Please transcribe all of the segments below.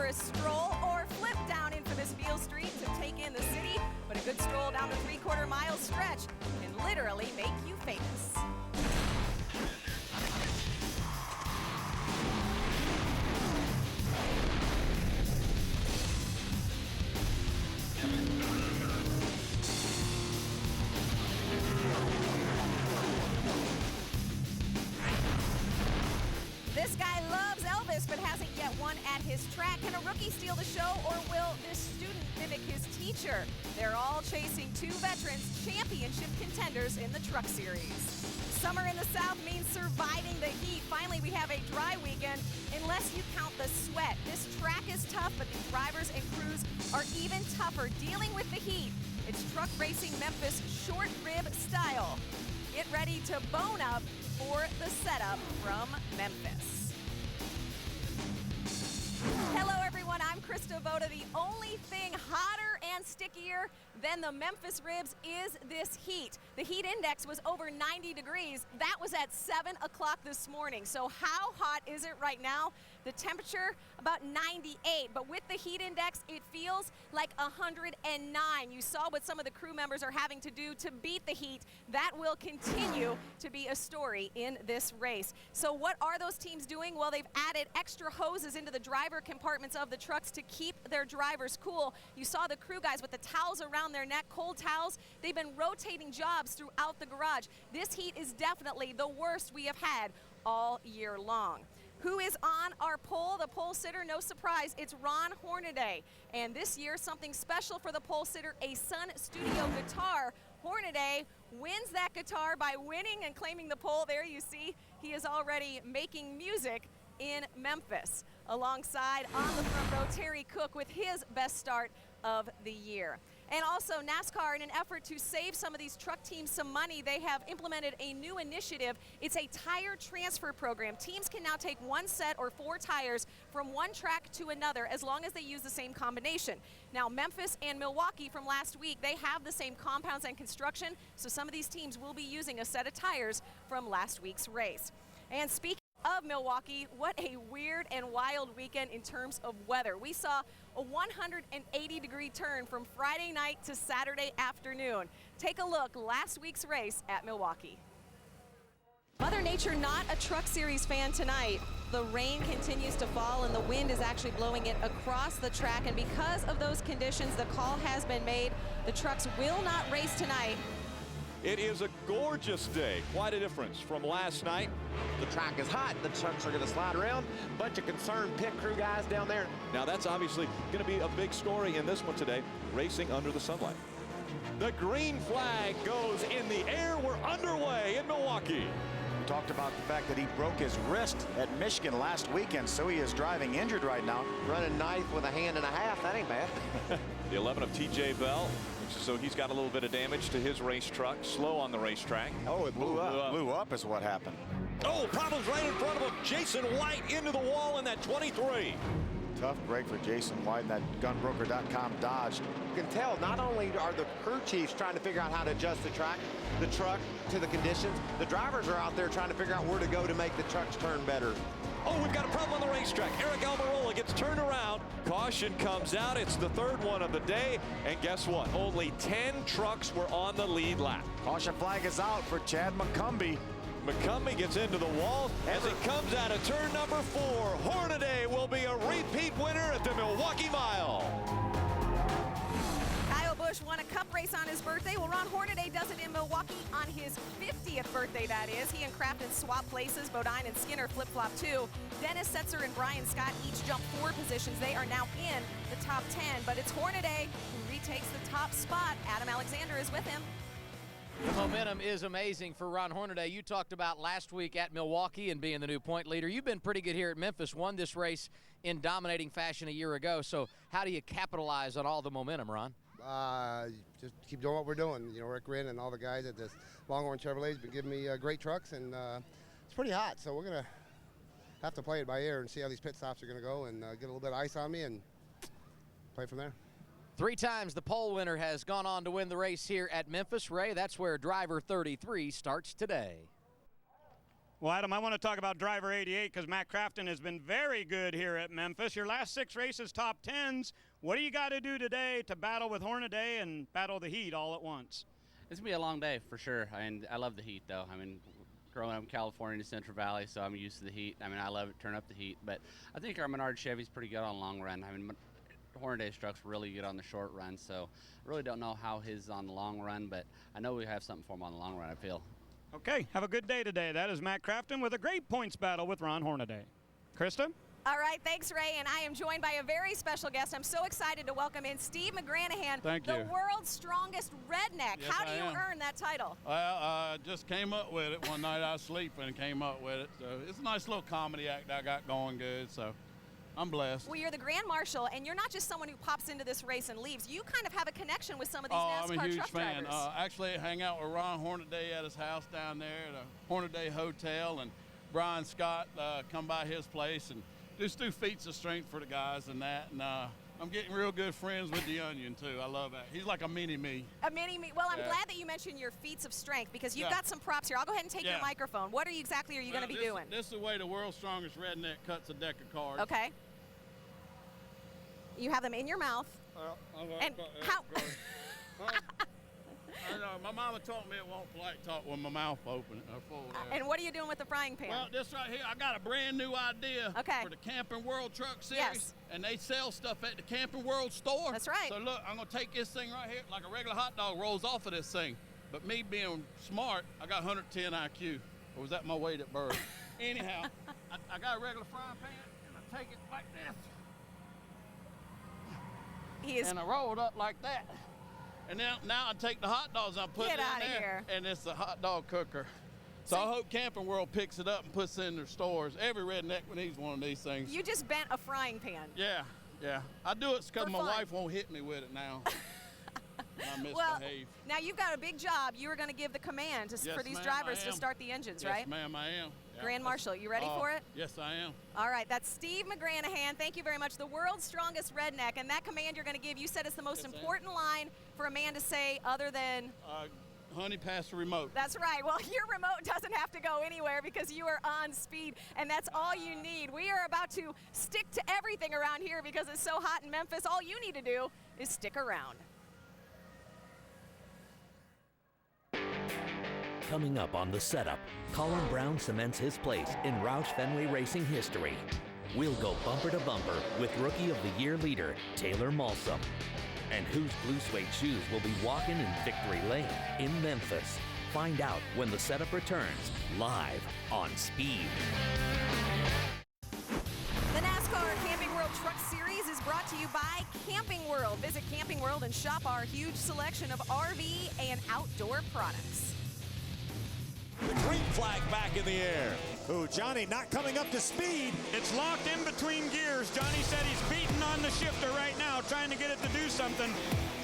a stroll or flip down infamous Beale Street to take in the city, but a good stroll down the 3/4 mile stretch can literally make you famous. This guy loves Elvis, but hasn't yet won at his track. Can a rookie steal the show, or will this student mimic his teacher? They're all chasing two veterans, championship contenders in the Truck Series. Summer in the South means surviving the heat. Finally, we have a dry weekend, unless you count the sweat. This track is tough, but the drivers and crews are even tougher dealing with the heat. It's truck racing Memphis short rib style. Get ready to bone up for the setup from Memphis. Hello everyone, I'm Krista Voda. The only thing hotter and stickier than the Memphis ribs is this heat. The heat index was over 90 degrees. That was at 7 o'clock this morning. So how hot is it right now? The temperature about 98, but with the heat index, it feels like 109. You saw what some of the crew members are having to do to beat the heat. That will continue to be a story in this race. So what are those teams doing? Well, they've added extra hoses into the driver compartments of the trucks to keep their drivers cool. You saw the crew guys with the towels around their neck, cold towels. They've been rotating jobs throughout the garage. This heat is definitely the worst we have had all year long. Who is on our pole? The pole sitter, no surprise, it's Ron Hornaday. And this year, something special for the pole sitter, a Sun Studio guitar. Hornaday wins that guitar by winning and claiming the pole. There you see, he is already making music in Memphis. Alongside on the front row, Terry Cook with his best start of the year. And also NASCAR, in an effort to save some of these truck teams some money, they have implemented a new initiative. It's a tire transfer program. Teams can now take one set or 4 tires from one track to another as long as they use the same combination. Now Memphis and Milwaukee from last week, they have the same compounds and construction, so some of these teams will be using a set of tires from last week's race. And speaking of Milwaukee, what a weird and wild weekend in terms of weather. We saw a 180-degree turn from Friday night to Saturday afternoon. Take a look, last week's race at Milwaukee. Mother Nature not a Truck Series fan tonight. The rain continues to fall and the wind is actually blowing it across the track, and because of those conditions, the call has been made. The trucks will not race tonight. It is a gorgeous day. Quite a difference from last night. The track is hot. The trucks are going to slide around. Bunch of concerned pit crew guys down there. Now that's obviously going to be a big story in this one today, racing under the sunlight. The green flag goes in the air. We're underway in Milwaukee. We talked about the fact that he broke his wrist at Michigan last weekend, so he is driving injured right now. Running ninth with a hand and a half. That ain't bad. The 11 of TJ Bell. So he's got a little bit of damage to his race truck. Slow on the racetrack. Oh, it blew up. Blew up is what happened. Oh, problems right in front of him. Jason White into the wall in that 23. Tough break for Jason White in that gunbroker.com Dodge. You can tell not only are the crew chiefs trying to figure out how to adjust the truck to the conditions, the drivers are out there trying to figure out where to go to make the trucks turn better. Oh, we've got a problem on the racetrack. Eric Almirola gets turned around. Caution comes out. It's the third one of the day. And guess what? Only 10 trucks were on the lead lap. Caution flag is out for Chad McCumbee. McCumbee gets into the wall as it comes out of turn number 4. Hornaday will be a repeat winner at the Milwaukee Mile. Busch won a cup race on his birthday. Well, Ron Hornaday does it in Milwaukee on his 50th birthday, that is. He and Crafton swap places. Bodine and Skinner flip-flop too. Dennis Setzer and Brian Scott each jump 4 positions. They are now in the top 10, but it's Hornaday who retakes the top spot. Adam Alexander is with him. The momentum is amazing for Ron Hornaday. You talked about last week at Milwaukee and being the new point leader. You've been pretty good here at Memphis, won this race in dominating fashion a year ago. So how do you capitalize on all the momentum, Ron? Just keep doing what we're doing. You know, Rick Wren and all the guys at this Longhorn Chevrolet's been giving me great trucks, and it's pretty hot, so we're going to have to play it by ear and see how these pit stops are going to go, and get a little bit of ice on me and play from there. 3 times the pole winner has gone on to win the race here at Memphis. Ray, that's where driver 33 starts today. Well, Adam, I want to talk about driver 88 because Matt Crafton has been very good here at Memphis. Your last 6 races, top 10s. What do you got to do today to battle with Hornaday and battle the heat all at once? It's going to be a long day for sure. And I love the heat, though. I mean, growing up in California in the Central Valley, so I'm used to the heat. I mean, I love it, turn up the heat. But I think our Menard Chevy's pretty good on the long run. I mean, Hornaday's truck's really good on the short run, so I really don't know how his is on the long run, but I know we have something for him on the long run, I feel. Okay, have a good day today. That is Matt Crafton with a great points battle with Ron Hornaday. Krista? All right, thanks, Ray, and I am joined by a very special guest. I'm so excited to welcome in Steve McGranahan, Thank the you. world's strongest redneck. Yes, How do I you am. earn that title? Well, I just came up with it one night. I was sleeping and came up with it. So it's a nice little comedy act I got going good, so I'm blessed. Well, you're the Grand Marshal, and you're not just someone who pops into this race and leaves. You kind of have a connection with some of these I'm a NASCAR huge truck fan. drivers. Actually, I hang out with Ron Hornaday at his house down there at a Hornaday Hotel, and Brian Scott come by his place and just do feats of strength for the guys and that. And I'm getting real good friends with the Onion, too. I love that. He's like a mini-me. A mini-me. Well, I'm Yeah. glad that you mentioned your feats of strength because you've Yeah. got some props here. I'll go ahead and take your Yeah. microphone. What exactly are you going to be doing? This is the way the world's strongest redneck cuts a deck of cards. Okay. You have them in your mouth. And how? I know. My mama taught me it won't polite talk with my mouth open or full. And what are you doing with the frying pan? Well, this right here, I got a brand new idea for the Camping World Truck Series. Yes. And they sell stuff at the Camping World store. That's right. So look, I'm gonna take this thing right here, like a regular hot dog rolls off of this thing. But me being smart, I got 110 IQ. Or was that my weight at birth? Anyhow, I got a regular frying pan, and I take it like this. And I roll it up like that. And now I take the hot dogs and I put it in there, and it's a hot dog cooker. So I hope Camping World picks it up and puts it in their stores. Every redneck needs one of these things. You just bent a frying pan. Yeah. I do it because For my fun. wife won't hit me with it now. I misbehave. Well, now you've got a big job. You were going to give the command for these ma'am, drivers I to am. start the engines, Yes, right? ma'am, I am. Yeah, Grand Marshal, you ready for it? Yes, I am. All right, that's Steve McGranahan. Thank you very much. The world's strongest redneck. And that command you're going to give, you said it's the most important line for a man to say other than... Honey, pass the remote. That's right. Well, your remote doesn't have to go anywhere because you are on speed, and that's all you need. We are about to stick to everything around here because it's so hot in Memphis. All you need to do is stick around. Coming up on The Setup, Colin Braun cements his place in Roush Fenway racing history. We'll go bumper to bumper with Rookie of the Year leader Taylor Malsam. And whose blue suede shoes will be walking in victory lane in Memphis? Find out when The Setup returns, live on Speed. The NASCAR Camping World Truck Series is brought to you by Camping World. Visit Camping World and shop our huge selection of RV and outdoor products. The green flag back in the air. Ooh, Johnny not coming up to speed. It's locked in between gears. Johnny said he's beating on the shifter right now, trying to get it to do something.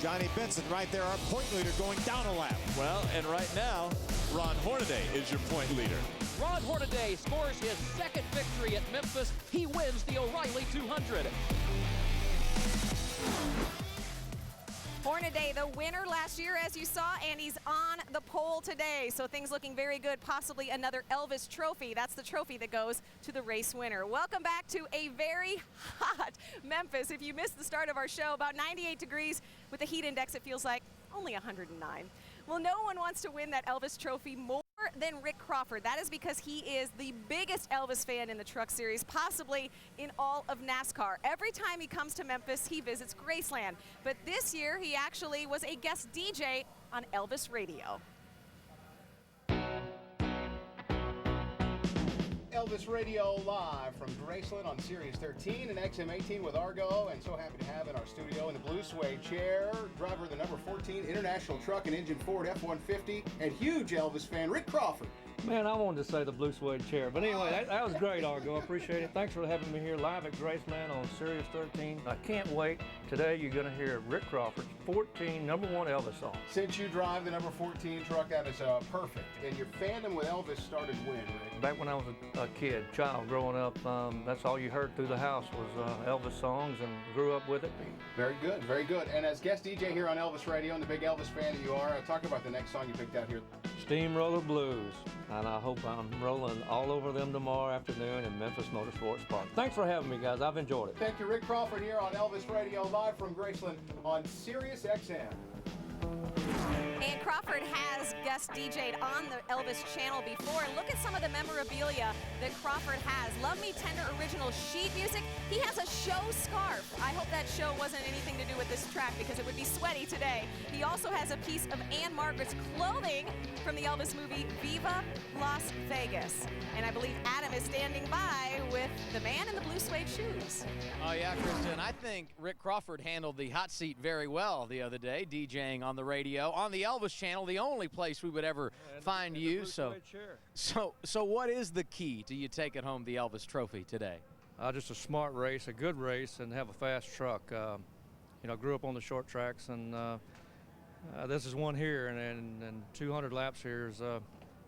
Johnny Benson right there, our point leader, going down a lap. Well, and right now, Ron Hornaday is your point leader. Ron Hornaday scores his second victory at Memphis. He wins the O'Reilly 200. Hornaday, the winner last year, as you saw, and he's on the pole today. So things looking very good, possibly another Elvis trophy. That's the trophy that goes to the race winner. Welcome back to a very hot Memphis. If you missed the start of our show, about 98 degrees with the heat index, it feels like only 109. Well, no one wants to win that Elvis trophy more than Rick Crawford. That is because he is the biggest Elvis fan in the Truck Series, possibly in all of NASCAR. Every time he comes to Memphis, he visits Graceland. But this year, he actually was a guest DJ on Elvis Radio. Elvis Radio live from Graceland on Sirius 13 and XM18 with Argo, and so happy to have in our studio in the blue suede chair, driver of the number 14 International Truck and Engine Ford F-150, and huge Elvis fan, Rick Crawford. Man, I wanted to say the blue suede chair. But anyway, that was great, Argo. I appreciate it. Thanks for having me here live at Graceland on Sirius 13. I can't wait. Today you're going to hear Rick Crawford's 14 #1 Elvis song. Since you drive the number 14 truck, that is perfect. And your fandom with Elvis started when, Rick? Back when I was a kid, child, growing up, that's all you heard through the house was Elvis songs, and grew up with it. Very good, very good. And as guest DJ here on Elvis Radio and the big Elvis fan that you are, talk about the next song you picked out here. Steamroller Blues. and I hope I'm rolling all over them tomorrow afternoon in Memphis Motorsports Park. Thanks for having me, guys. I've enjoyed it. Thank you, Rick Crawford, here on Elvis Radio, live from Graceland on Sirius XM. And Crawford has guest DJ'd on the Elvis channel before. Look at some of the memorabilia that Crawford has. Love Me Tender original sheet music. He has a show scarf. I hope that show wasn't anything to do with this track because it would be sweaty today. He also has a piece of Ann Margaret's clothing from the Elvis movie Viva Las Vegas. And I believe Adam is standing by with the man in the blue suede shoes. Oh, yeah, Kristen, I think Rick Crawford handled the hot seat very well the other day, DJing on the radio, on the Elvis channel, the only place we would ever find you. So what is the key to you taking home the Elvis trophy today? Just a smart race, a good race, and have a fast truck. You know, grew up on the short tracks, and this is one here, and 200 laps here is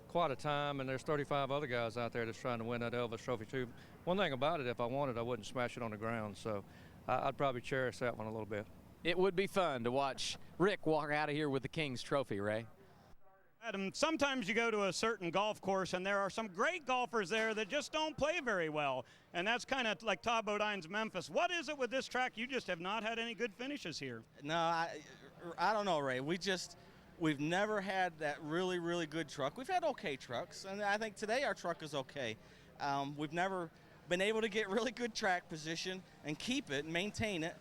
quite a time, and there's 35 other guys out there that's trying to win that Elvis trophy too. One thing about it, if I wanted, I wouldn't smash it on the ground, so I'd probably cherish that one a little bit. It would be fun to watch Rick walk out of here with the King's trophy, Ray. Adam, sometimes you go to a certain golf course and there are some great golfers there that just don't play very well. And that's kind of like Todd Bodine's Memphis. What is it with this track? You just have not had any good finishes here. No, I don't know, Ray. We've never had that really, really good truck. We've had okay trucks, and I think today our truck is okay. We've never been able to get really good track position and keep it and maintain it.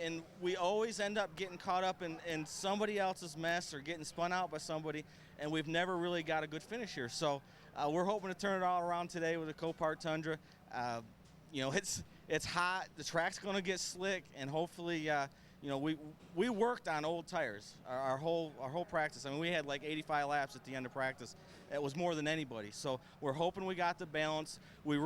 And we always end up getting caught up in somebody else's mess or getting spun out by somebody, and we've never really got a good finish here. So we're hoping to turn it all around today with a Copart Tundra. You know, it's hot, the track's going to get slick, and hopefully, you know, we worked on old tires our whole practice. I mean, we had like 85 laps at the end of practice. It was more than anybody. So we're hoping we got the balance. We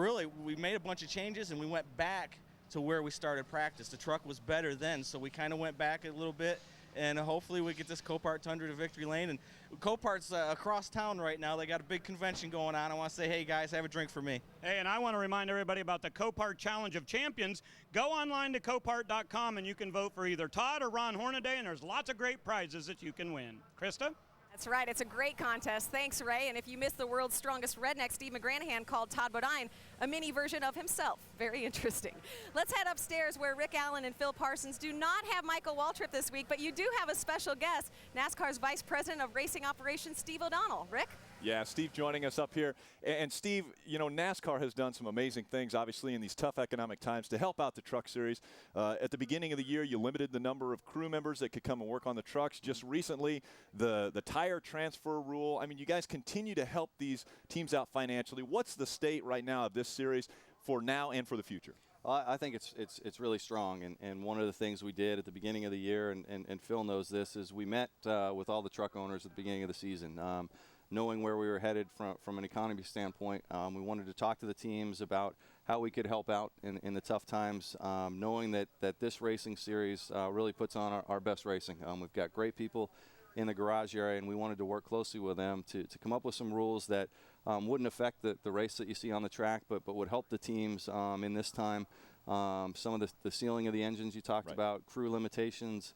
made a bunch of changes, and we went back to where we started practice. The truck was better then, so we kind of went back a little bit, and hopefully we get this Copart Tundra to victory lane. And Copart's across town right now. They got a big convention going on. I want to say, hey guys, have a drink for me. Hey, and I want to remind everybody about the Copart Challenge of Champions. Go online to Copart.com and you can vote for either Todd or Ron Hornaday, and there's lots of great prizes that you can win. Krista? That's right. It's a great contest. Thanks, Ray. And if you missed the world's strongest redneck, Steve McGranahan called Todd Bodine a mini version of himself. Very interesting. Let's head upstairs where Rick Allen and Phil Parsons do not have Michael Waltrip this week, but you do have a special guest, NASCAR's Vice President of Racing Operations, Steve O'Donnell. Rick? Yeah, Steve joining us up here. And Steve, you know, NASCAR has done some amazing things, obviously, in these tough economic times to help out the truck series. At the beginning of the year, you limited the number of crew members that could come and work on the trucks. Just recently, the tire transfer rule. I mean, you guys continue to help these teams out financially. What's the state right now of this series for now and for the future? I think it's really strong, and one of the things we did at the beginning of the year, and Phil knows this, is we met with all the truck owners at the beginning of the season. Knowing where we were headed from an economy standpoint, we wanted to talk to the teams about how we could help out in the tough times, knowing that this racing series really puts on our best racing. We've got great people in the garage area, and we wanted to work closely with them to come up with some rules that wouldn't affect the race that you see on the track, but would help the teams in this time. Some of the sealing of the engines you talked about, crew limitations,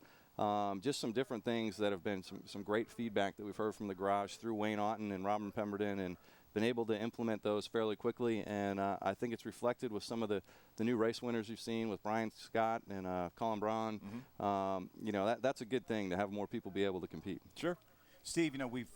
just some different things that have been some great feedback that we've heard from the garage through Wayne Otten and Robin Pemberton, and been able to implement those fairly quickly. And I think it's reflected with some of the new race winners you've seen with Brian Scott and Colin Braun. You know, that's a good thing to have more people be able to compete. Sure. Steve, you know, we've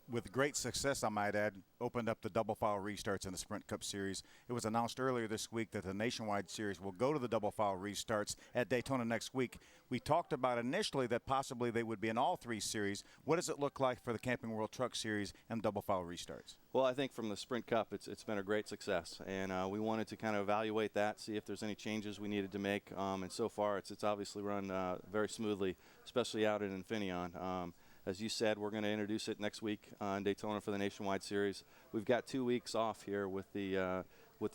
with great success, I might add, opened up the double file restarts in the Sprint Cup Series. It was announced earlier this week that the Nationwide Series will go to the double file restarts at Daytona next week. We talked about initially that possibly they would be in all three series. What does it look like for the Camping World Truck Series and double file restarts? Well, I think from the Sprint Cup, it's been a great success, and we wanted to kind of evaluate that, see if there's any changes we needed to make, and so far it's obviously run very smoothly, especially out in Infineon. As you said, we're going to introduce it next week in Daytona for the Nationwide Series. We've got 2 weeks off here with the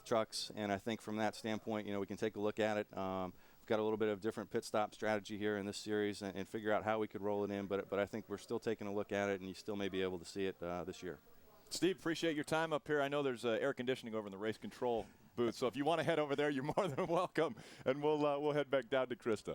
trucks, and I think from that standpoint, you know, we can take a look at it. We've got a little bit of different pit stop strategy here in this series and figure out how we could roll it in, but I think we're still taking a look at it, and you still may be able to see it this year. Steve, appreciate your time up here. I know there's air conditioning over in the race control booth, so if you want to head over there, you're more than welcome, and we'll head back down to Krista.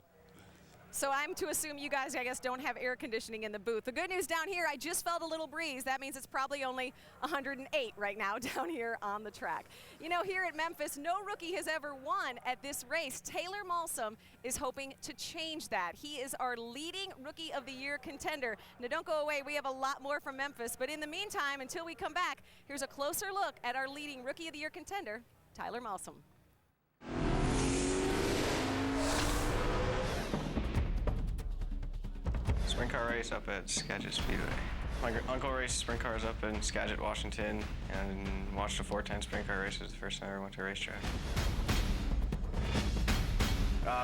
So I'm to assume you guys, I guess, don't have air conditioning in the booth. The good news down here, I just felt a little breeze. That means it's probably only 108 right now down here on the track. You know, here at Memphis, no rookie has ever won at this race. Taylor Malsam is hoping to change that. He is our leading Rookie of the Year contender. Now, don't go away. We have a lot more from Memphis. But in the meantime, until we come back, here's a closer look at our leading Rookie of the Year contender, Tyler Malsam. Sprint car race up at Skagit Speedway. My uncle raced sprint cars up in Skagit, Washington, and watched a 410 sprint car race. It was the first time I ever went to a racetrack.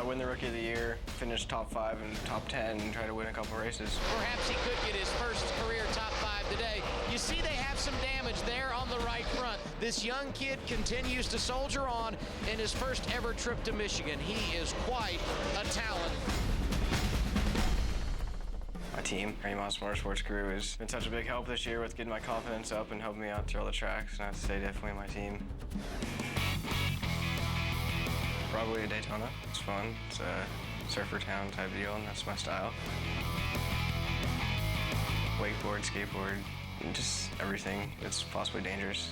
Win the Rookie of the Year, finish top 5 and top 10, and try to win a couple races. Perhaps he could get his first career top 5 today. You see they have some damage there on the right front. This young kid continues to soldier on in his first ever trip to Michigan. He is quite a talent. My team, Motorsports crew, has been such a big help this year with getting my confidence up and helping me out through all the tracks, and I'd say definitely my team. Probably Daytona. It's fun. It's a surfer town type deal, and that's my style. Wakeboard, skateboard, and just everything that's possibly dangerous.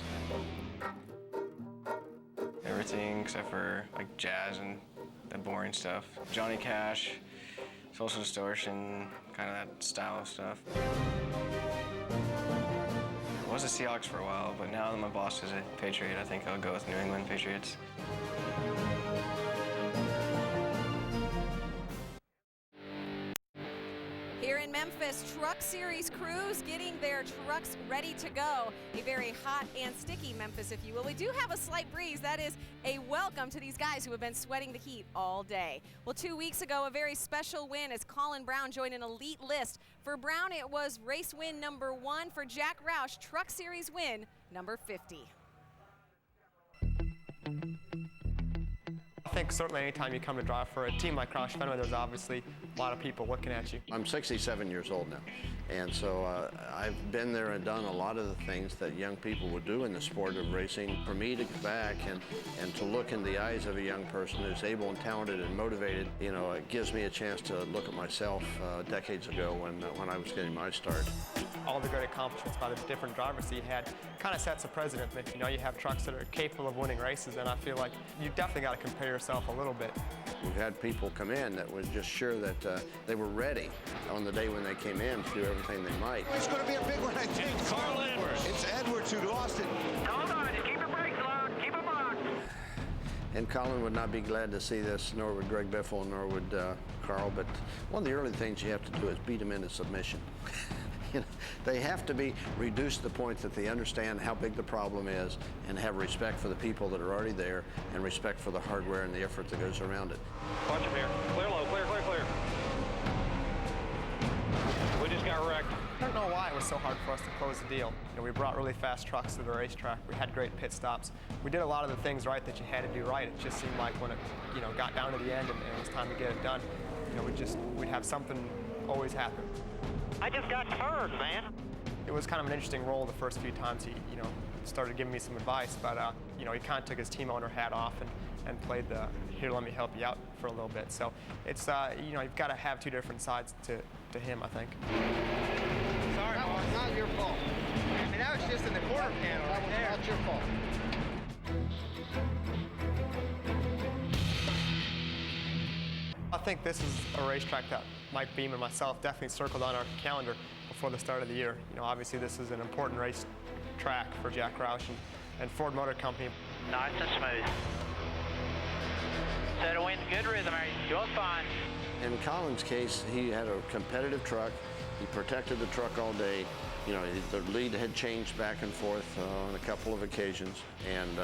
Everything except for like jazz and the boring stuff. Johnny Cash, Social Distortion, kind of that style of stuff. I was a Seahawks for a while, but now that my boss is a Patriot, I think I'll go with New England Patriots. Here in Memphis, Truck Series crews getting their trucks ready to go. A very hot and sticky Memphis, if you will. We do have a slight breeze. That is a welcome to these guys who have been sweating the heat all day. Well, 2 weeks ago, a very special win as Colin Braun joined an elite list. For Braun, it was race win number 1. For Jack Roush, Truck Series win number 50. I think certainly anytime you come to drive for a team like Roush Fenway, there's obviously a lot of people looking at you. I'm 67 years old now, and so I've been there and done a lot of the things that young people would do in the sport of racing. For me to get back and to look in the eyes of a young person who's able and talented and motivated, you know, it gives me a chance to look at myself decades ago when I was getting my start. All the great accomplishments by the different drivers that you had kind of sets a precedent. If you know you have trucks that are capable of winning races, then I feel like you definitely got to compare yourself a little bit. We've had people come in that was just sure that they were ready on the day when they came in to do everything they might. It's going to be a big one, I think. It's Carl Edwards. It's Edwards who lost it. Hold on, just keep your brakes locked, keep them locked. And Colin would not be glad to see this, nor would Greg Biffle, nor would Carl. But one of the early things you have to do is beat them into submission. You know, they have to be reduced to the point that they understand how big the problem is and have respect for the people that are already there and respect for the hardware and the effort that goes around it. Watch him here. Clear low, clear, clear, clear. We just got wrecked. I don't know why it was so hard for us to close the deal. You know, we brought really fast trucks to the racetrack. We had great pit stops. We did a lot of the things right that you had to do right. It just seemed like when it, you know, got down to the end and it was time to get it done, you know, we'd have something always happen. I just got turned, man. It was kind of an interesting role the first few times he, you know, started giving me some advice, but, you know, he kind of took his team owner hat off and played the, here, let me help you out for a little bit. So it's, you know, you've got to have two different sides to him, I think. Sorry, that was not your fault. I mean, that was just in the quarter panel right there. Not your fault. I think this is a racetrack that Mike Beam and myself definitely circled on our calendar before the start of the year. You know, obviously this is an important race track for Jack Roush and Ford Motor Company. Nice and smooth. Set a wind, good rhythm, you're fine. In Colin's case, he had a competitive truck. He protected the truck all day. You know, the lead had changed back and forth on a couple of occasions, and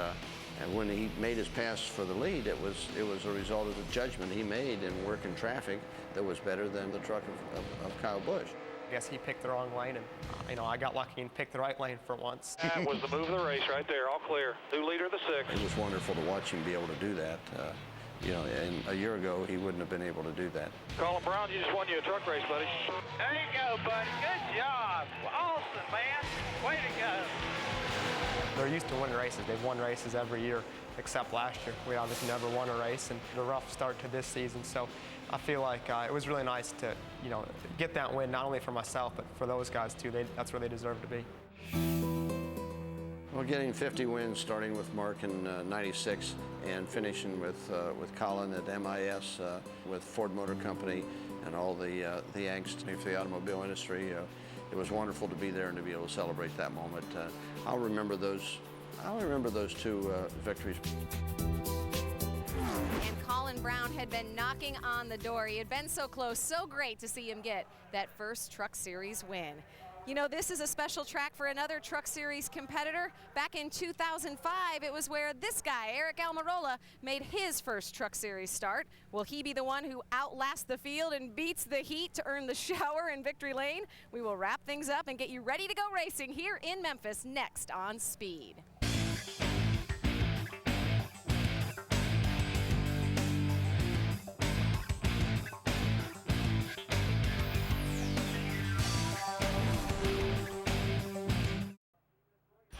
when he made his pass for the lead, it was a result of the judgment he made in working traffic that was better than the truck of Kyle Busch. I guess he picked the wrong lane, and you know, I got lucky and picked the right lane for once. That was the move of the race right there, all clear. New leader of the 6. It was wonderful to watch him be able to do that. You know, and a year ago, he wouldn't have been able to do that. Colin Braun, you just won you a truck race, buddy. There you go, buddy. Good job. Awesome, man. Way to go. They're used to winning races. They've won races every year except last year. We obviously never won a race, and a rough start to this season. So I feel like it was really nice to, get that win, not only for myself, but for those guys too. That's where they deserve to be. Well, getting 50 wins, starting with Mark in '96 and finishing with Colin at MIS, with Ford Motor Company, and all the angst for the automobile industry. It was wonderful to be there and to be able to celebrate that moment. I'll remember those 2 victories. And Colin Braun had been knocking on the door. He had been so close, so great to see him get that first Truck Series win. This is a special track for another Truck Series competitor. Back in 2005, it was where this guy, Eric Almirola, made his first Truck Series start. Will he be the one who outlasts the field and beats the heat to earn the shower in victory lane? We will wrap things up and get you ready to go racing here in Memphis next on Speed.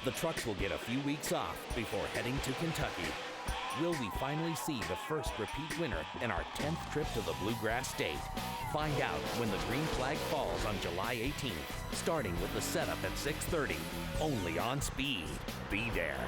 The trucks will get a few weeks off before heading to Kentucky. Will we finally see the first repeat winner in our 10th trip to the Bluegrass State? Find out when the green flag falls on July 18th, starting with the setup at 6:30, only on Speed. Be there.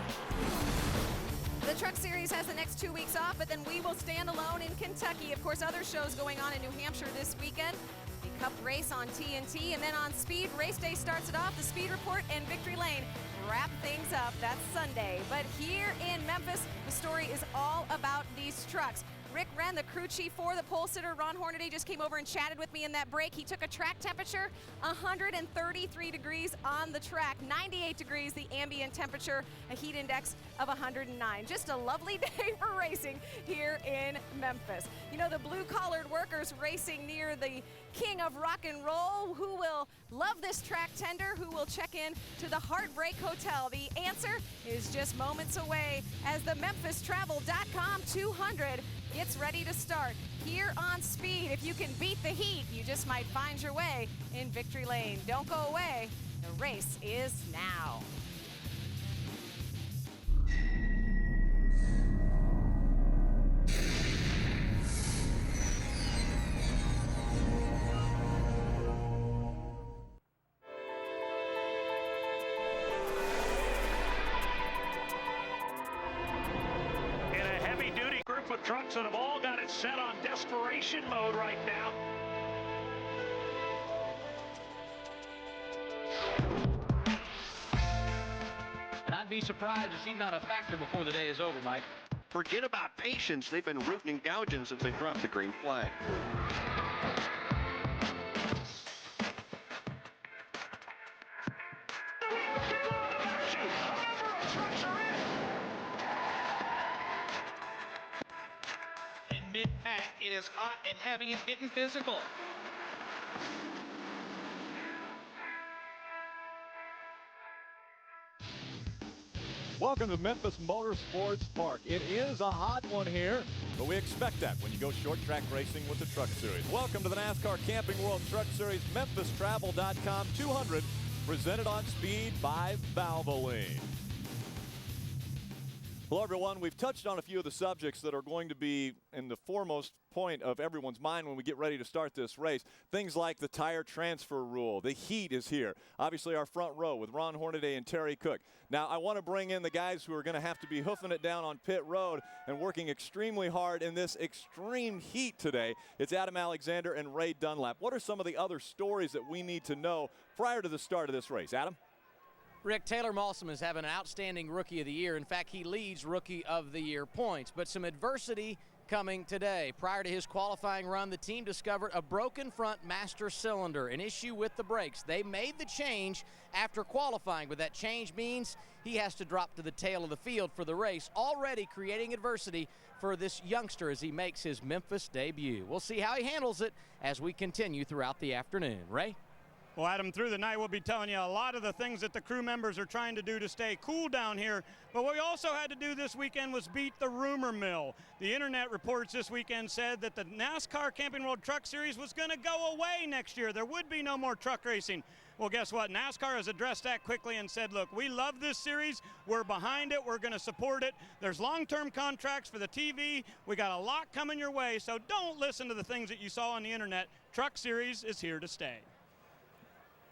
The Truck Series has the next 2 weeks off, but then we will stand alone in Kentucky. Of course, other shows going on in New Hampshire this weekend. The Cup race on TNT, and then on Speed, race day starts it off. The Speed Report and Victory Lane wrap things up. That's Sunday. But here in Memphis, the story is all about these trucks. Rick Wren, the crew chief for the pole sitter, Ron Hornaday, just came over and chatted with me in that break. He took a track temperature, 133 degrees on the track, 98 degrees the ambient temperature, a heat index of 109. Just a lovely day for racing here in Memphis. The blue-collared workers racing near the king of rock and roll. Who will love this track tender? Who will check in to the Heartbreak Hotel? The answer is just moments away as the MemphisTravel.com 200 gets ready to start here on Speed. If you can beat the heat, you just might find your way in Victory Lane. Don't go away. The race is now. Of trucks that have all got it set on desperation mode right now. I'd be surprised if he's not a factor before the day is over, Mike. Forget about patience. They've been rooting and gouging since they dropped the green flag. Mid-pack, it is hot and heavy and getting physical. Welcome to Memphis Motorsports Park. It is a hot one here, but we expect that when you go short track racing with the Truck Series. Welcome to the NASCAR Camping World Truck Series, MemphisTravel.com 200, presented on Speed by Valvoline. Hello, everyone. We've touched on a few of the subjects that are going to be in the foremost point of everyone's mind when we get ready to start this race. Things like the tire transfer rule. The heat is here. Obviously, our front row with Ron Hornaday and Terry Cook. Now, I want to bring in the guys who are going to have to be hoofing it down on pit road and working extremely hard in this extreme heat today. It's Adam Alexander and Ray Dunlap. What are some of the other stories that we need to know prior to the start of this race? Adam? Rick, Taylor Malsam is having an outstanding Rookie of the Year. In fact, he leads Rookie of the Year points. But some adversity coming today. Prior to his qualifying run, the team discovered a broken front master cylinder, an issue with the brakes. They made the change after qualifying, but that change means he has to drop to the tail of the field for the race, already creating adversity for this youngster as he makes his Memphis debut. We'll see how he handles it as we continue throughout the afternoon. Ray? Well, Adam, through the night we'll be telling you a lot of the things that the crew members are trying to do to stay cool down here. But what we also had to do this weekend was beat the rumor mill. The internet reports this weekend said that the NASCAR Camping World Truck Series was going to go away next year. There would be no more truck racing. Well, guess what? NASCAR has addressed that quickly and said, look, we love this series. We're behind it. We're going to support it. There's long-term contracts for the TV. We got a lot coming your way, so don't listen to the things that you saw on the internet. Truck Series is here to stay.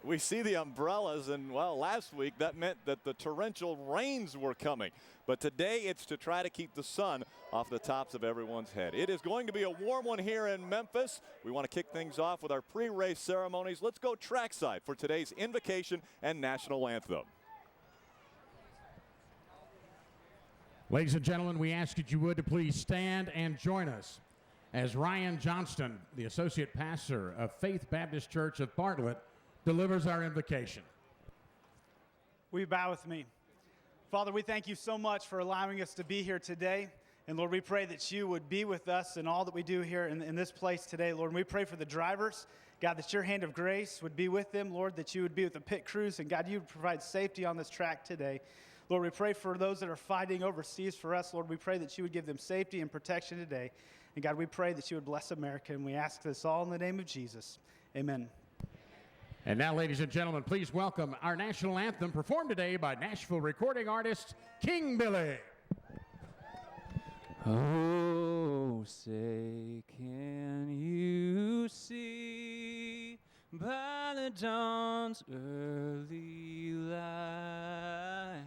We see the umbrellas, and, well, last week that meant that the torrential rains were coming. But today it's to try to keep the sun off the tops of everyone's head. It is going to be a warm one here in Memphis. We want to kick things off with our pre-race ceremonies. Let's go trackside for today's invocation and national anthem. Ladies and gentlemen, we ask that you would to please stand and join us as Ryan Johnston, the Associate Pastor of Faith Baptist Church of Bartlett, delivers our invocation. Will you bow with me? Father, we thank you so much for allowing us to be here today. And Lord, we pray that you would be with us in all that we do here in this place today, Lord. And we pray for the drivers, God, that your hand of grace would be with them, Lord, that you would be with the pit crews, and God, you would provide safety on this track today. Lord, we pray for those that are fighting overseas for us, Lord. We pray that you would give them safety and protection today. And God, we pray that you would bless America, and we ask this all in the name of Jesus. Amen. And now, ladies and gentlemen, please welcome our national anthem performed today by Nashville recording artist King Billy. Oh, say, can you see by the dawn's early light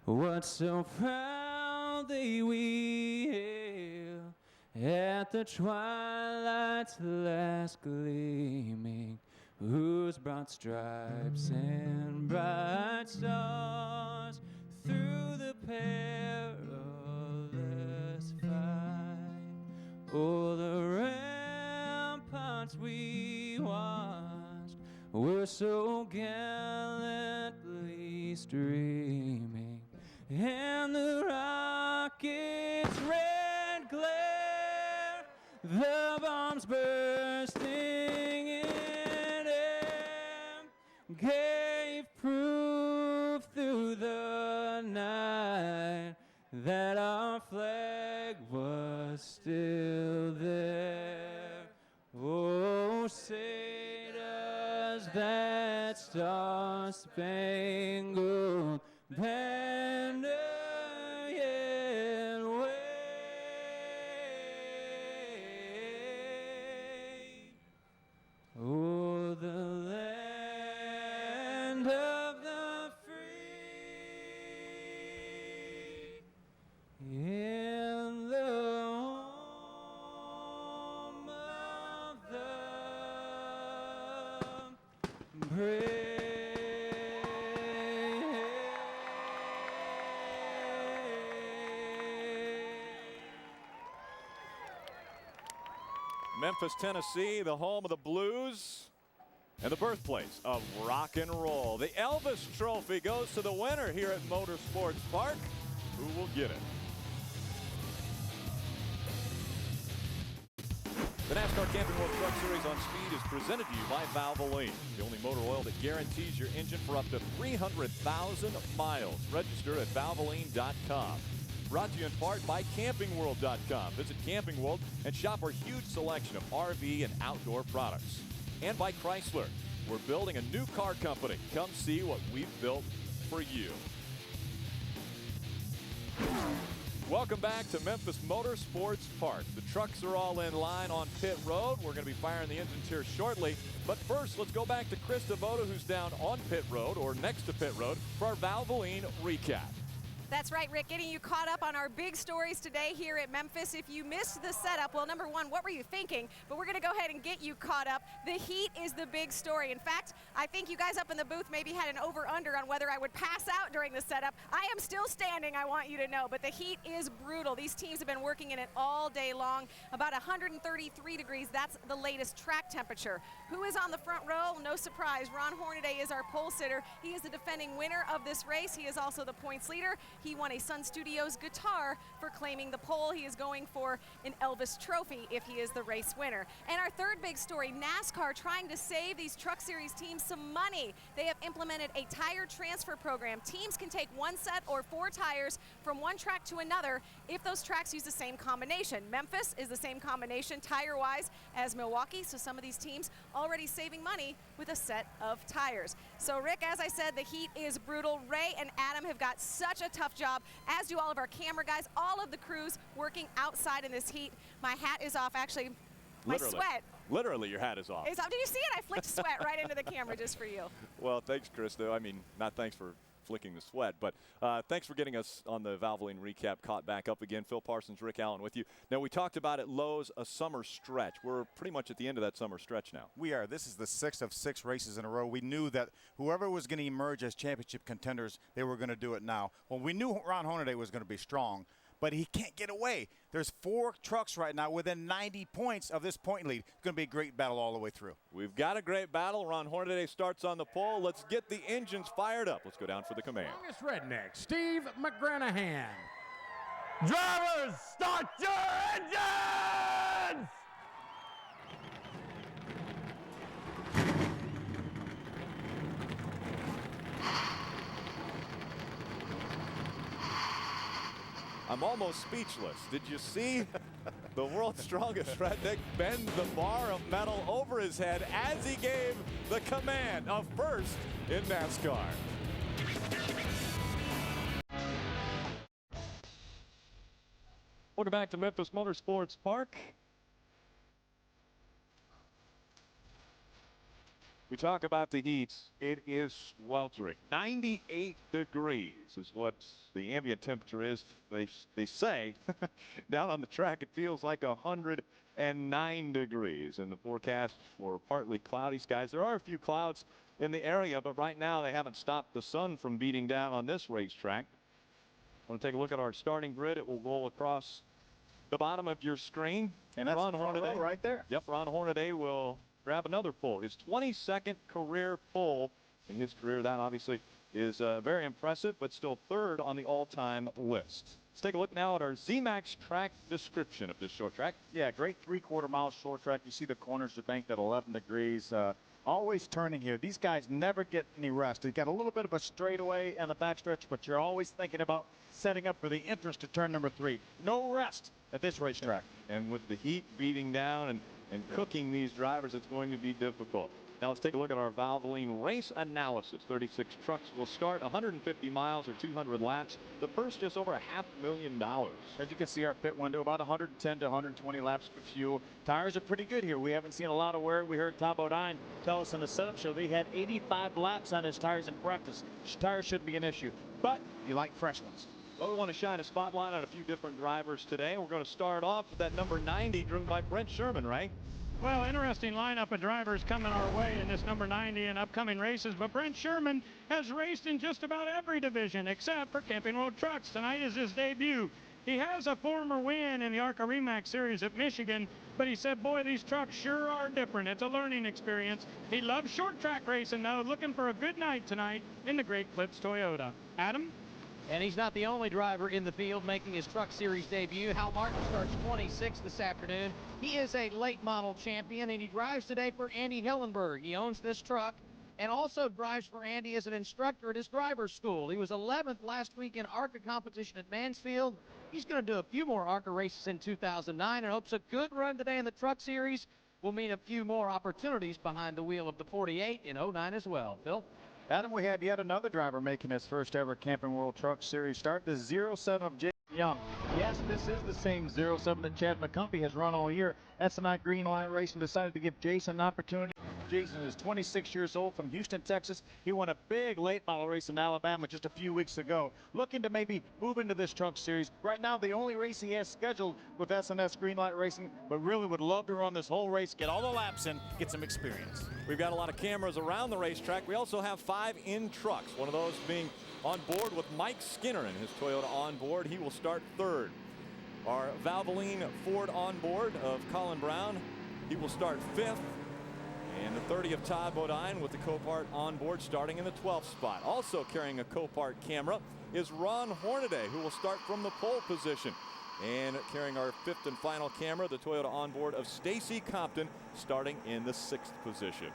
what so proudly we hail at the twilight's last gleaming, whose broad stripes and bright stars through the perilous fight o'er the ramparts we watched were so gallantly streaming, and the rocket's red glare, the bombs bursting in gave proof through the night that our flag was still there. Oh, say does that star-spangled banner yet wave? Oh, the land of the free in the home of the brave. Memphis, Tennessee, the home of the blues and the birthplace of rock and roll. The Elvis Trophy goes to the winner here at Motorsports Park. Who will get it? The NASCAR Camping World Truck Series on Speed is presented to you by Valvoline, the only motor oil that guarantees your engine for up to 300,000 miles. Register at Valvoline.com. Brought to you in part by CampingWorld.com. Visit Camping World and shop our huge selection of RV and outdoor products. And by Chrysler. We're building a new car company. Come see what we've built for you. Welcome back to Memphis Motorsports Park. The trucks are all in line on pit road. We're going to be firing the engines here shortly. But first, let's go back to Chris Devoto, who's down on pit road or next to pit road for our Valvoline recap. That's right, Rick, getting you caught up on our big stories today here at Memphis. If you missed the setup, well, number one, what were you thinking? But we're going to go ahead and get you caught up. The heat is the big story. In fact, I think you guys up in the booth maybe had an over-under on whether I would pass out during the setup. I am still standing, I want you to know, but the heat is brutal. These teams have been working in it all day long. About 133 degrees, that's the latest track temperature. Who is on the front row? No surprise, Ron Hornaday is our pole sitter. He is the defending winner of this race. He is also the points leader. He won a Sun Studios guitar for claiming the pole. He is going for an Elvis trophy if he is the race winner. And our third big story, NASCAR trying to save these Truck Series teams some money. They have implemented a tire transfer program. Teams can take one set or 4 tires from one track to another if those tracks use the same combination. Memphis is the same combination tire-wise as Milwaukee, so some of these teams already saving money with a set of tires. So Rick, as I said, the heat is brutal. Ray and Adam have got such a tough job, as do all of our camera guys, all of the crews working outside in this heat. My hat is off, actually. My sweat. Literally, your hat is off. It's off. Did you see it? I flicked sweat right into the camera just for you. Well, thanks, Krista. I mean, not thanks for flicking the sweat, but thanks for getting us on the Valvoline recap caught back up again. Phil Parsons, Rick Allen with you. Now, we talked about at Lowe's a summer stretch. We're pretty much at the end of that summer stretch now. We are. This is the 6th of 6 races in a row. We knew that whoever was going to emerge as championship contenders, they were going to do it now. Well, we knew Ron Hornaday was going to be strong, but he can't get away. There's 4 trucks right now within 90 points of this point lead. It's going to be a great battle all the way through. We've got a great battle. Ron Hornaday starts on the pole. Let's get the engines fired up. Let's go down for the command. Strongest redneck, Steve McGranahan. Drivers, start your engines! I'm almost speechless. Did you see the world's strongest redneck bend the bar of metal over his head as he gave the command of first in NASCAR? Welcome back to Memphis Motorsports Park. We talk about the heat. It is sweltering. 98 degrees is what the ambient temperature is. They say down on the track it feels like 109 degrees in the forecast for partly cloudy skies. There are a few clouds in the area, but right now they haven't stopped the sun from beating down on this racetrack. I want to take a look at our starting grid. It will roll across the bottom of your screen. And that's Ron Hornaday right there. Yep, Ron Hornaday will grab another pole. His 22nd career pole in his career. That obviously is very impressive, but still 3rd on the all-time list. Let's take a look now at our Z-Max track description of this short track. Yeah, great 3/4 mile short track. You see the corners are banked at 11 degrees. Always turning here. These guys never get any rest. They've got a little bit of a straightaway and the backstretch, but you're always thinking about setting up for the entrance to turn number 3. No rest at this racetrack. And with the heat beating down and cooking these drivers, it's going to be difficult. Now let's take a look at our Valvoline race analysis. 36 trucks will start 150 miles or 200 laps. The first just over $500,000. As you can see, our pit window about 110 to 120 laps of fuel. Tires are pretty good here. We haven't seen a lot of wear. We heard Tom Bodine tell us in the setup show they had 85 laps on his tires in practice. His tires shouldn't be an issue, but you like fresh ones. Well, we want to shine a spotlight on a few different drivers today. We're going to start off with that number 90 driven by Brent Sherman, right? Well, interesting lineup of drivers coming our way in this number 90 in upcoming races, but Brent Sherman has raced in just about every division except for Camping World Trucks. Tonight is his debut. He has a former win in the ARCA REMAX Series at Michigan, but he said, boy, these trucks sure are different. It's a learning experience. He loves short track racing, though, looking for a good night tonight in the Great Clips Toyota. Adam? And he's not the only driver in the field making his Truck Series debut. Hal Martin starts 26th this afternoon. He is a late model champion, and he drives today for Andy Hillenberg. He owns this truck and also drives for Andy as an instructor at his driver's school. He was 11th last week in ARCA competition at Mansfield. He's going to do a few more ARCA races in 2009 and hopes a good run today in the Truck Series will mean a few more opportunities behind the wheel of the 48 in 09 as well. Bill? Adam, we had yet another driver making his first ever Camping World Truck Series start, the 07 of Jason Young. Yes, this is the same 07 that Chad McCumpy has run all year. S&I Green Line Racing decided to give Jason an opportunity. Jason is 26 years old from Houston, Texas. He won a big late model race in Alabama just a few weeks ago. Looking to maybe move into this truck series. Right now, the only race he has scheduled with S&S Greenlight Racing, but really would love to run this whole race, get all the laps in, get some experience. We've got a lot of cameras around the racetrack. We also have 5 in trucks, one of those being on board with Mike Skinner in his Toyota onboard. He will start 3rd. Our Valvoline Ford onboard of Colin Braun, he will start 5th. And the 30 of Todd Bodine with the Copart on board starting in the 12th spot. Also carrying a Copart camera is Ron Hornaday, who will start from the pole position. And carrying our 5th and final camera, the Toyota onboard of Stacy Compton, starting in the 6th position.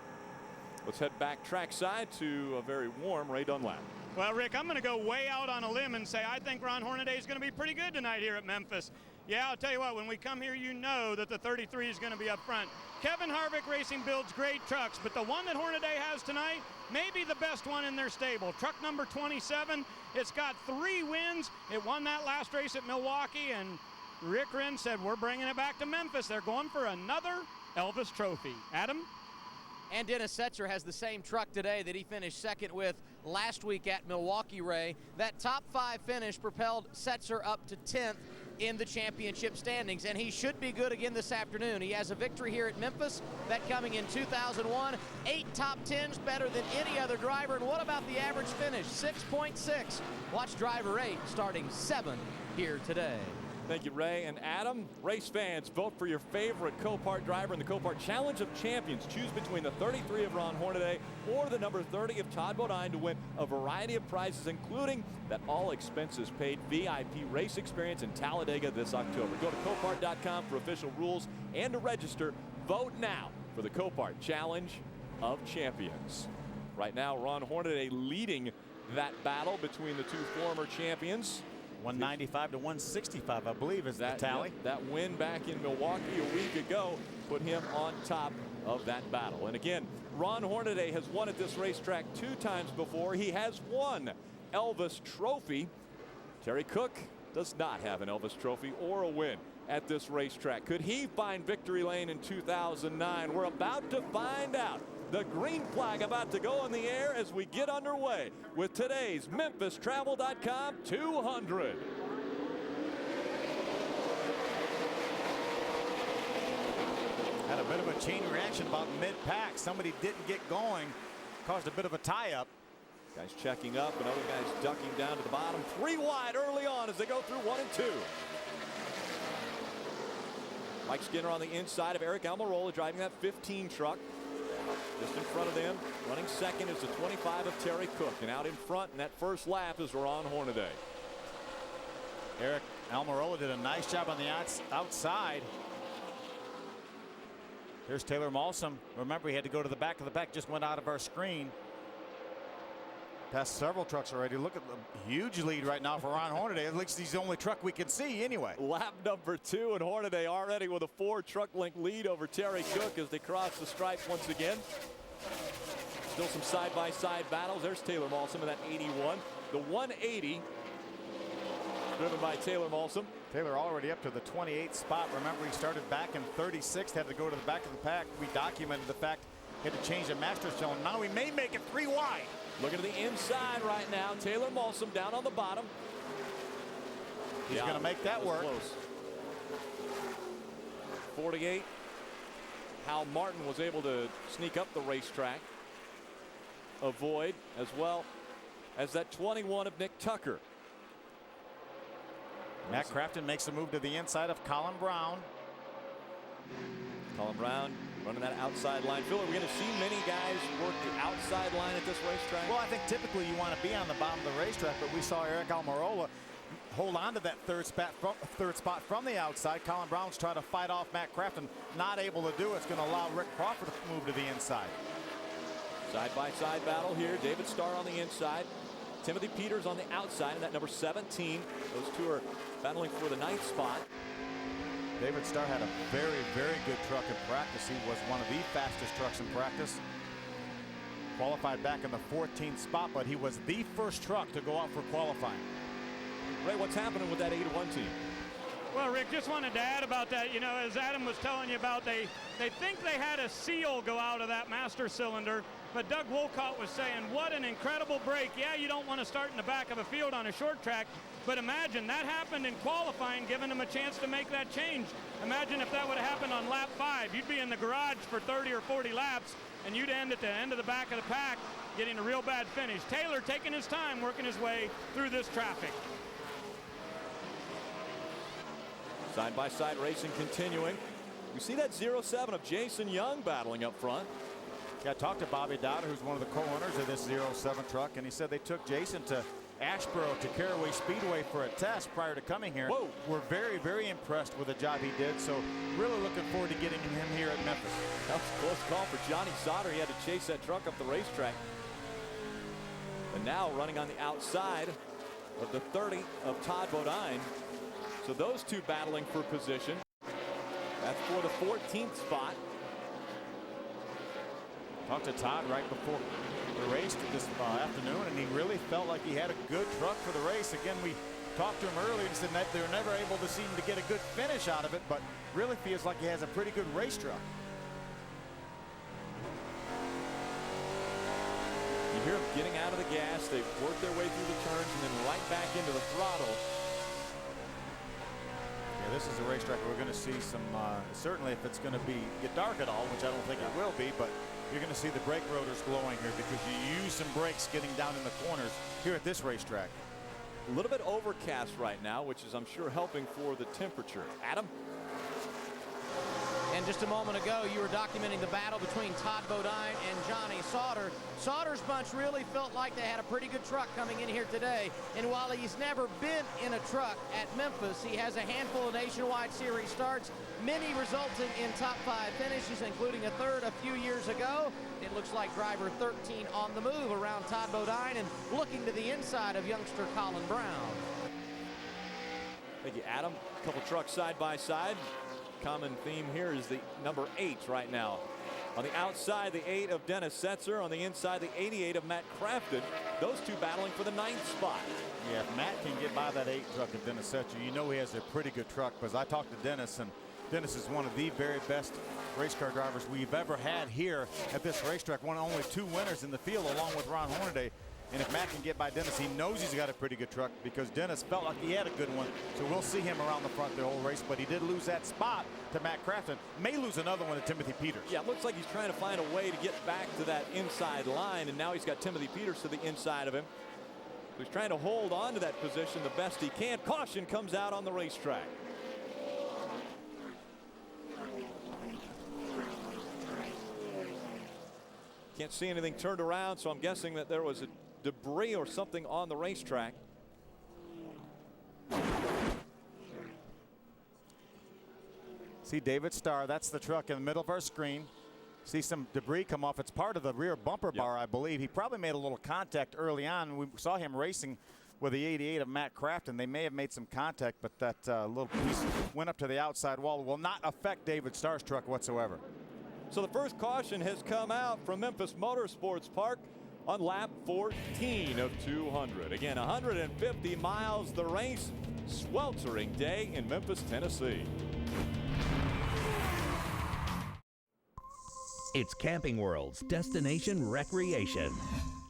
Let's head back trackside to a very warm Ray Dunlap. Well, Rick, I'm going to go way out on a limb and say I think Ron Hornaday is going to be pretty good tonight here at Memphis. Yeah, I'll tell you what, when we come here, you know that the 33 is going to be up front. Kevin Harvick Racing builds great trucks, but the one that Hornaday has tonight may be the best one in their stable. Truck number 27, it's got 3 wins. It won that last race at Milwaukee, and Rick Wren said, we're bringing it back to Memphis. They're going for another Elvis trophy. Adam? And Dennis Setzer has the same truck today that he finished second with last week at Milwaukee, Ray. That top 5 finish propelled Setzer up to 10th in the championship standings, and he should be good again this afternoon. He has a victory here at Memphis, that coming in 2001. 8 top 10s, better than any other driver. And what about the average finish? 6.6. Watch driver 8 starting 7th here today. Thank you, Ray and Adam. Race fans, vote for your favorite Copart driver in the Copart Challenge of Champions. Choose between the 33 of Ron Hornaday or the number 30 of Todd Bodine to win a variety of prizes, including that all expenses paid VIP race experience in Talladega this October. Go to Copart.com for official rules and to register. Vote now for the Copart Challenge of Champions. Right now, Ron Hornaday leading that battle between the 2 former champions. 195 to 165, I believe, is the tally. That win back in Milwaukee a week ago put him on top of that battle. And again, Ron Hornaday has won at this racetrack 2 times before. He has won Elvis Trophy. Terry Cook does not have an Elvis Trophy or a win at this racetrack. Could he find victory lane in 2009? We're about to find out. The green flag about to go in the air as we get underway with today's MemphisTravel.com 200. Had a bit of a chain reaction about mid-pack. Somebody didn't get going, caused a bit of a tie-up. Guys checking up and other guys ducking down to the bottom. 3 wide early on as they go through 1 and 2. Mike Skinner on the inside of Eric Almirola driving that 15 truck. Just in front of them, running second is the 25 of Terry Cook. And out in front in that first lap is Ron Hornaday. Eric Almirola did a nice job on the outside. Here's Taylor Malsam. Remember, he had to go to the back of the pack, just went out of our screen. Passed several trucks already. Look at the huge lead right now for Ron Hornaday. At least he's the only truck we can see anyway. Lap number 2, and Hornaday already with a 4 truck length lead over Terry Cook as they cross the stripes once again. Still some side-by-side battles. There's Taylor Malsam in that 81. The 180 driven by Taylor Malsam. Taylor already up to the 28th spot. Remember, he started back in 36th, had to go to the back of the pack. We documented the fact he had to change the master cylinder. Now he may make it 3 wide. Looking to the inside right now. Taylor Malsam down on the bottom. He's going to make that work. Close. 48. Hal Martin was able to sneak up the racetrack. Avoid as well as that 21 of Nick Tucker. Matt Crafton makes a move to the inside of Colin Braun. Colin Braun running that outside line. Phil, are we going to see many guys work the outside line at this racetrack? Well, I think typically you want to be on the bottom of the racetrack, but we saw Eric Almirola hold on to that third spot from the outside. Colin Braun's trying to fight off Matt Crafton. Not able to do it. It's going to allow Rick Crawford to move to the inside. Side-by-side battle here. David Starr on the inside. Timothy Peters on the outside in that number 17. Those 2 are battling for the 9th spot. David Starr had a very, very good truck in practice. He was one of the fastest trucks in practice. Qualified back in the 14th spot, but he was the first truck to go out for qualifying. Ray, what's happening with that 8-1 team? Well, Rick, just wanted to add about that. You know, as Adam was telling you about, they think they had a seal go out of that master cylinder, but Doug Wolcott was saying, what an incredible break. Yeah, you don't want to start in the back of a field on a short track, but imagine that happened in qualifying, giving them a chance to make that change. Imagine if that would have happened on lap 5. You'd be in the garage for 30 or 40 laps, and you'd end at the end of the back of the pack getting a real bad finish. Taylor taking his time, working his way through this traffic. Side-by-side racing continuing. We see that 07 of Jason Young battling up front. Yeah, I talked to Bobby Dowder, who's one of the co-owners of this 07 truck, and he said they took Jason to Asheboro to Caraway Speedway for a test prior to coming here. Whoa. We're very, very impressed with the job he did, so really looking forward to getting him here at Memphis. That was a close call for Johnny Sauter. He had to chase that truck up the racetrack. And now running on the outside of the 30 of Todd Bodine. So those two battling for position. That's for the 14th spot. Talked to Todd right before the race this afternoon, and he really felt like he had a good truck for the race. Again, we talked to him earlier and said that they were never able to seem to get a good finish out of it, but really feels like he has a pretty good race truck. You hear them getting out of the gas. They've worked their way through the turns and then right back into the throttle. Yeah, this is a racetrack where we're going to see some, certainly if it's going to get dark at all, which I don't think it will be, but you're going to see the brake rotors glowing here because you use some brakes getting down in the corners here at this racetrack. A little bit overcast right now, which is, I'm sure, helping for the temperature. Adam? And just a moment ago, you were documenting the battle between Todd Bodine and Johnny Sauter. Sauter's bunch really felt like they had a pretty good truck coming in here today. And while he's never been in a truck at Memphis, he has a handful of Nationwide Series starts, many resulting in top 5 finishes, including a third a few years ago. It looks like driver 13 on the move around Todd Bodine and looking to the inside of youngster Colin Braun. Thank you, Adam. A couple trucks side by side. Common theme here is the number 8 right now. On the outside, the 8 of Dennis Setzer. On the inside, the 88 of Matt Crafton. Those two battling for the 9th spot. Yeah, if Matt can get by that 8 truck of Dennis Setzer, you know he has a pretty good truck, because I talked to Dennis, and Dennis is one of the very best race car drivers we've ever had here at this racetrack. One of only 2 winners in the field, along with Ron Hornaday. And if Matt can get by Dennis, he knows he's got a pretty good truck, because Dennis felt like he had a good one. So we'll see him around the front the whole race, but he did lose that spot to Matt Crafton. May lose another one to Timothy Peters. Yeah, it looks like he's trying to find a way to get back to that inside line, and now he's got Timothy Peters to the inside of him. He's trying to hold on to that position the best he can. Caution comes out on the racetrack. Can't see anything turned around, so I'm guessing that there was a debris or something on the racetrack. See David Starr, that's the truck in the middle of our screen. See some debris come off. It's part of the rear bumper bar, I believe. He probably made a little contact early on. We saw him racing with the 88 of Matt Crafton. They may have made some contact, but that little piece went up to the outside wall. Will not affect David Starr's truck whatsoever. So the first caution has come out from Memphis Motorsports Park on lap 14 of 200. Again, 150 miles the race. Sweltering day in Memphis, Tennessee. It's Camping World's Destination Recreation.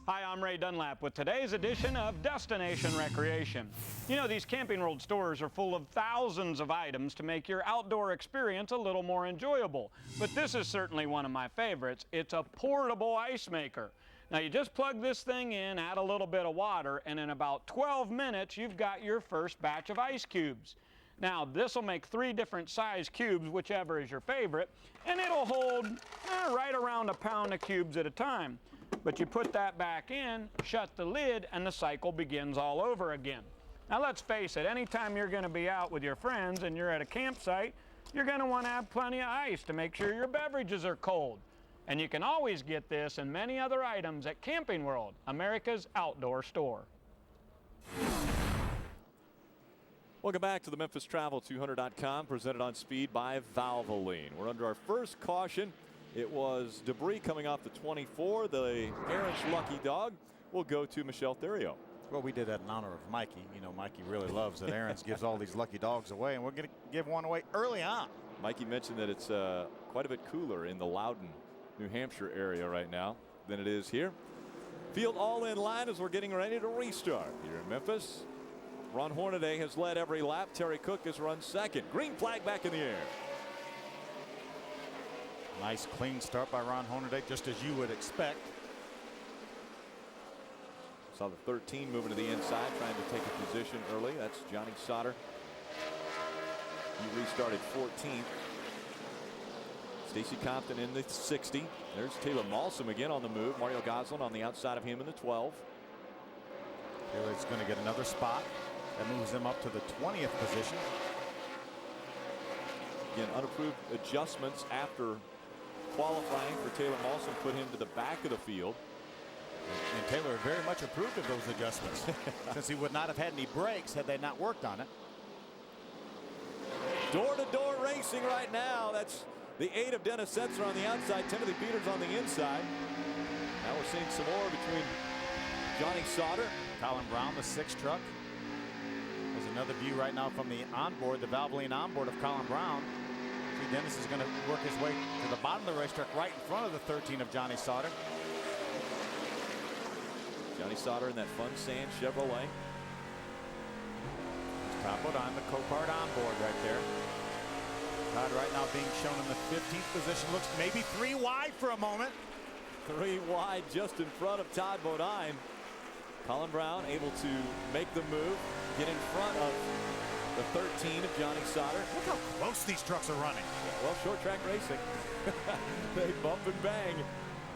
Hi, I'm Ray Dunlap with today's edition of Destination Recreation. You know, these Camping World stores are full of thousands of items to make your outdoor experience a little more enjoyable. But this is certainly one of my favorites. It's a portable ice maker. Now you just plug this thing in, add a little bit of water, and in about 12 minutes you've got your first batch of ice cubes. Now this will make 3 different size cubes, whichever is your favorite, and it'll hold right around a pound of cubes at a time. But you put that back in, shut the lid, and the cycle begins all over again. Now let's face it, anytime you're going to be out with your friends and you're at a campsite, you're going to want to have plenty of ice to make sure your beverages are cold. And you can always get this and many other items at Camping World, America's outdoor store. Welcome back to the MemphisTravel200.com, presented on speed by Valvoline. We're under our first caution. It was debris coming off the 24. The Aaron's lucky dog will go to Michelle Theriot. Well, we did that in honor of Mikey. You know, Mikey really loves that Aaron's gives all these lucky dogs away, and we're going to give one away early on. Mikey mentioned that it's quite a bit cooler in the Loudon, New Hampshire area right now than it is here. Field all in line as we're getting ready to restart here in Memphis. Ron Hornaday has led every lap. Terry Cook has run second. Green flag back in the air. Nice clean start by Ron Hornaday, just as you would expect. Saw the 13 moving to the inside, trying to take a position early. That's Johnny Sauter. He restarted 14th. Stacy Compton in the 60. There's Taylor Malsam again on the move. Mario Goslin on the outside of him in the 12. Taylor's going to get another spot. That moves him up to the 20th position. Again, unapproved adjustments after qualifying for Taylor Malsam put him to the back of the field. And Taylor very much approved of those adjustments since he would not have had any brakes had they not worked on it. Door-to-door racing right now. That's the 8 of Dennis Setzer on the outside, Timothy Peters on the inside. Now we're seeing some more between Johnny Sauter. Colin Braun, the 6 truck. There's another view right now from the onboard, the Valvoline onboard of Colin Braun. See, Dennis is going to work his way to the bottom of the racetrack right in front of the 13 of Johnny Sauter. Johnny Sauter in that Fun Sand Chevrolet. Todd Bodine, the Copart onboard right there. Todd right now being shown in the 15th position. Looks maybe 3 wide for a moment. 3 wide just in front of Todd Bodine. Colin Braun able to make the move, get in front of the 13 of Johnny Sauter. Look how close these trucks are running. Well, short track racing. They bump and bang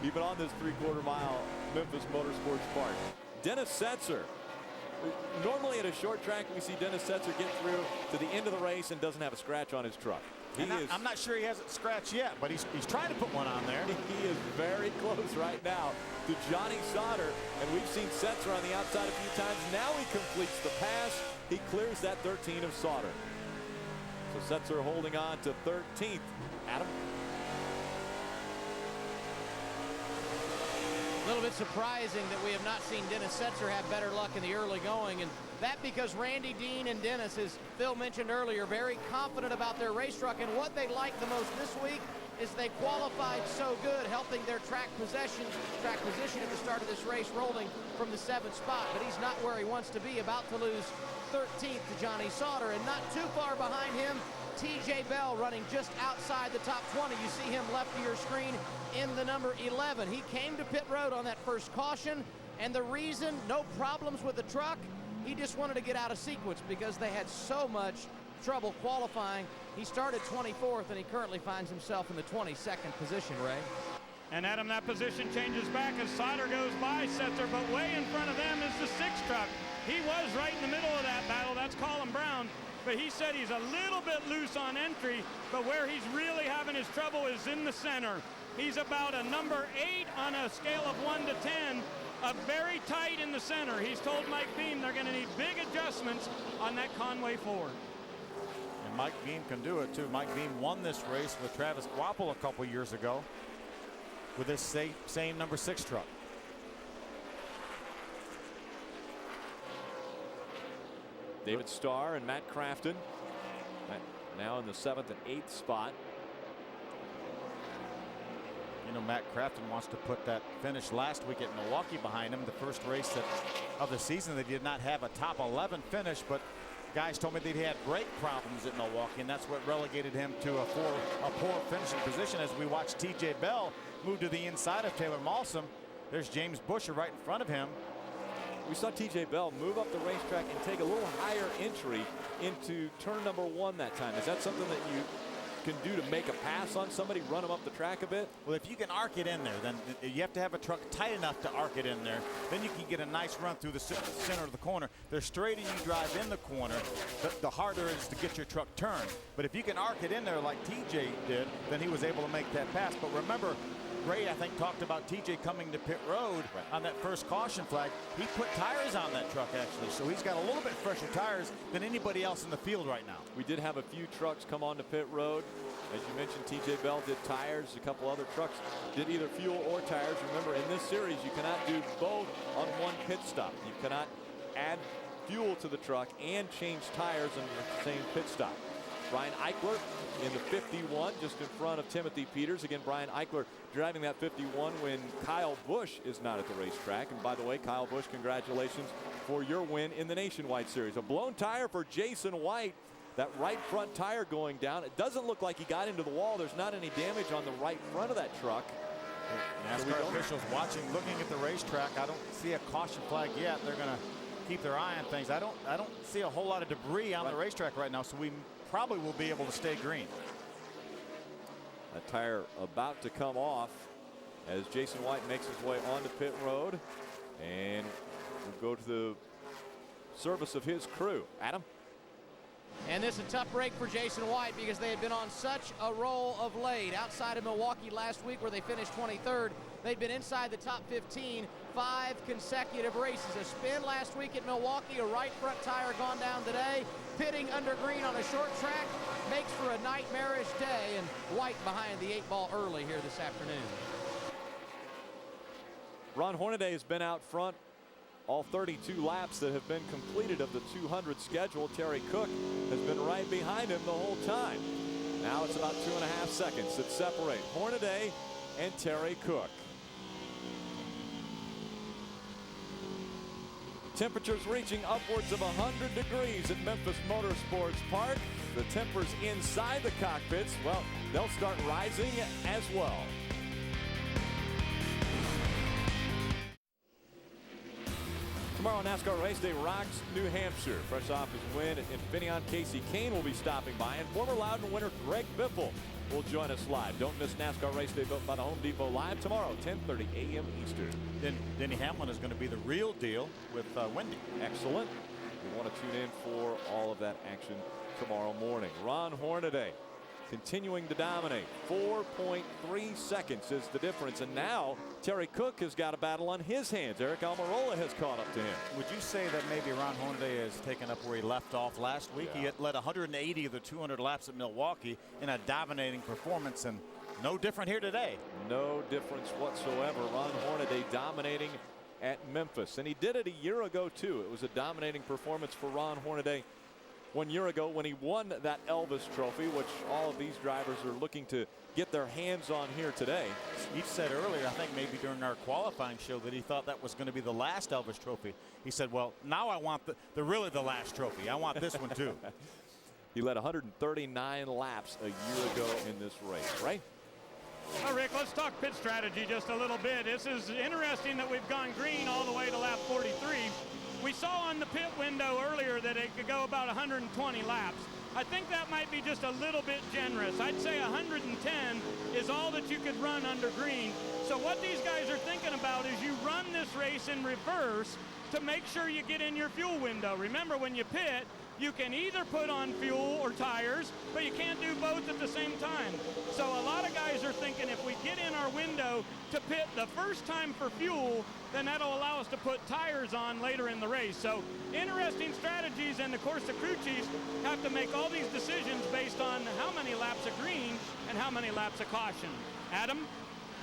even on this 3/4 mile Memphis Motorsports Park. Dennis Setzer. Normally at a short track we see Dennis Setzer get through to the end of the race and doesn't have a scratch on his truck. I'm not sure he has it scratched yet, but he's trying to put one on there. He is very close right now to Johnny Sauter, and we've seen Setzer on the outside a few times. Now he completes the pass. He clears that 13 of Sauter. So Setzer holding on to 13th. Adam? A little bit surprising that we have not seen Dennis Setzer have better luck in the early going, and that because Randy Dean and Dennis, as Phil mentioned earlier, very confident about their race truck, and what they liked the most this week is they qualified so good, helping their track position at the start of this race, rolling from the 7th spot. But he's not where he wants to be, about to lose 13th to Johnny Sauter, and not too far behind him, TJ Bell running just outside the top 20. You see him left of your screen in the number 11. He came to pit road on that first caution, and the reason, no problems with the truck, he just wanted to get out of sequence because they had so much trouble qualifying. He started 24th, and he currently finds himself in the 22nd position, Ray. And Adam, that position changes back as Sauter goes by Setzer, but way in front of them is the 6 truck. He was right in the middle of that battle. That's Colin Braun. But he said he's a little bit loose on entry, but where he's really having his trouble is in the center. He's about a number 8 on a scale of 1 to 10, very tight in the center. He's told Mike Beam they're going to need big adjustments on that Conway Ford. And Mike Beam can do it too. Mike Beam won this race with Travis Wappel a couple years ago with this same number 6 truck. David Starr and Matt Crafton now in the 7th and 8th spot. You know, Matt Crafton wants to put that finish last week at Milwaukee behind him. The first race of the season, they did not have a top 11 finish, but guys told me they had brake problems at Milwaukee, and that's what relegated him to a poor finishing position. As we watch TJ Bell move to the inside of Taylor Malsam, there's James Busher right in front of him. We saw TJ Bell move up the racetrack and take a little higher entry into turn number 1 that time. Is that something that you can do to make a pass on somebody, run them up the track a bit? Well, if you can arc it in there, then you have to have a truck tight enough to arc it in there. Then you can get a nice run through the center of the corner. The straighter you drive in the corner, the harder it is to get your truck turned. But if you can arc it in there like TJ did, then he was able to make that pass. But remember, Ray, I think, talked about TJ coming to pit road on that first caution flag. He put tires on that truck, actually, so he's got a little bit fresher tires than anybody else in the field right now. We did have a few trucks come on to pit road. As you mentioned, TJ Bell did tires. A couple other trucks did either fuel or tires. Remember, in this series, you cannot do both on one pit stop. You cannot add fuel to the truck and change tires in the same pit stop. Brian Eichler in the 51, just in front of Timothy Peters. Again, Brian Eichler driving that 51 when Kyle Busch is not at the racetrack. And by the way, Kyle Busch, congratulations for your win in the Nationwide Series. A blown tire for Jason White. That right front tire going down. It doesn't look like he got into the wall. There's not any damage on the right front of that truck. NASCAR officials watching, looking at the racetrack. I don't see a caution flag yet. They're going to keep their eye on things. I don't see a whole lot of debris on the racetrack right now, so we probably will be able to stay green. A tire about to come off as Jason White makes his way onto pit road, and we'll go to the service of his crew. Adam? And this is a tough break for Jason White because they had been on such a roll of late. Outside of Milwaukee last week where they finished 23rd, they'd been inside the top 15 5 consecutive races. A spin last week at Milwaukee, a right front tire gone down today. Pitting under green on a short track makes for a nightmarish day, and White behind the 8-ball early here this afternoon. Ron Hornaday has been out front all 32 laps that have been completed of the 200 schedule. Terry Cook has been right behind him the whole time. Now it's about 2.5 seconds that separate Hornaday and Terry Cook. Temperatures reaching upwards of 100 degrees at Memphis Motorsports Park. The tempers inside the cockpits, well, they'll start rising as well. Tomorrow, NASCAR race day rocks New Hampshire. Fresh off his win at Infineon, Casey Kane will be stopping by, and former Loudon winner Greg Biffle will join us live. Don't miss NASCAR race day built by the Home Depot live tomorrow, 10:30 a.m. Eastern. Then Denny Hamlin is going to be the real deal with Wendy. Excellent. We want to tune in for all of that action tomorrow morning. Ron Hornaday continuing to dominate. 4.3 seconds is the difference. And now Terry Cook has got a battle on his hands. Eric Almirola has caught up to him. Would you say that maybe Ron Hornaday has taken up where he left off last week? Yeah. He had led 180 of the 200 laps at Milwaukee in a dominating performance, and no different here today. No difference whatsoever. Ron Hornaday dominating at Memphis. And he did it a year ago, too. It was a dominating performance for Ron Hornaday 1 year ago when he won that Elvis trophy, which all of these drivers are looking to get their hands on here today. He said earlier, I think maybe during our qualifying show, that he thought that was going to be the last Elvis trophy. He said, well, now I want really the last trophy. I want this one too. He led 139 laps a year ago in this race, right? Well, Rick, let's talk pit strategy just a little bit. This is interesting that we've gone green all the way to lap 43. We saw on the pit window earlier that it could go about 120 laps. I think that might be just a little bit generous. I'd say 110 is all that you could run under green. So what these guys are thinking about is you run this race in reverse to make sure you get in your fuel window. Remember, when you pit, you can either put on fuel or tires, but you can't do both at the same time. So a lot of guys are thinking if we get in our window to pit the first time for fuel, then that'll allow us to put tires on later in the race. So interesting strategies, and of course the crew chiefs have to make all these decisions based on how many laps of green and how many laps of caution. Adam?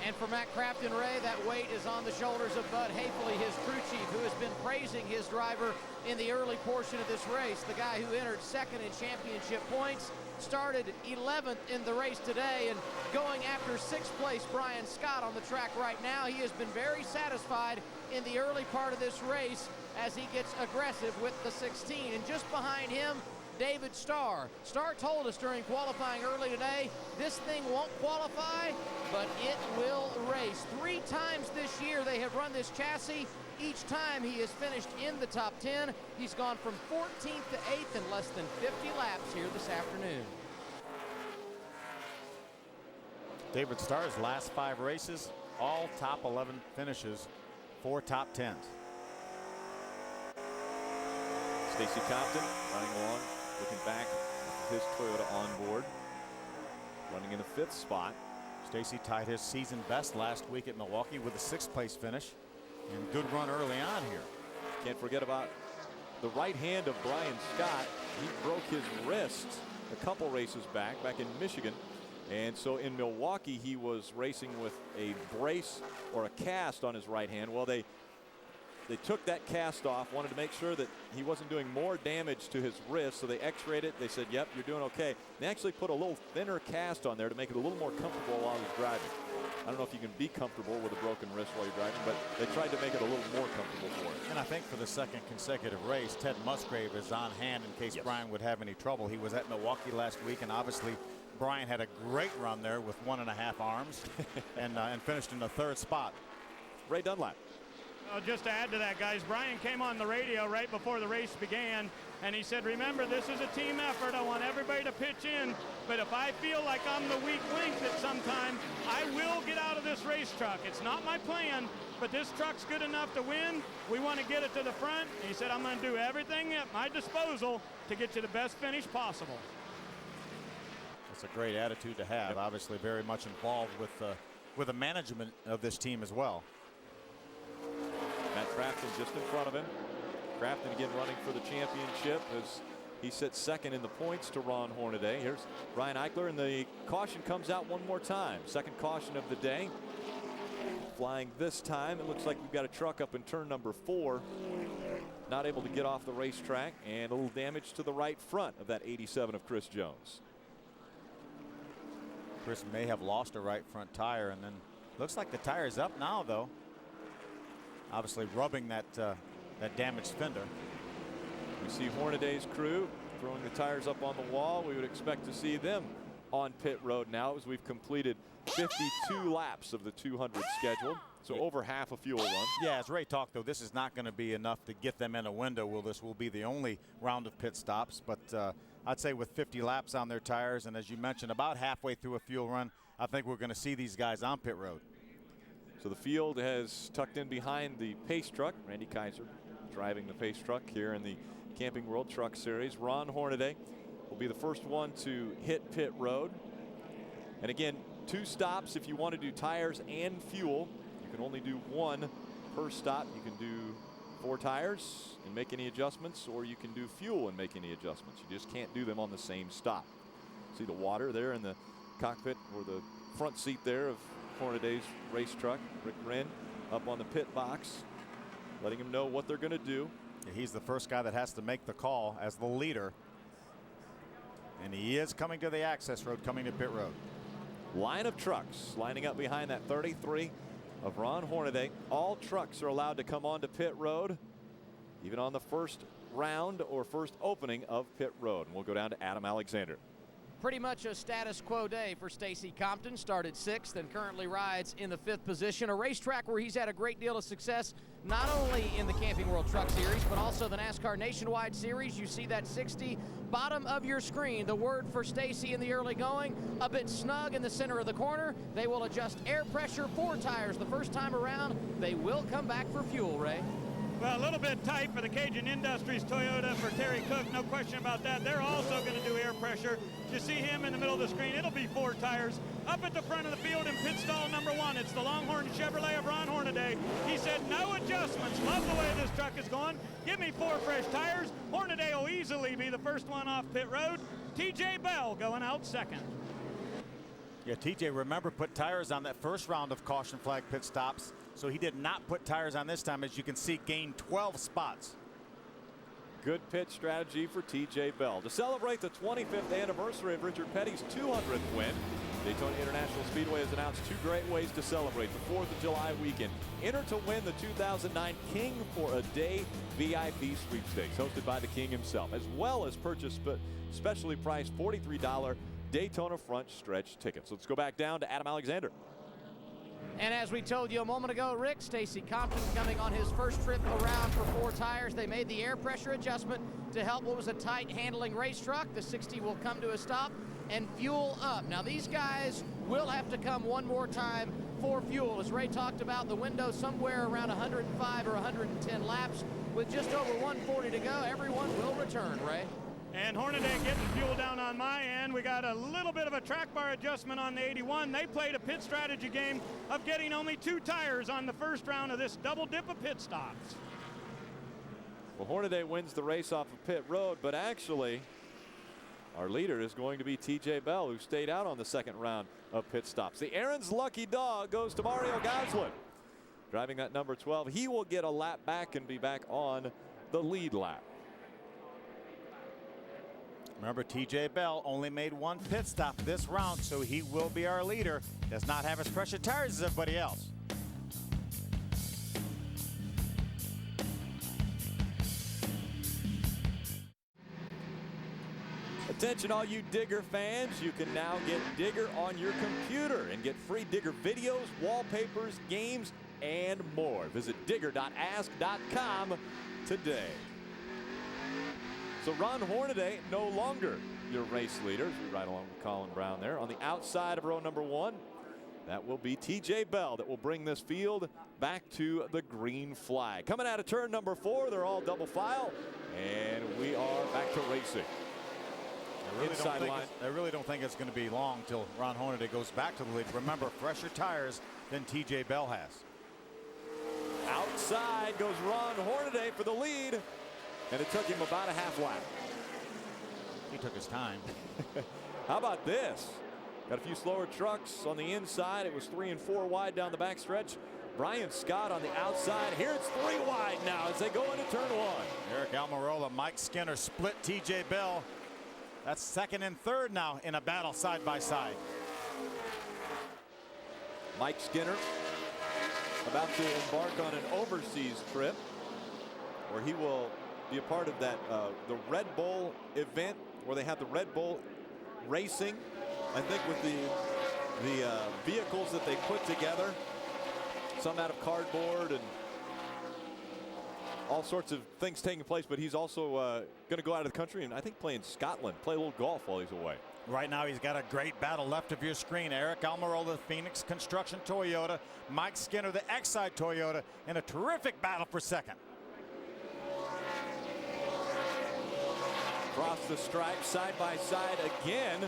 And for Matt Crafton Ray, that weight is on the shoulders of Bud Hafley, his crew chief, who has been praising his driver in the early portion of this race. The guy who entered second in championship points, started 11th in the race today, and going after 6th place Brian Scott on the track right now. He has been very satisfied in the early part of this race as he gets aggressive with the 16. And just behind him, David Starr. Starr told us during qualifying early today, this thing won't qualify, but it will race. 3 times this year they have run this chassis. Each time he has finished in the top 10. He's gone from 14th to 8th in less than 50 laps here this afternoon. David Starr's last 5 races, all top 11 finishes, 4 top 10s. Stacy Compton running along, looking back at his Toyota onboard, running in the 5th spot. Stacy tied his season best last week at Milwaukee with a 6th place finish, and good run early on here. Can't forget about the right hand of Brian Scott. He broke his wrist a couple races back in Michigan. And so in Milwaukee, he was racing with a brace or a cast on his right hand. Well, they took that cast off, wanted to make sure that he wasn't doing more damage to his wrist, so they x-rayed it. They said, yep, you're doing okay. They actually put a little thinner cast on there to make it a little more comfortable while he's driving. I don't know if you can be comfortable with a broken wrist while you're driving, but they tried to make it a little more comfortable for him. And I think for the 2nd consecutive race, Ted Musgrave is on hand in case Brian would have any trouble. He was at Milwaukee last week, and obviously Brian had a great run there with 1.5 arms and finished in the 3rd spot. Ray Dunlap. Just to add to that, guys, Brian came on the radio right before the race began, and he said, remember, this is a team effort. I want everybody to pitch in, but if I feel like I'm the weak link at some time, I will get out of this race truck. It's not my plan, but this truck's good enough to win. We want to get it to the front. And he said, I'm going to do everything at my disposal to get you the best finish possible. That's a great attitude to have. Obviously very much involved with the management of this team as well. Matt Crafton just in front of him. Crafton again running for the championship as he sits second in the points to Ron Hornaday. Here's Ryan Eichler, and the caution comes out one more time. Second caution of the day. Flying this time. It looks like we've got a truck up in turn number 4. Not able to get off the racetrack, and a little damage to the right front of that 87 of Chris Jones. Chris may have lost a right front tire, and then looks like the tire is up now, though. Obviously rubbing that damaged fender. We see Hornaday's crew throwing the tires up on the wall. We would expect to see them on pit road now as we've completed 52 laps of the 200 scheduled. So over half a fuel run. Yeah, as Ray talked, though, this is not going to be enough to get them in a window. This will be the only round of pit stops. But I'd say with 50 laps on their tires, and as you mentioned, about halfway through a fuel run, I think we're going to see these guys on pit road. So the field has tucked in behind the pace truck. Randy Kaiser driving the pace truck here in the Camping World Truck Series. Ron Hornaday will be the first one to hit pit road. And again, 2 stops if you want to do tires and fuel. You can only do 1 per stop. You can do 4 tires and make any adjustments, or you can do fuel and make any adjustments. You just can't do them on the same stop. See the water there in the cockpit, or the front seat there of Hornaday's race truck. Rick Wren up on the pit box, letting him know what they're going to do. Yeah, he's the first guy that has to make the call as the leader. And he is coming to the access road, coming to pit road. Line of trucks lining up behind that 33 of Ron Hornaday. All trucks are allowed to come onto pit road, even on the first round or first opening of pit road. And we'll go down to Adam Alexander. Pretty much a status quo day for Stacy Compton. Started 6th and currently rides in the 5th position. A racetrack where he's had a great deal of success, not only in the Camping World Truck Series, but also the NASCAR Nationwide Series. You see that 60 bottom of your screen. The word for Stacy in the early going, a bit snug in the center of the corner. They will adjust air pressure, 4 tires the first time around. They will come back for fuel, Ray. Well, a little bit tight for the Cajun Industries Toyota for Terry Cook, no question about that. They're also going to do air pressure. You see him in the middle of the screen. It'll be 4 tires. Up at the front of the field in pit stall number 1, it's the Longhorn Chevrolet of Ron Hornaday. He said no adjustments. Love the way this truck is going. Give me 4 fresh tires. Hornaday will easily be the first one off pit road. TJ Bell going out second. Yeah, TJ, remember, put tires on that first round of caution flag pit stops. So he did not put tires on this time. As you can see, gained 12 spots. Good pit strategy for TJ Bell. To celebrate the 25th anniversary of Richard Petty's 200th win, Daytona International Speedway has announced 2 great ways to celebrate the 4th of July weekend. Enter to win the 2009 King for a Day VIP sweepstakes hosted by the King himself, as well as purchase specially priced $43 Daytona front stretch tickets. Let's go back down to Adam Alexander. And as we told you a moment ago, Rick, Stacy Compton coming on his first trip around for 4 tires. They made the air pressure adjustment to help what was a tight handling race truck. The 60 will come to a stop and fuel up. Now these guys will have to come one more time for fuel. As Ray talked about, the window somewhere around 105 or 110 laps. With just over 140 to go, everyone will return, Ray. And Hornaday getting fuel down on my end. We got a little bit of a track bar adjustment on the 81. They played a pit strategy game of getting only 2 tires on the first round of this double dip of pit stops. Well, Hornaday wins the race off of pit road, but actually our leader is going to be TJ Bell, who stayed out on the second round of pit stops. The Aaron's lucky dog goes to Mario Goslin. Driving that number 12, he will get a lap back and be back on the lead lap. Remember, TJ Bell only made 1 pit stop this round, so he will be our leader. Does not have as pressure tires as everybody else. Attention all you Digger fans, you can now get Digger on your computer and get free Digger videos, wallpapers, games, and more. Visit digger.ask.com today. So Ron Hornaday no longer your race leader. We ride along with Colin Braun there. On the outside of row number 1, that will be TJ Bell that will bring this field back to the green flag. Coming out of turn number 4, they're all double file, and we are back to racing. I really don't think it's going to be long till Ron Hornaday goes back to the lead. Remember, fresher tires than TJ Bell has. Outside goes Ron Hornaday for the lead, and it took him about a half lap. He took his time. How about this? Got a few slower trucks on the inside. It was 3 and 4 wide down the backstretch. Brian Scott on the outside. Here it's 3 wide now as they go into turn 1. Eric Almirola, Mike Skinner split TJ Bell. That's second and third now in a battle side by side. Mike Skinner about to embark on an overseas trip where he will be a part of that the Red Bull event where they have the Red Bull racing. I think with the vehicles that they put together, some out of cardboard and all sorts of things taking place, but he's also going to go out of the country and I think play in Scotland, play a little golf while he's away. Right now he's got a great battle left of your screen. Eric Almirola, Phoenix Construction Toyota, Mike Skinner, the Exide Toyota, in a terrific battle for second. Across the stripe, side by side again.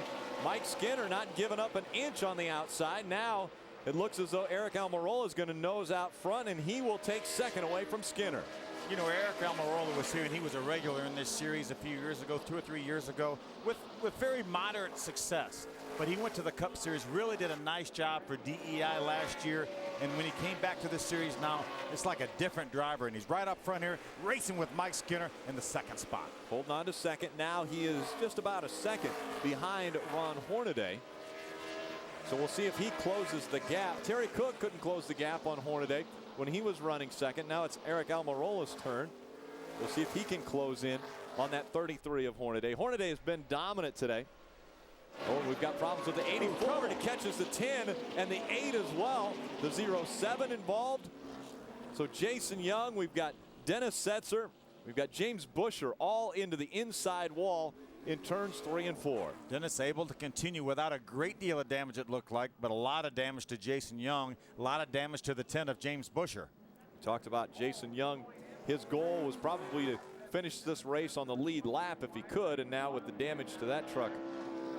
Mike Skinner not giving up an inch on the outside. Now it looks as though Eric Almirola is going to nose out front, and he will take second away from Skinner. You know, Eric Almirola was here, and he was a regular in this series a few years ago, 2 or 3 years ago, with very moderate success. But he went to the Cup Series, really did a nice job for DEI last year. And when he came back to this series now, it's like a different driver. And he's right up front here, racing with Mike Skinner in the second spot. Holding on to second. Now he is just about a second behind Ron Hornaday. So we'll see if he closes the gap. Terry Cook couldn't close the gap on Hornaday when he was running second. Now it's Eric Almirola's turn. We'll see if he can close in on that 33 of Hornaday. Hornaday has been dominant today. Oh, we've got problems with the 84. He catches the 10 and the 8 as well. The 07 involved. So Jason Young, we've got Dennis Setzer, we've got James Busher all into the inside wall in turns 3 and 4. Dennis able to continue without a great deal of damage, it looked like, but a lot of damage to Jason Young, a lot of damage to the 10 of James Busher. We talked about Jason Young. His goal was probably to finish this race on the lead lap if he could, and now with the damage to that truck,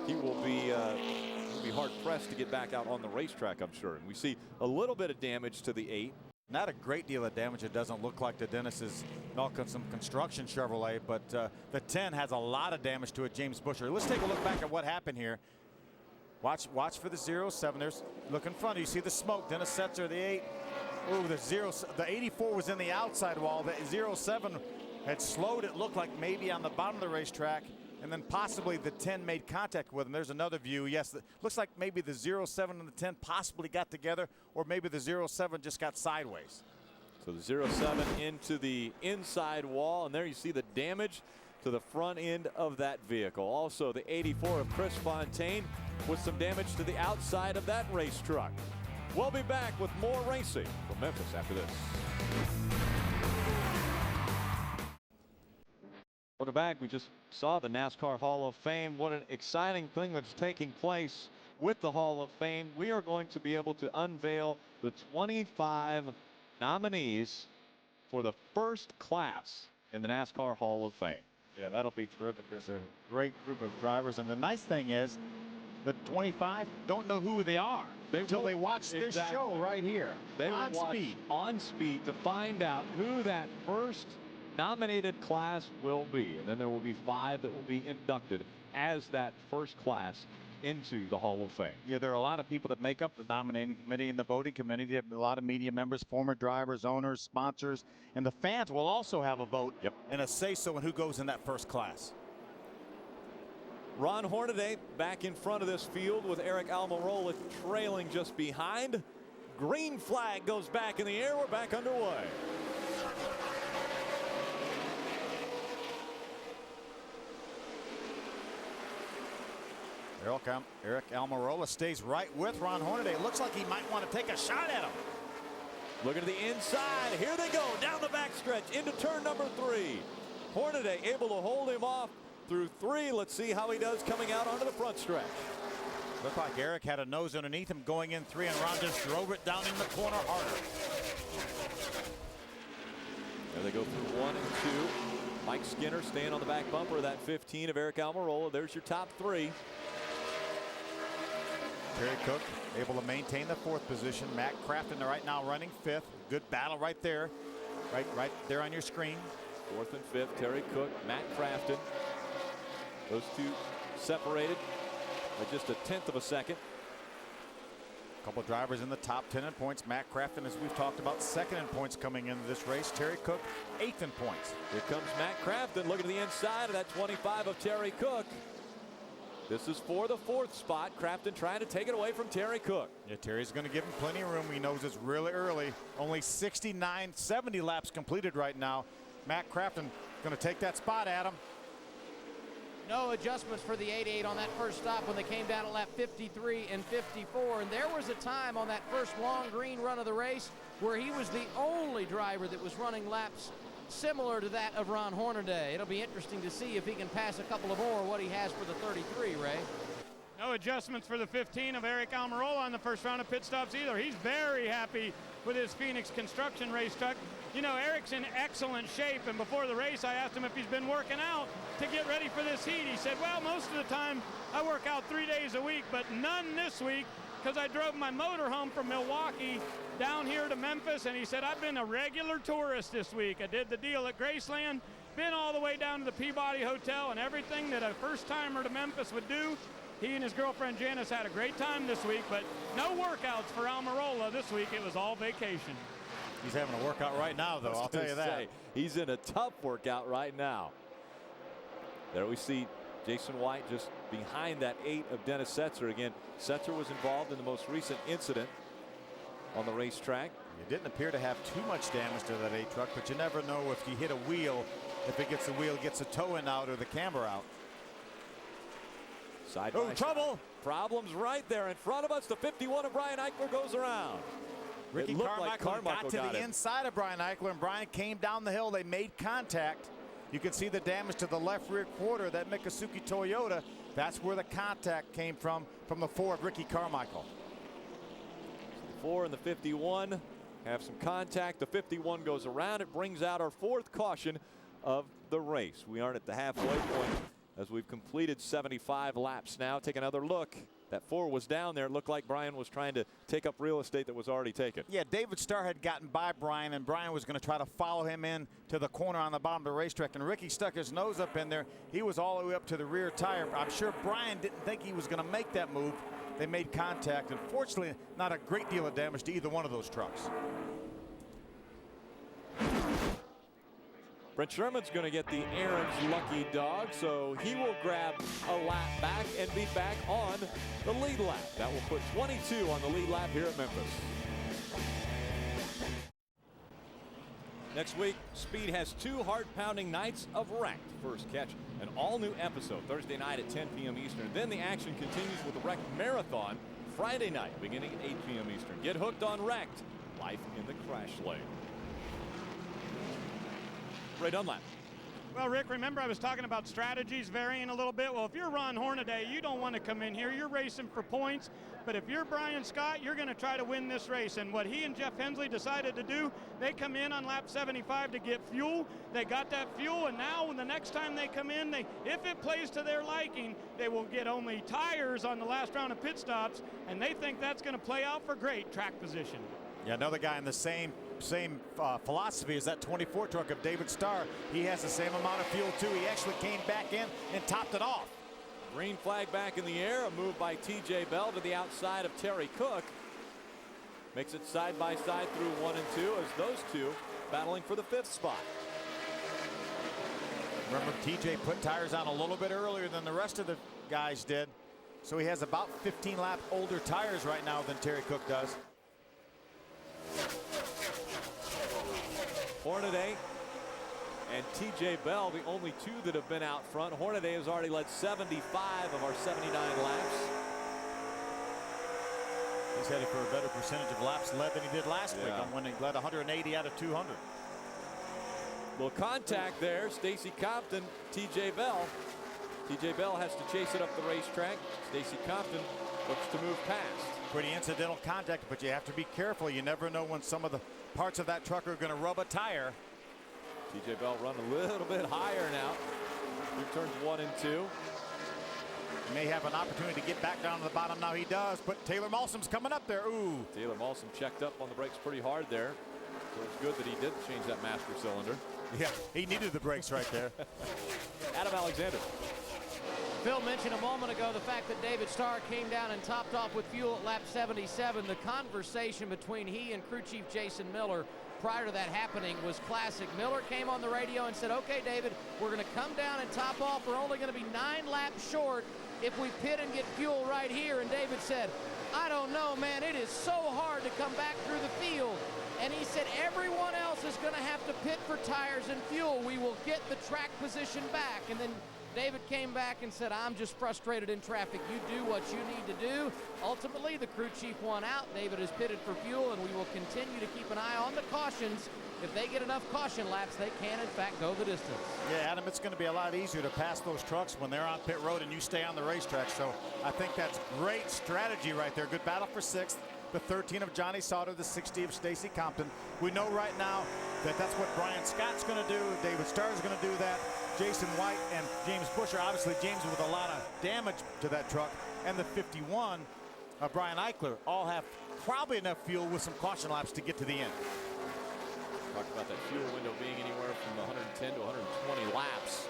he will be hard pressed to get back out on the racetrack, I'm sure. And we see a little bit of damage to the 8. Not a great deal of damage. It doesn't look like to Dennis's Malcolm Construction Chevrolet, but the 10 has a lot of damage to it, James Busher. Let's take a look back at what happened here. Watch for the 07. There's look in front. You see the smoke. Dennis Setzer, the 8. Ooh, the 84 was in the outside wall. The 07 had slowed. It looked like maybe on the bottom of the racetrack, and then possibly the 10 made contact with him. There's another view. Yes, looks like maybe the 07 and the 10 possibly got together, or maybe the 07 just got sideways. So the 07 into the inside wall, and there you see the damage to the front end of that vehicle. Also the 84 of Chris Fontaine with some damage to the outside of that race truck. We'll be back with more racing from Memphis after this. Welcome back. We just saw the NASCAR Hall of Fame. What an exciting thing that's taking place with the Hall of Fame. We are going to be able to unveil the 25 nominees for the first class in the NASCAR Hall of Fame. Yeah, that'll be terrific. There's a great group of drivers, and the nice thing is the 25 don't know who they are until they watch this show right here. They will watch on speed to find out who that first nominated class will be, and then there will be 5 that will be inducted as that first class into the Hall of Fame. Yeah, there are a lot of people that make up the nominating committee and the voting committee. They have a lot of media members, former drivers, owners, sponsors, and the fans will also have a vote. Yep. And a say-so in who goes in that first class. Ron Hornaday back in front of this field with Eric Almirola trailing just behind. Green flag goes back in the air. We're back underway. Eric Almirola stays right with Ron Hornaday. Looks like he might want to take a shot at him. Looking to the inside. Here they go down the backstretch into turn number 3. Hornaday able to hold him off through 3. Let's see how he does coming out onto the front stretch. Looked like Eric had a nose underneath him going in 3, and Ron just drove it down in the corner harder. There they go through 1 and 2. Mike Skinner staying on the back bumper of that 15 of Eric Almirola. There's your top 3. Terry Cook able to maintain the 4th position. Matt Crafton right now running 5th. Good battle right there. Right there on your screen. 4th and 5th, Terry Cook, Matt Crafton. Those two separated by just a 1/10 of a second. A couple of drivers in the top 10 in points. Matt Crafton, as we've talked about, 2nd in points coming into this race. Terry Cook, 8th in points. Here comes Matt Crafton looking to the inside of that 25 of Terry Cook. This is for the 4th spot. Crafton trying to take it away from Terry Cook. Yeah, Terry's going to give him plenty of room. He knows it's really early. Only 70 laps completed right now. Matt Crafton going to take that spot, Adam. No adjustments for the 88 on that first stop when they came down at lap 53 and 54. And there was a time on that first long green run of the race where he was the only driver that was running laps similar to that of Ron Hornaday. It'll be interesting to see if he can pass a couple of more what he has for the 33, Ray. No adjustments for the 15 of Eric Almirola on the first round of pit stops either. He's very happy with his Phoenix construction race truck. You know, Eric's in excellent shape, and before the race I asked him if he's been working out to get ready for this heat. He said, well, most of the time I work out 3 days a week, but none this week because I drove my motor home from Milwaukee down here to Memphis, and he said, I've been a regular tourist this week. I did the deal at Graceland, been all the way down to the Peabody Hotel, and everything that a first-timer to Memphis would do. He and his girlfriend Janice had a great time this week, but no workouts for Almirola this week. It was all vacation. He's having a workout right now, though. I'll tell you that. He's in a tough workout right now. There we see Jason White just behind that 8 of Dennis Setzer. Again, Setzer was involved in the most recent incident on the racetrack. It didn't appear to have too much damage to that 8 truck, but you never know if you hit a wheel, if it gets the wheel, gets a toe in out or the camber out. Side by trouble. Problems right there in front of us. The 51 of Brian Eichler goes around. Ricky Carmichael got to the inside of Brian Eichler, and Brian came down the hill. They made contact. You can see the damage to the left rear quarter, that Mikasuki Toyota. That's where the contact came from the 4 of Ricky Carmichael. The 4 and the 51 have some contact. The 51 goes around. It brings out our 4th caution of the race. We aren't at the halfway point as we've completed 75 laps now. Take another look. That 4 was down there. It looked like Brian was trying to take up real estate that was already taken. Yeah, David Starr had gotten by Brian, and Brian was going to try to follow him in to the corner on the bottom of the racetrack, and Ricky stuck his nose up in there. He was all the way up to the rear tire. I'm sure Brian didn't think he was going to make that move. They made contact. Unfortunately, not a great deal of damage to either one of those trucks. Brent Sherman's going to get the Aaron's lucky dog, so he will grab a lap back and be back on the lead lap. That will put 22 on the lead lap here at Memphis. Next week, Speed has 2 hard-pounding nights of Wrecked. First, catch an all-new episode Thursday night at 10 p.m. Eastern. Then the action continues with the Wrecked Marathon Friday night, beginning at 8 p.m. Eastern. Get hooked on Wrecked. Life in the crash lane. Ray Dunlap. Well, Rick, remember I was talking about strategies varying a little bit? Well, if you're Ron Hornaday, you don't want to come in here. You're racing for points. But if you're Brian Scott, you're going to try to win this race. And what he and Jeff Hensley decided to do, they come in on lap 75 to get fuel. They got that fuel, and now the next time they come in, if it plays to their liking, they will get only tires on the last round of pit stops, and they think that's going to play out for great track position. Yeah, another guy in the same philosophy as that 24 truck of David Starr. He has the same amount of fuel too. He actually came back in and topped it off. Green flag back in the air. A move by TJ Bell to the outside of Terry Cook. Makes it side by side through 1 and 2 as those two battling for the 5th spot. Remember, TJ put tires on a little bit earlier than the rest of the guys did. So he has about 15 lap older tires right now than Terry Cook does. Hornaday and TJ Bell, the only 2 that have been out front. Hornaday has already led 75 of our 79 laps. He's headed for a better percentage of laps led than he did last week on when he led 180 out of 200. Well, contact there. Stacy Compton, T.J. Bell. T.J. Bell has to chase it up the racetrack. Stacy Compton looks to move past. Pretty incidental contact, but you have to be careful. You never know when some of the parts of that truck are going to rub a tire. T.J. Bell run a little bit higher now. Through turns 1 and 2. He may have an opportunity to get back down to the bottom. Now he does, but Taylor Malsam's coming up there. Ooh. Taylor Malsam checked up on the brakes pretty hard there. So it's good that he did change that master cylinder. Yeah, he needed the brakes right there. Adam Alexander. Phil mentioned a moment ago the fact that David Starr came down and topped off with fuel at lap 77. The conversation between he and crew chief Jason Miller prior to that happening was classic. Miller came on the radio and said, okay, David, we're going to come down and top off. We're only going to be 9 laps short if we pit and get fuel right here. And David said, I don't know, man. It is so hard to come back through the field. And he said, everyone else is going to have to pit for tires and fuel. We will get the track position back. And then David came back and said, I'm just frustrated in traffic. You do what you need to do. Ultimately, the crew chief won out. David is pitted for fuel, and we will continue to keep an eye on the cautions. If they get enough caution laps, they can, in fact, go the distance. Yeah, Adam, it's going to be a lot easier to pass those trucks when they're on pit road and you stay on the racetrack. So I think that's great strategy right there. Good battle for 6th. The 13 of Johnny Sauter, the 60 of Stacy Compton. We know right now that that's what Brian Scott's going to do. David Starr is going to do that. Jason White and James Busher, obviously James with a lot of damage to that truck. And the 51 of Brian Eichler all have probably enough fuel with some caution laps to get to the end. Talked about that fuel window being anywhere from 110 to 120 laps.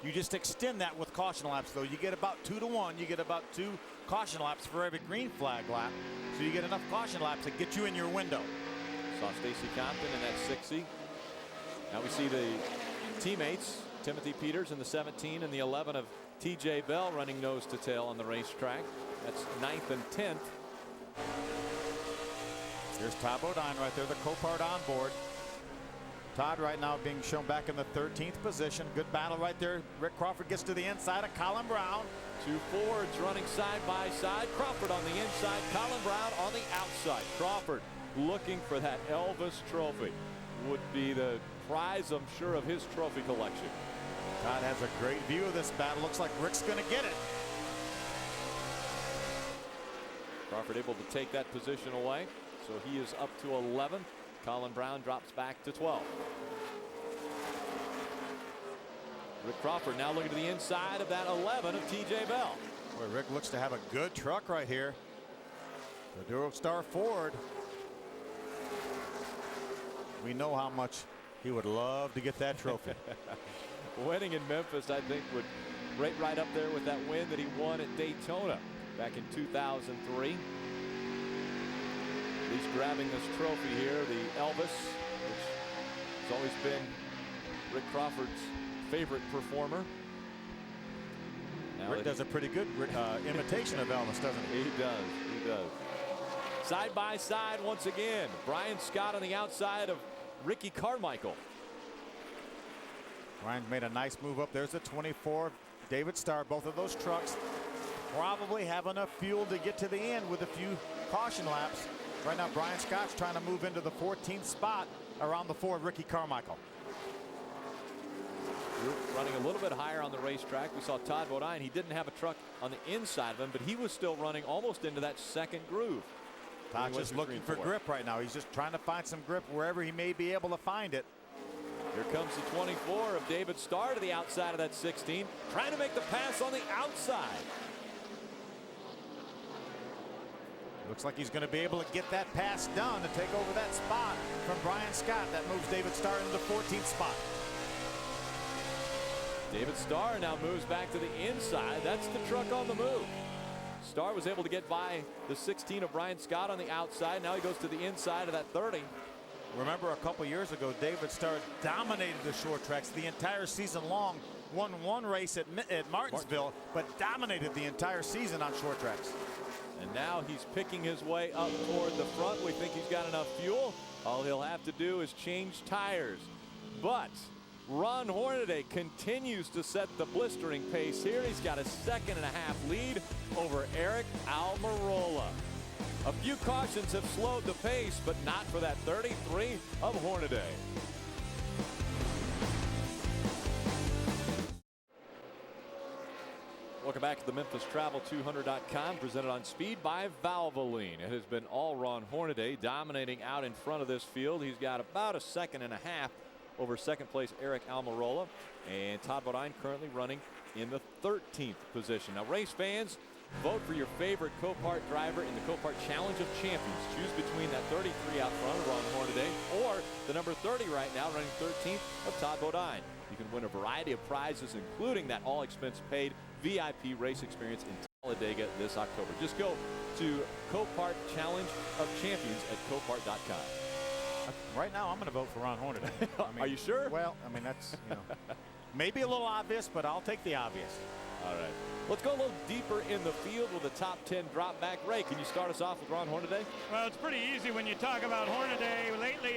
You just extend that with caution laps, though. You get about 2 to 1. You get about 2 caution laps for every green flag lap. So you get enough caution laps to get you in your window. Saw Stacy Compton in that 60. Now we see the teammates, Timothy Peters in the 17 and the 11 of T.J. Bell running nose to tail on the racetrack. That's 9th and 10th. Here's Todd Bodine right there, the Copart on board. Todd right now being shown back in the 13th position. Good battle right there. Rick Crawford gets to the inside of Colin Braun. 2 Fords running side by side. Crawford on the inside, Colin Braun on the outside. Crawford looking for that Elvis trophy. Would be the prize, I'm sure, of his trophy collection. Todd has a great view of this battle. Looks like Rick's going to get it. Crawford able to take that position away. So he is up to 11th. Colin Braun drops back to 12th. Rick Crawford now looking to the inside of that 11 of T.J. Bell. Boy, Rick looks to have a good truck right here. The Durostar Ford. We know how much he would love to get that trophy. Winning in Memphis, I think, would rate right up there with that win that he won at Daytona back in 2003. At least grabbing this trophy here, the Elvis, which has always been Rick Crawford's favorite performer. Now Rick does a pretty good imitation of Elvis, doesn't he? He does. He does. Side by side once again. Brian Scott on the outside of Ricky Carmichael. Brian's made a nice move up. There's the 24. David Starr. Both of those trucks probably have enough fuel to get to the end with a few caution laps. Right now, Brian Scott's trying to move into the 14th spot around the Ford Ricky Carmichael. Running a little bit higher on the racetrack. We saw Todd Bodine. He didn't have a truck on the inside of him, but he was still running almost into that second groove. Todd's just looking for grip right now. He's just trying to find some grip wherever he may be able to find it. Here comes the 24 of David Starr to the outside of that 16, trying to make the pass on the outside. Looks like he's going to be able to get that pass done to take over that spot from Brian Scott. That moves David Starr into the 14th spot. David Starr now moves back to the inside. That's the truck on the move. Starr was able to get by the 16 of Brian Scott on the outside. Now he goes to the inside of that 30. Remember a couple years ago, David Starr dominated the short tracks the entire season long. Won one race at Martinsville, but dominated the entire season on short tracks. And now he's picking his way up toward the front. We think he's got enough fuel. All he'll have to do is change tires. But Ron Hornaday continues to set the blistering pace here. He's got a 2.5 second lead over Eric Almirola. A few cautions have slowed the pace, but not for that 33 of Hornaday. Welcome back to the Memphis Travel 200.com, presented on speed by Valvoline. It has been all Ron Hornaday dominating out in front of this field. He's got about a second and a half over second place Eric Almirola, and Todd Bodine currently running in the 13th position. Now, race fans, vote for your favorite Copart driver in the Copart Challenge of Champions. Choose between that 33 out front of Ron Hornaday or the number 30 right now running 13th of Todd Bodine. You can win a variety of prizes, including that all expense paid VIP race experience in Talladega this October. Just go to Copart Challenge of Champions at Copart.com. Right now, I'm going to vote for Ron Hornaday. Are you sure? Well, I mean, that's, maybe a little obvious, but I'll take the obvious. All right. Let's go a little deeper in the field with a top 10 drop back. Ray, can you start us off with Ron Hornaday? Well, it's pretty easy when you talk about Hornaday. Lately,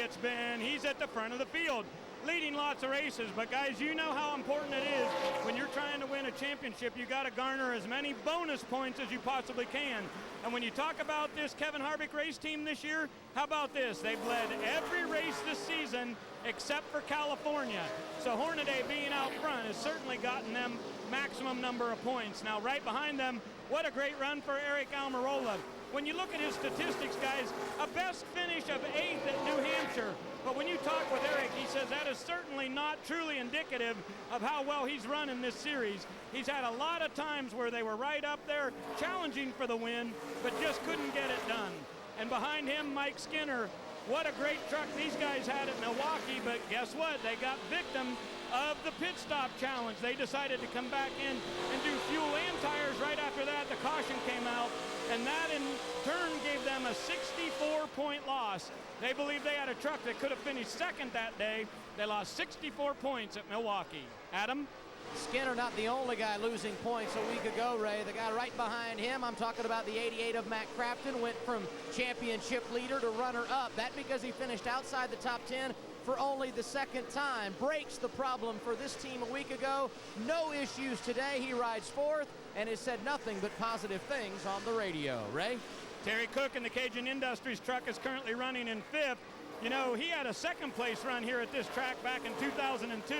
he's at the front of the field, leading lots of races. But guys, you know how important it is when you're trying to win a championship. You got to garner as many bonus points as you possibly can. And when you talk about this Kevin Harvick race team this year, how about this? They've led every race this season except for California. So Hornaday being out front has certainly gotten them maximum number of points. Now right behind them, what a great run for Eric Almirola. When you look at his statistics, guys, a best finish of 8th at New Hampshire. But when you talk with Eric, he says that is certainly not truly indicative of how well he's run in this series. He's had a lot of times where they were right up there challenging for the win, but just couldn't get it done. And behind him, Mike Skinner. What a great truck these guys had at Milwaukee, but guess what? They got victim of the pit stop challenge. They decided to come back in and do fuel and tires. Right after that, the caution came out, and that in turn gave them a 64-point loss. They believe they had a truck that could have finished second that day. They lost 64 points at Milwaukee. Adam? Skinner not the only guy losing points a week ago, Ray. The guy right behind him, I'm talking about the 88 of Matt Crafton, went from championship leader to runner-up. That because he finished outside the top 10 for only the second time. Brakes the problem for this team a week ago. No issues today. He rides fourth and has said nothing but positive things on the radio. Ray? Terry Cook in the Cajun Industries truck is currently running in 5th. You know, he had a second place run here at this track back in 2002.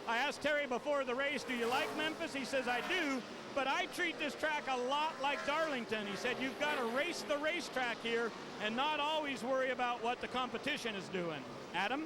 I asked Terry before the race, do you like Memphis? He says, I do, but I treat this track a lot like Darlington. He said, you've got to race the racetrack here and not always worry about what the competition is doing. Adam?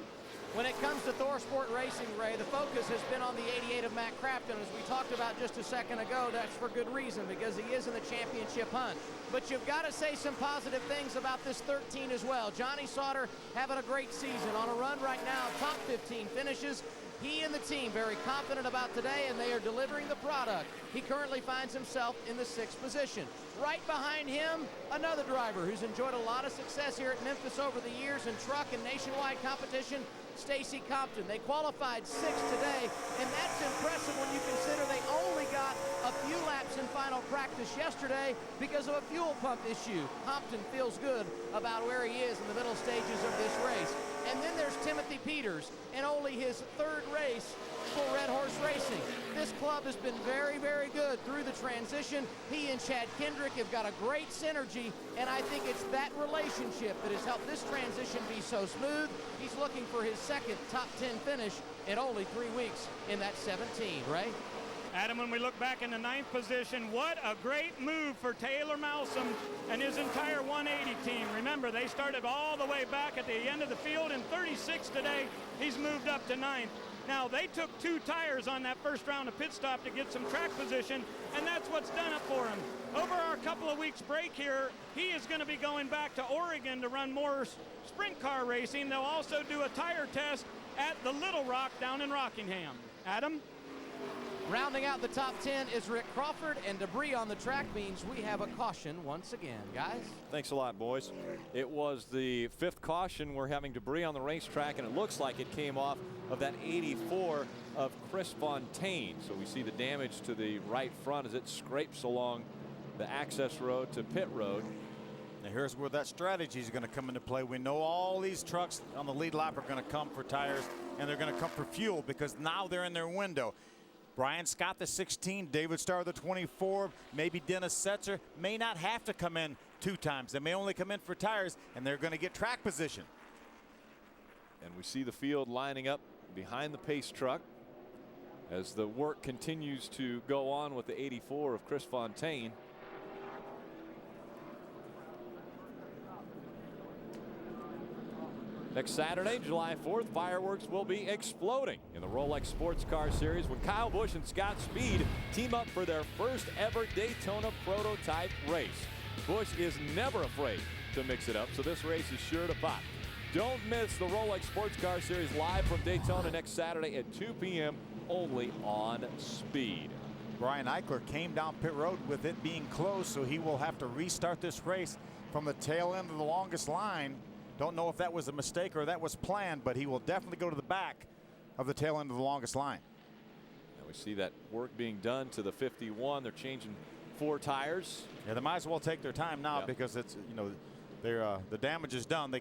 When it comes to ThorSport racing, Ray, the focus has been on the 88 of Matt Crafton. As we talked about just a second ago, that's for good reason, because he is in the championship hunt. But you've got to say some positive things about this 13 as well. Johnny Sauter having a great season on a run right now, top 15 finishes. He and the team very confident about today, and they are delivering the product. He currently finds himself in the 6th position. Right behind him, another driver who's enjoyed a lot of success here at Memphis over the years in truck and nationwide competition, Stacy Compton. They qualified 6th today, and that's impressive when you consider they only got a few laps in final practice yesterday because of a fuel pump issue. Compton feels good about where he is in the middle stages of this race. And then there's Timothy Peters in only his 3rd race for Red Horse Racing. This club has been very, very good through the transition. He and Chad Kendrick have got a great synergy, and I think it's that relationship that has helped this transition be so smooth. He's looking for his 2nd top 10 finish in only 3 weeks in that 17, Ray? Adam, when we look back in the 9th position, what a great move for Taylor Malsam and his entire 180 team. Remember, they started all the way back at the end of the field in 36 today. He's moved up to 9th. Now, they took 2 tires on that first round of pit stop to get some track position, and that's what's done it for him. Over our couple of weeks break here, he is going to be going back to Oregon to run more sprint car racing. They'll also do a tire test at the Little Rock down in Rockingham. Adam? Rounding out the top 10 is Rick Crawford, and debris on the track means we have a caution once again, guys. Thanks a lot, boys. It was the 5th caution. We're having debris on the racetrack, and it looks like it came off of that 84 of Chris Fontaine. So we see the damage to the right front as it scrapes along the access road to pit road. Now here's where that strategy is going to come into play. We know all these trucks on the lead lap are going to come for tires, and they're going to come for fuel because now they're in their window. Brian Scott, the 16, David Starr, the 24, maybe Dennis Setzer may not have to come in 2 times. They may only come in for tires, and they're going to get track position. And we see the field lining up behind the pace truck as the work continues to go on with the 84 of Chris Fontaine. Next Saturday, July 4th, fireworks will be exploding in the Rolex Sports Car Series when Kyle Busch and Scott Speed team up for their first ever Daytona prototype race. Busch is never afraid to mix it up, so this race is sure to pop. Don't miss the Rolex Sports Car Series live from Daytona next Saturday at 2 p.m. only on Speed. Brian Eichler came down pit road with it being closed, so he will have to restart this race from the tail end of the longest line. Don't know if that was a mistake or that was planned, but he will definitely go to the back of the tail end of the longest line. And we see that work being done to the 51. They're changing 4 tires. Yeah, they might as well take their time now because it's, you know, the damage is done. They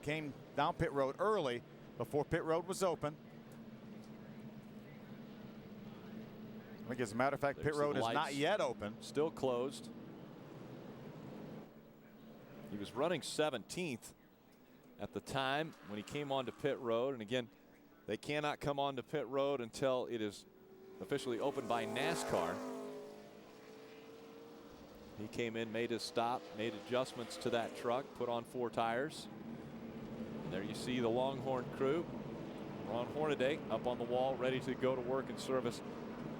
came down pit road early before pit road was open. I think, as a matter of fact, pit road is not yet open. Still closed. He was running 17th at the time when he came onto pit road. And again, they cannot come onto pit road until it is officially opened by NASCAR. He came in, made his stop, made adjustments to that truck, put on 4 tires. And there you see the Longhorn crew. Ron Hornaday up on the wall, ready to go to work and service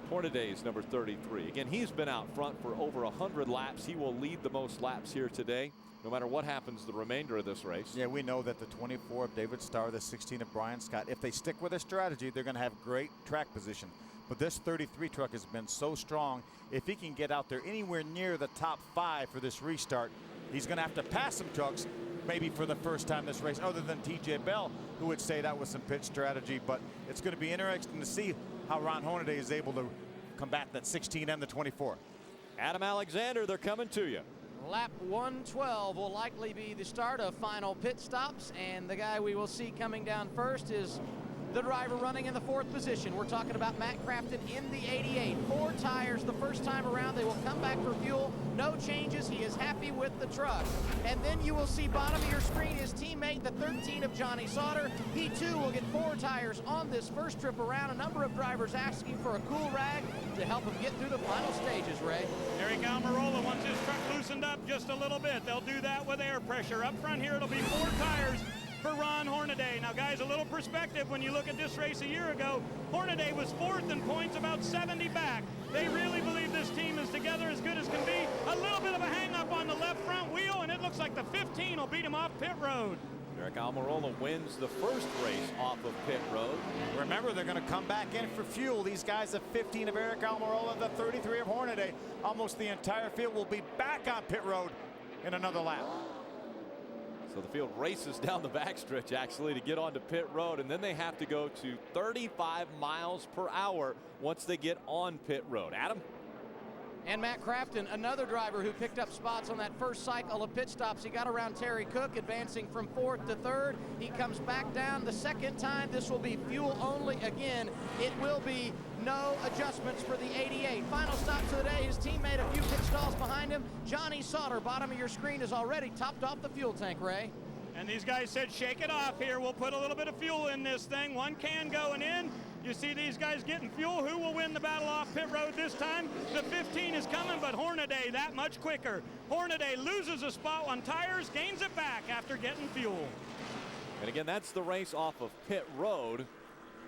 Hornaday's number 33. Again, he's been out front for over 100 laps. He will lead the most laps here today, no matter what happens the remainder of this race. Yeah, we know that the 24 of David Starr, the 16 of Brian Scott, if they stick with their strategy, they're going to have great track position. But this 33 truck has been so strong. If he can get out there anywhere near the top 5 for this restart, he's going to have to pass some trucks maybe for the first time this race, other than TJ Bell, who would say that was some pit strategy. But it's going to be interesting to see how Ron Hornaday is able to combat that 16 and the 24. Adam Alexander, they're coming to you. Lap 112 will likely be the start of final pit stops, and the guy we will see coming down first is the driver running in the 4th position. We're talking about Matt Crafton in the 88. 4 tires the first time around. They will come back for fuel. No changes. He is happy with the truck. And then you will see bottom of your screen his teammate, the 13 of Johnny Sauter. He too will get 4 tires on this first trip around. A number of drivers asking for a cool rag to help him get through the final stages, Ray. Eric Almirola wants his truck loosened up just a little bit. They'll do that with air pressure. Up front here, it'll be 4 tires for Ron Hornaday. Now, guys, a little perspective when you look at this race a year ago. Hornaday was 4th in points, about 70 back. They really believe this team is together as good as can be. A little bit of a hang-up on the left front wheel, and it looks like the 15 will beat him off pit road. Eric Almirola wins the first race off of pit road. Remember, they're going to come back in for fuel. These guys, the 15 of Eric Almirola, the 33 of Hornaday, almost the entire field will be back on pit road in another lap. So the field races down the backstretch actually to get onto pit road, and then they have to go to 35 miles per hour once they get on pit road. Adam? And Matt Crafton, another driver who picked up spots on that first cycle of pit stops. He got around Terry Cook, advancing from 4th to 3rd. He comes back down the second time. This will be fuel only again. It will be no adjustments for the 88. Final stop of the day, his teammate a few pit stalls behind him. Johnny Sauter, bottom of your screen, is already topped off the fuel tank, Ray. And these guys said, shake it off here. We'll put a little bit of fuel in this thing. 1 can going in. You see these guys getting fuel. Who will win the battle off pit road this time? The 15 is coming, but Hornaday that much quicker. Hornaday loses a spot on tires, gains it back after getting fuel. And again, that's the race off of pit road.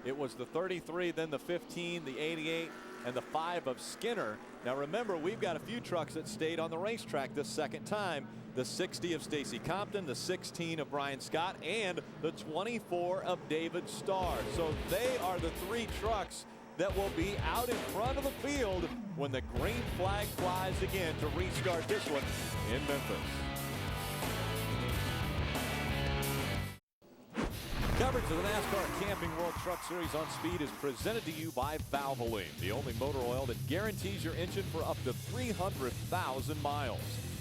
It was the 33, then the 15, the 88, and the 5 of Skinner. Now remember, we've got a few trucks that stayed on the racetrack this second time. The 60 of Stacy Compton, the 16 of Brian Scott, and the 24 of David Starr. So they are the 3 trucks that will be out in front of the field when the green flag flies again to restart this one in Memphis. Coverage of the NASCAR Camping World Truck Series on Speed is presented to you by Valvoline, the only motor oil that guarantees your engine for up to 300,000 miles.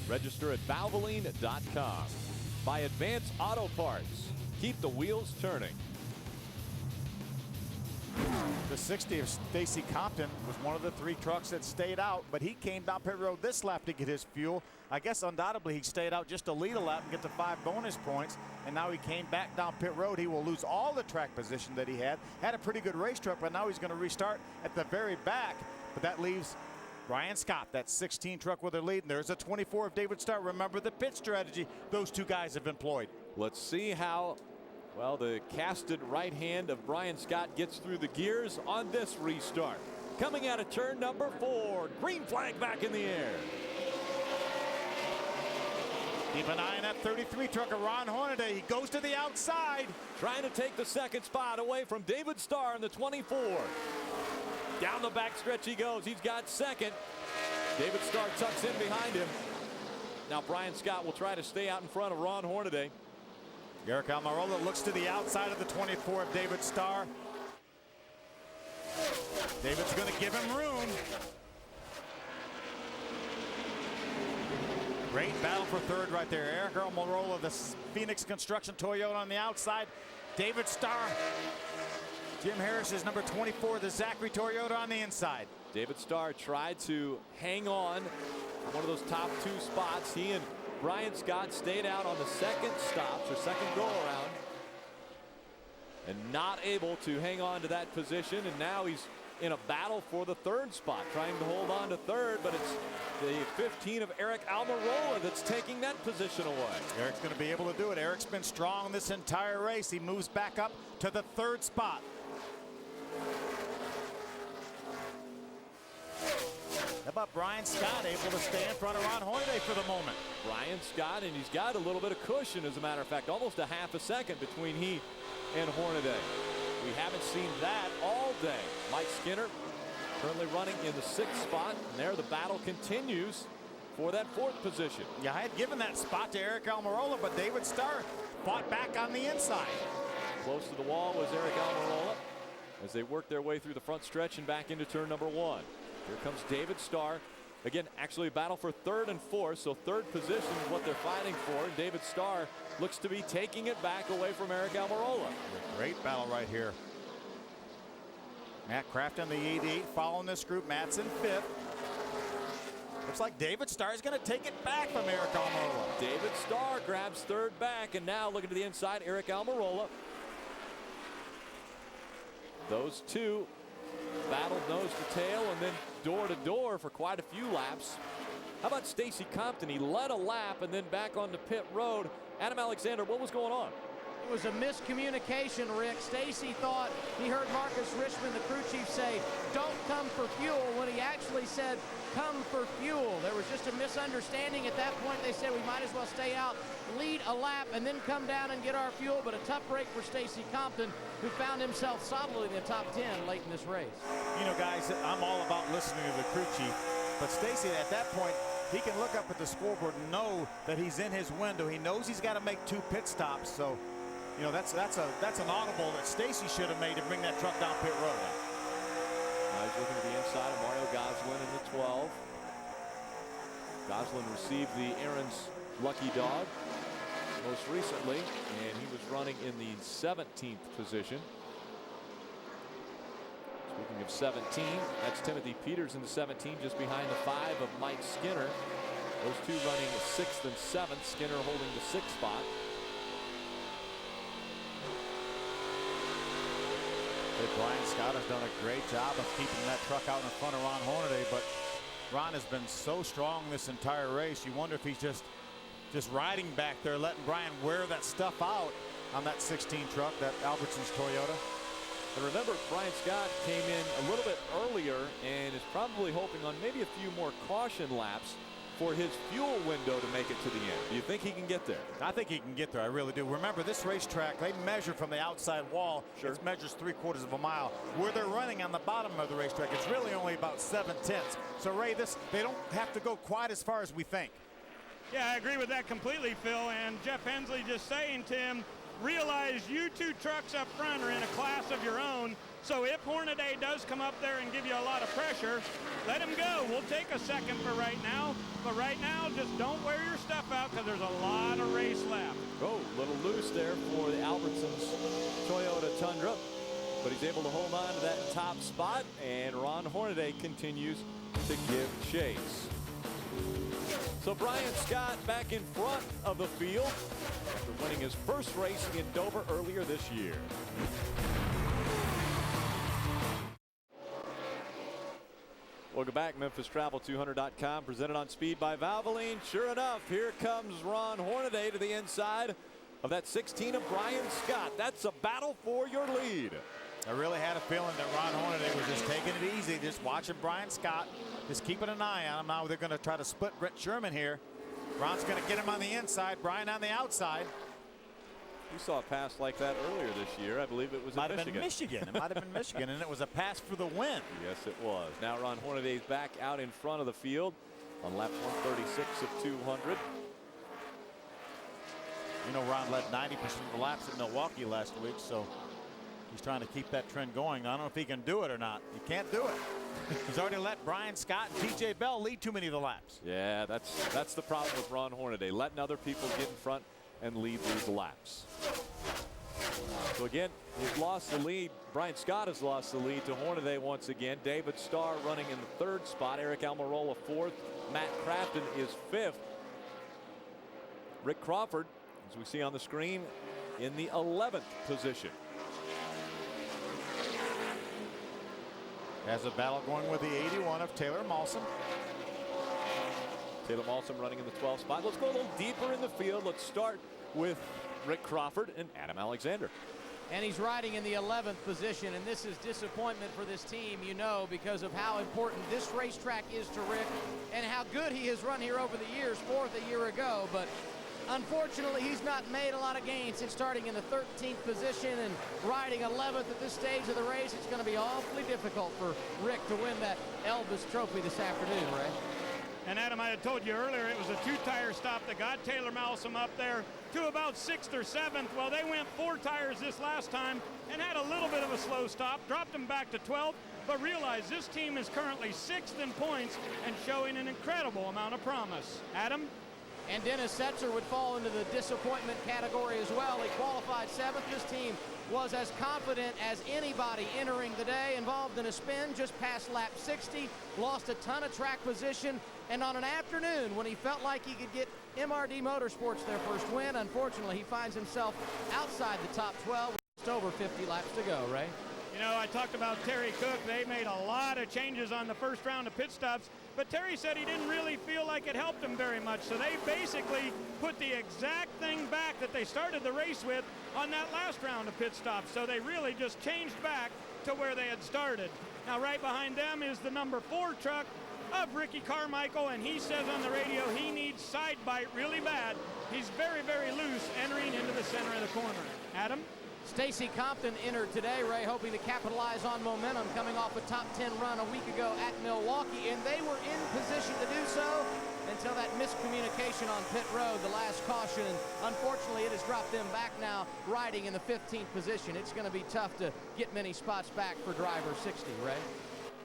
Register at Valvoline.com. By Advance Auto Parts. Keep the wheels turning. The 60 of Stacy Compton was one of the 3 trucks that stayed out, but he came down pit road this lap to get his fuel. I guess undoubtedly he stayed out just to lead a lap and get the 5 bonus points, and now he came back down pit road. He will lose all the track position that he had a pretty good race truck, but now he's going to restart at the very back. But that leaves Brian Scott, that 16 truck with a lead, and there's a 24 of David Starr. Remember the pit strategy those 2 guys have employed. Let's see how well the casted right hand of Brian Scott gets through the gears on this restart. Coming out of turn number 4, green flag back in the air. Keep an eye on that 33 truck of Ron Hornaday. He goes to the outside. Trying to take the 2nd spot away from David Starr in the 24. Down the back stretch he goes. He's got 2nd. David Starr tucks in behind him. Now Brian Scott will try to stay out in front of Ron Hornaday. Eric Almirola looks to the outside of the 24 of David Starr. David's going to give him room. Great battle for 3rd right there. Eric Almirola, the Phoenix Construction Toyota on the outside. David Starr. Jim Harris is number 24, the Zachary Toyota on the inside. David Starr tried to hang on one of those top 2 spots. He and Brian Scott stayed out on the 2nd stops or 2nd go around and not able to hang on to that position, and now he's in a battle for the 3rd spot, trying to hold on to 3rd, but it's the 15 of Eric Almirola that's taking that position away. Eric's going to be able to do it. Eric's been strong this entire race. He moves back up to the 3rd spot. How about Brian Scott able to stay in front of Ron Hornaday for the moment? Brian Scott, and he's got a little bit of cushion, as a matter of fact, almost a half a second between he and Hornaday. We haven't seen that all day. Mike Skinner currently running in the 6th spot, and there the battle continues for that 4th position. Yeah, I had given that spot to Eric Almirola, but David Starr fought back on the inside. Close to the wall was Eric Almirola as they work their way through the front stretch and back into turn number 1. Here comes David Starr. Again, actually a battle for 3rd and 4th, so 3rd position is what they're fighting for. And David Starr looks to be taking it back away from Eric Almirola. Great battle right here. Matt Kraft on the 88 following this group. Matt's in 5th. Looks like David Starr is going to take it back from Eric Almirola. David Starr grabs 3rd back, and now looking to the inside, Eric Almirola. Those 2 battled nose to tail and then door to door for quite a few laps. How about Stacy Compton? He led a lap and then back onto pit road. Adam Alexander, what was going on? It was a miscommunication, Rick. Stacy thought he heard Marcus Richmond, the crew chief, say, "Don't come for fuel," when he actually said, "Come for fuel." There was just a misunderstanding at that point. They said we might as well stay out, lead a lap, and then come down and get our fuel. But a tough break for Stacy Compton, who found himself solidly in the top 10 late in this race. You know, guys, I'm all about listening to the crew chief, but Stacy, at that point, he can look up at the scoreboard and know that he's in his window. He knows he's got to make 2 pit stops. So, you know, that's an audible that Stacy should have made to bring that truck down pit road. Now he's looking to the inside of Mario Goslin in the 12. Goslin received the Aaron's Lucky Dog most recently, and he was running in the 17th position. Speaking of 17, that's Timothy Peters in the 17, just behind the 5 of Mike Skinner. Those 2 running 6th and 7th, Skinner holding the 6th spot. Brian Scott has done a great job of keeping that truck out in front of Ron Hornaday, but Ron has been so strong this entire race. You wonder if he's just riding back there, letting Brian wear that stuff out on that 16 truck, that Albertsons Toyota. And remember, Brian Scott came in a little bit earlier and is probably hoping on maybe a few more caution laps for his fuel window to make it to the end. Do you think he can get there? I think he can get there. I really do. Remember, this racetrack, they measure from the outside wall. Sure. It measures 3/4 of a mile. Where they're running on the bottom of the racetrack, it's really only about 7/10. So, Ray, they don't have to go quite as far as we think. Yeah, I agree with that completely, Phil. And Jeff Hensley just saying to him, realize you 2 trucks up front are in a class of your own. So if Hornaday does come up there and give you a lot of pressure, let him go. We'll take a second for right now. But right now, just don't wear your stuff out because there's a lot of race left. Oh, a little loose there for the Albertsons Toyota Tundra. but he's able to hold on to that top spot, and Ron Hornaday continues to give chase. So Brian Scott back in front of the field after winning his first race in Dover earlier this year. Welcome back. MemphisTravel200.com presented on speed by Valvoline. Sure enough, here comes Ron Hornaday to the inside of that 16 of Brian Scott. That's a battle for your lead. I really had a feeling that Ron Hornaday was just taking it easy, just watching Brian Scott, just keeping an eye on him. Now they're going to try to split Brett Sherman here. Ron's going to get him on the inside, Brian on the outside. We saw a pass like that earlier this year. I believe it was Might have been Michigan. It might have been Michigan, and it was a pass for the win. Yes, it was. Now Ron Hornaday's back out in front of the field on lap 136 of 200. You know, Ron led 90% of the laps in Milwaukee last week, so he's trying to keep that trend going. I don't know if he can do it or not. He can't do it. He's already let Brian Scott and TJ Bell lead too many of the laps. Yeah, that's the problem with Ron Hornaday, letting other people get in front and lead these laps. So again, he's lost the lead. Brian Scott has lost the lead to Hornaday once again. David Starr running in the 3rd spot. Eric Almirola 4th. Matt Crafton is 5th. Rick Crawford, as we see on the screen, in the 11th position. Has a battle going with the 81 of Taylor Malsam. Taylor Malsam running in the 12th spot. Let's go a little deeper in the field. Let's start with Rick Crawford and Adam Alexander. And he's riding in the 11th position, and this is disappointment for this team, you know, because of how important this racetrack is to Rick and how good he has run here over the years, 4th a year ago. But unfortunately, he's not made a lot of gains since starting in the 13th position and riding 11th at this stage of the race. It's going to be awfully difficult for Rick to win that Elvis trophy this afternoon, Ray. And Adam, I had told you earlier it was a 2-tire stop that got Taylor Malsam up there to about 6th or 7th. Well, they went 4 tires this last time and had a little bit of a slow stop, dropped them back to 12th, but realize this team is currently 6th in points and showing an incredible amount of promise. Adam? And Dennis Setzer would fall into the disappointment category as well. He qualified 7th. This team was as confident as anybody entering the day, involved in a spin just past lap 60, lost a ton of track position, and on an afternoon when he felt like he could get MRD Motorsports their first win, unfortunately he finds himself outside the top 12 with just over 50 laps to go, Ray. You know, I talked about Terry Cook. They made a lot of changes on the first round of pit stops, but Terry said he didn't really feel like it helped him very much. So they basically put the exact thing back that they started the race with on that last round of pit stops. So they really just changed back to where they had started. Now right behind them is the number 4 truck of Ricky Carmichael, and he says on the radio he needs side bite really bad. He's very, very loose entering into the center of the corner. Adam? Stacy Compton entered today, Ray, hoping to capitalize on momentum coming off a top 10 run a week ago at Milwaukee, and they were in position to do so until that miscommunication on pit road, the last caution, and unfortunately it has dropped them back now riding in the 15th position. It's going to be tough to get many spots back for driver 60, Ray.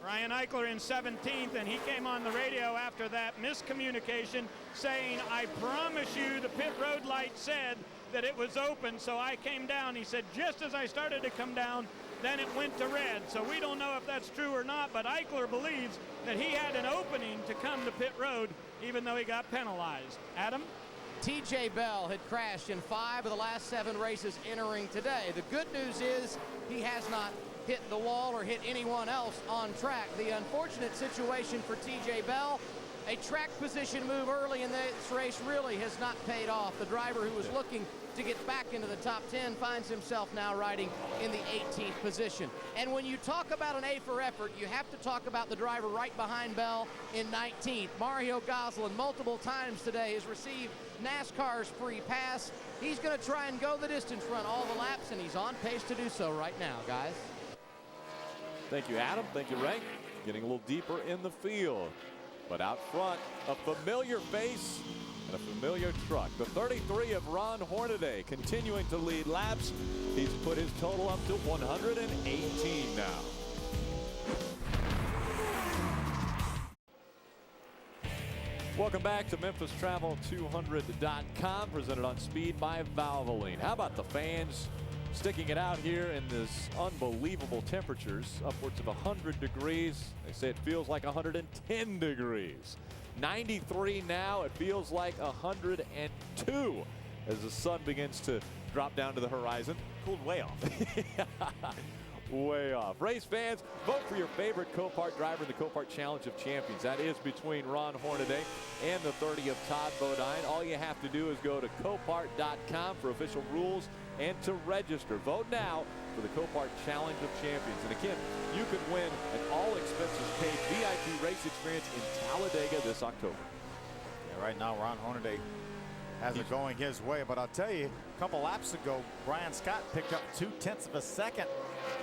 Ryan Eichler in 17th, and he came on the radio after that miscommunication saying, I promise you the pit road light said that it was open, so I came down. He said, just as I started to come down, then it went to red. So we don't know if that's true or not, but Eichler believes that he had an opening to come to pit road, even though he got penalized. Adam? TJ Bell had crashed in 5 of the last 7 races entering today. The good news is he has not hit the wall or hit anyone else on track. The unfortunate situation for TJ Bell, a track position move early in this race really has not paid off. The driver who was looking to get back into the top 10 finds himself now riding in the 18th position. And when you talk about an A for effort, you have to talk about the driver right behind Bell in 19th. Mario Goslin multiple times today has received NASCAR's free pass. He's going to try and go the distance, run all the laps, and he's on pace to do so right now, guys. Thank you, Adam. Thank you, Ray. Getting a little deeper in the field. But out front, a familiar face and a familiar truck. The 33 of Ron Hornaday continuing to lead laps. He's put his total up to 118 now. Welcome back to MemphisTravel200.com, presented on speed by Valvoline. How about the fans Sticking it out here in this unbelievable temperatures, upwards of 100 degrees. They say it feels like 110 degrees. 93 now, it feels like 102 as the sun begins to drop down to the horizon. Cooled way off. Way off. Race fans, vote for your favorite Copart driver in the Copart Challenge of Champions. That is between Ron Hornaday and the 30 of Todd Bodine. All you have to do is go to Copart.com for official rules and to register. Vote now for the Copart Challenge of Champions. And again, you can win an all-expenses-paid VIP race experience in Talladega this October. Yeah, right now, Ron Hornaday has it going his way. But I'll tell you, a couple laps ago, Brian Scott picked up 0.2 of a second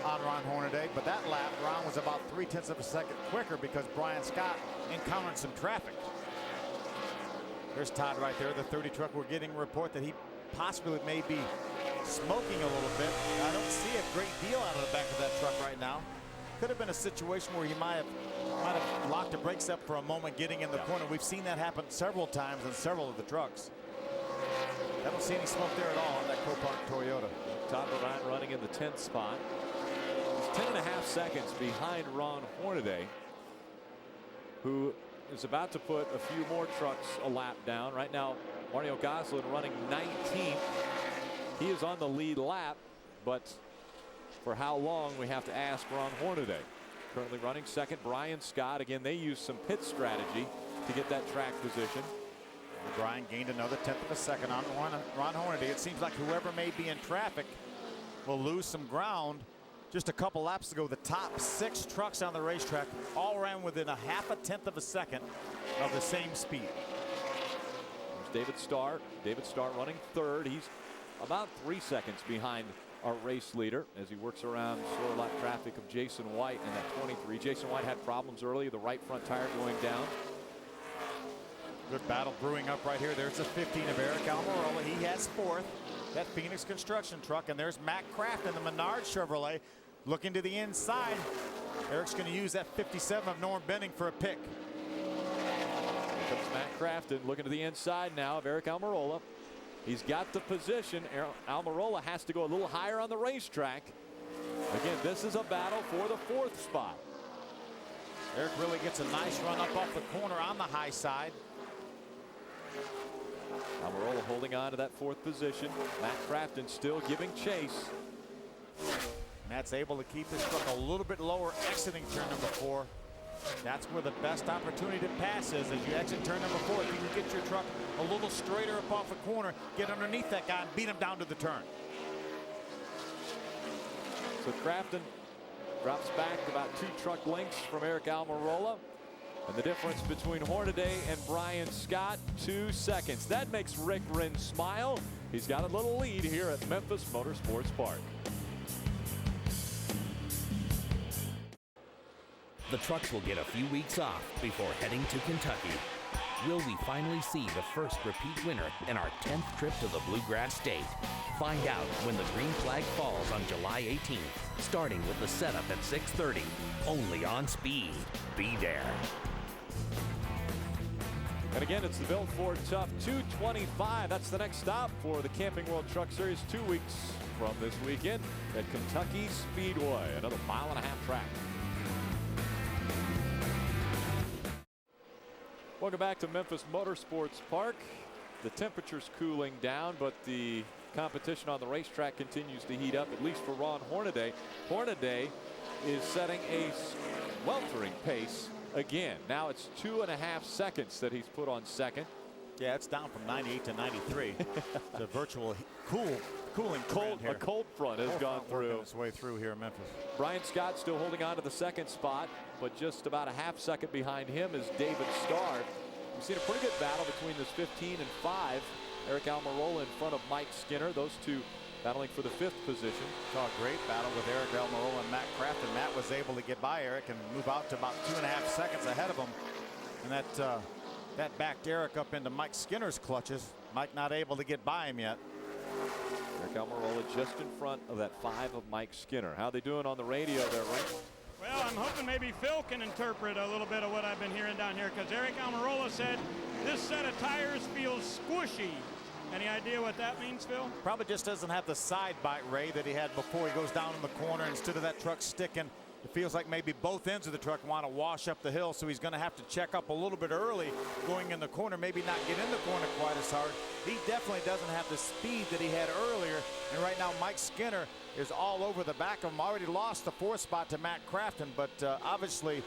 on Ron Hornaday, but that lap, Ron was about 0.3 of a second quicker because Brian Scott encountered some traffic. There's Todd right there, the 30 truck. We're getting a report that he possibly may be smoking a little bit. I don't see a great deal out of the back of that truck right now. Could have been a situation where he might have locked the brakes up for a moment getting in the corner. We've seen that happen several times in several of the trucks. I don't see any smoke there at all on that Copart Toyota. Todd Bodine running in the 10th spot. He's 10.5 seconds behind Ron Hornaday, who is about to put a few more trucks a lap down. Right now, Mario Goslin running 19th. He is on the lead lap, but for how long, we have to ask Ron Hornaday. Currently running second, Brian Scott. Again, they use some pit strategy to get that track position. Brian gained another 1/10 of a second on Ron Hornaday. It seems like whoever may be in traffic will lose some ground. Just a couple laps ago, the top 6 trucks on the racetrack all ran within a 0.5 of a second of the same speed. There's David Starr. David Starr running third. He's about 3 seconds behind our race leader as he works around slower lap traffic of Jason White in that 23. Jason White had problems early, the right front tire going down. Good battle brewing up right here. There's the 15 of Eric Almirola. He has 4th. That Phoenix construction truck. And there's Matt Kraft in the Menard Chevrolet looking to the inside. Eric's going to use that 57 of Norm Benning for a pick. Here comes Matt Crafton looking to the inside now of Eric Almirola. He's got the position. Almirola has to go a little higher on the racetrack. Again, this is a battle for the 4th spot. Eric really gets a nice run up off the corner on the high side. Almirola holding on to that 4th position. Matt Crafton still giving chase. Matt's able to keep this truck a little bit lower exiting turn number 4. That's where the best opportunity to pass is, as you exit turn number 4. If you can get your truck a little straighter up off the corner, get underneath that guy and beat him down to the turn. So Crafton drops back about 2 truck lengths from Eric Almirola. And the difference between Hornaday and Brian Scott, 2 seconds. That makes Rick Rinn smile. He's got a little lead here at Memphis Motorsports Park. The trucks will get a few weeks off before heading to Kentucky. Will we finally see the first repeat winner in our 10th trip to the Bluegrass State? Find out when the green flag falls on July 18th, starting with the setup at 6:30, only on Speed. Be there. And again, it's the Built Ford Tough 225. That's the next stop for the Camping World Truck Series 2 weeks from this weekend at Kentucky Speedway. Another 1.5-mile track. Welcome back to Memphis Motorsports Park. The temperature's cooling down, but the competition on the racetrack continues to heat up, at least for Ron Hornaday. Hornaday is setting a sweltering pace again. Now it's 2.5 seconds that he's put on second. Yeah, it's down from 98 to 93. It's a virtual cooling cold here. A cold front has gone through. Its way through here in Memphis. Brian Scott still holding on to the 2nd spot, but just about a 0.5 second behind him is David Starr. We've seen a pretty good battle between this 15 and 5. Eric Almirola in front of Mike Skinner. Those two battling for the 5th position. Saw a great battle with Eric Almirola and Matt Crafton. Matt was able to get by Eric and move out to about 2.5 seconds ahead of him. And that backed Eric up into Mike Skinner's clutches. Mike not able to get by him yet. Eric Almirola just in front of that 5 of Mike Skinner. How they doing on the radio there, Rick? Well, I'm hoping maybe Phil can interpret a little bit of what I've been hearing down here, because Eric Almirola said this set of tires feels squishy. Any idea what that means, Phil? Probably just doesn't have the side bite, Ray, that he had before. He goes down in the corner instead of that truck sticking. It feels like maybe both ends of the truck want to wash up the hill, so he's going to have to check up a little bit early going in the corner, maybe not get in the corner quite as hard. He definitely doesn't have the speed that he had earlier, and right now Mike Skinner is all over the back of him. Already lost the 4th spot to Matt Crafton, but obviously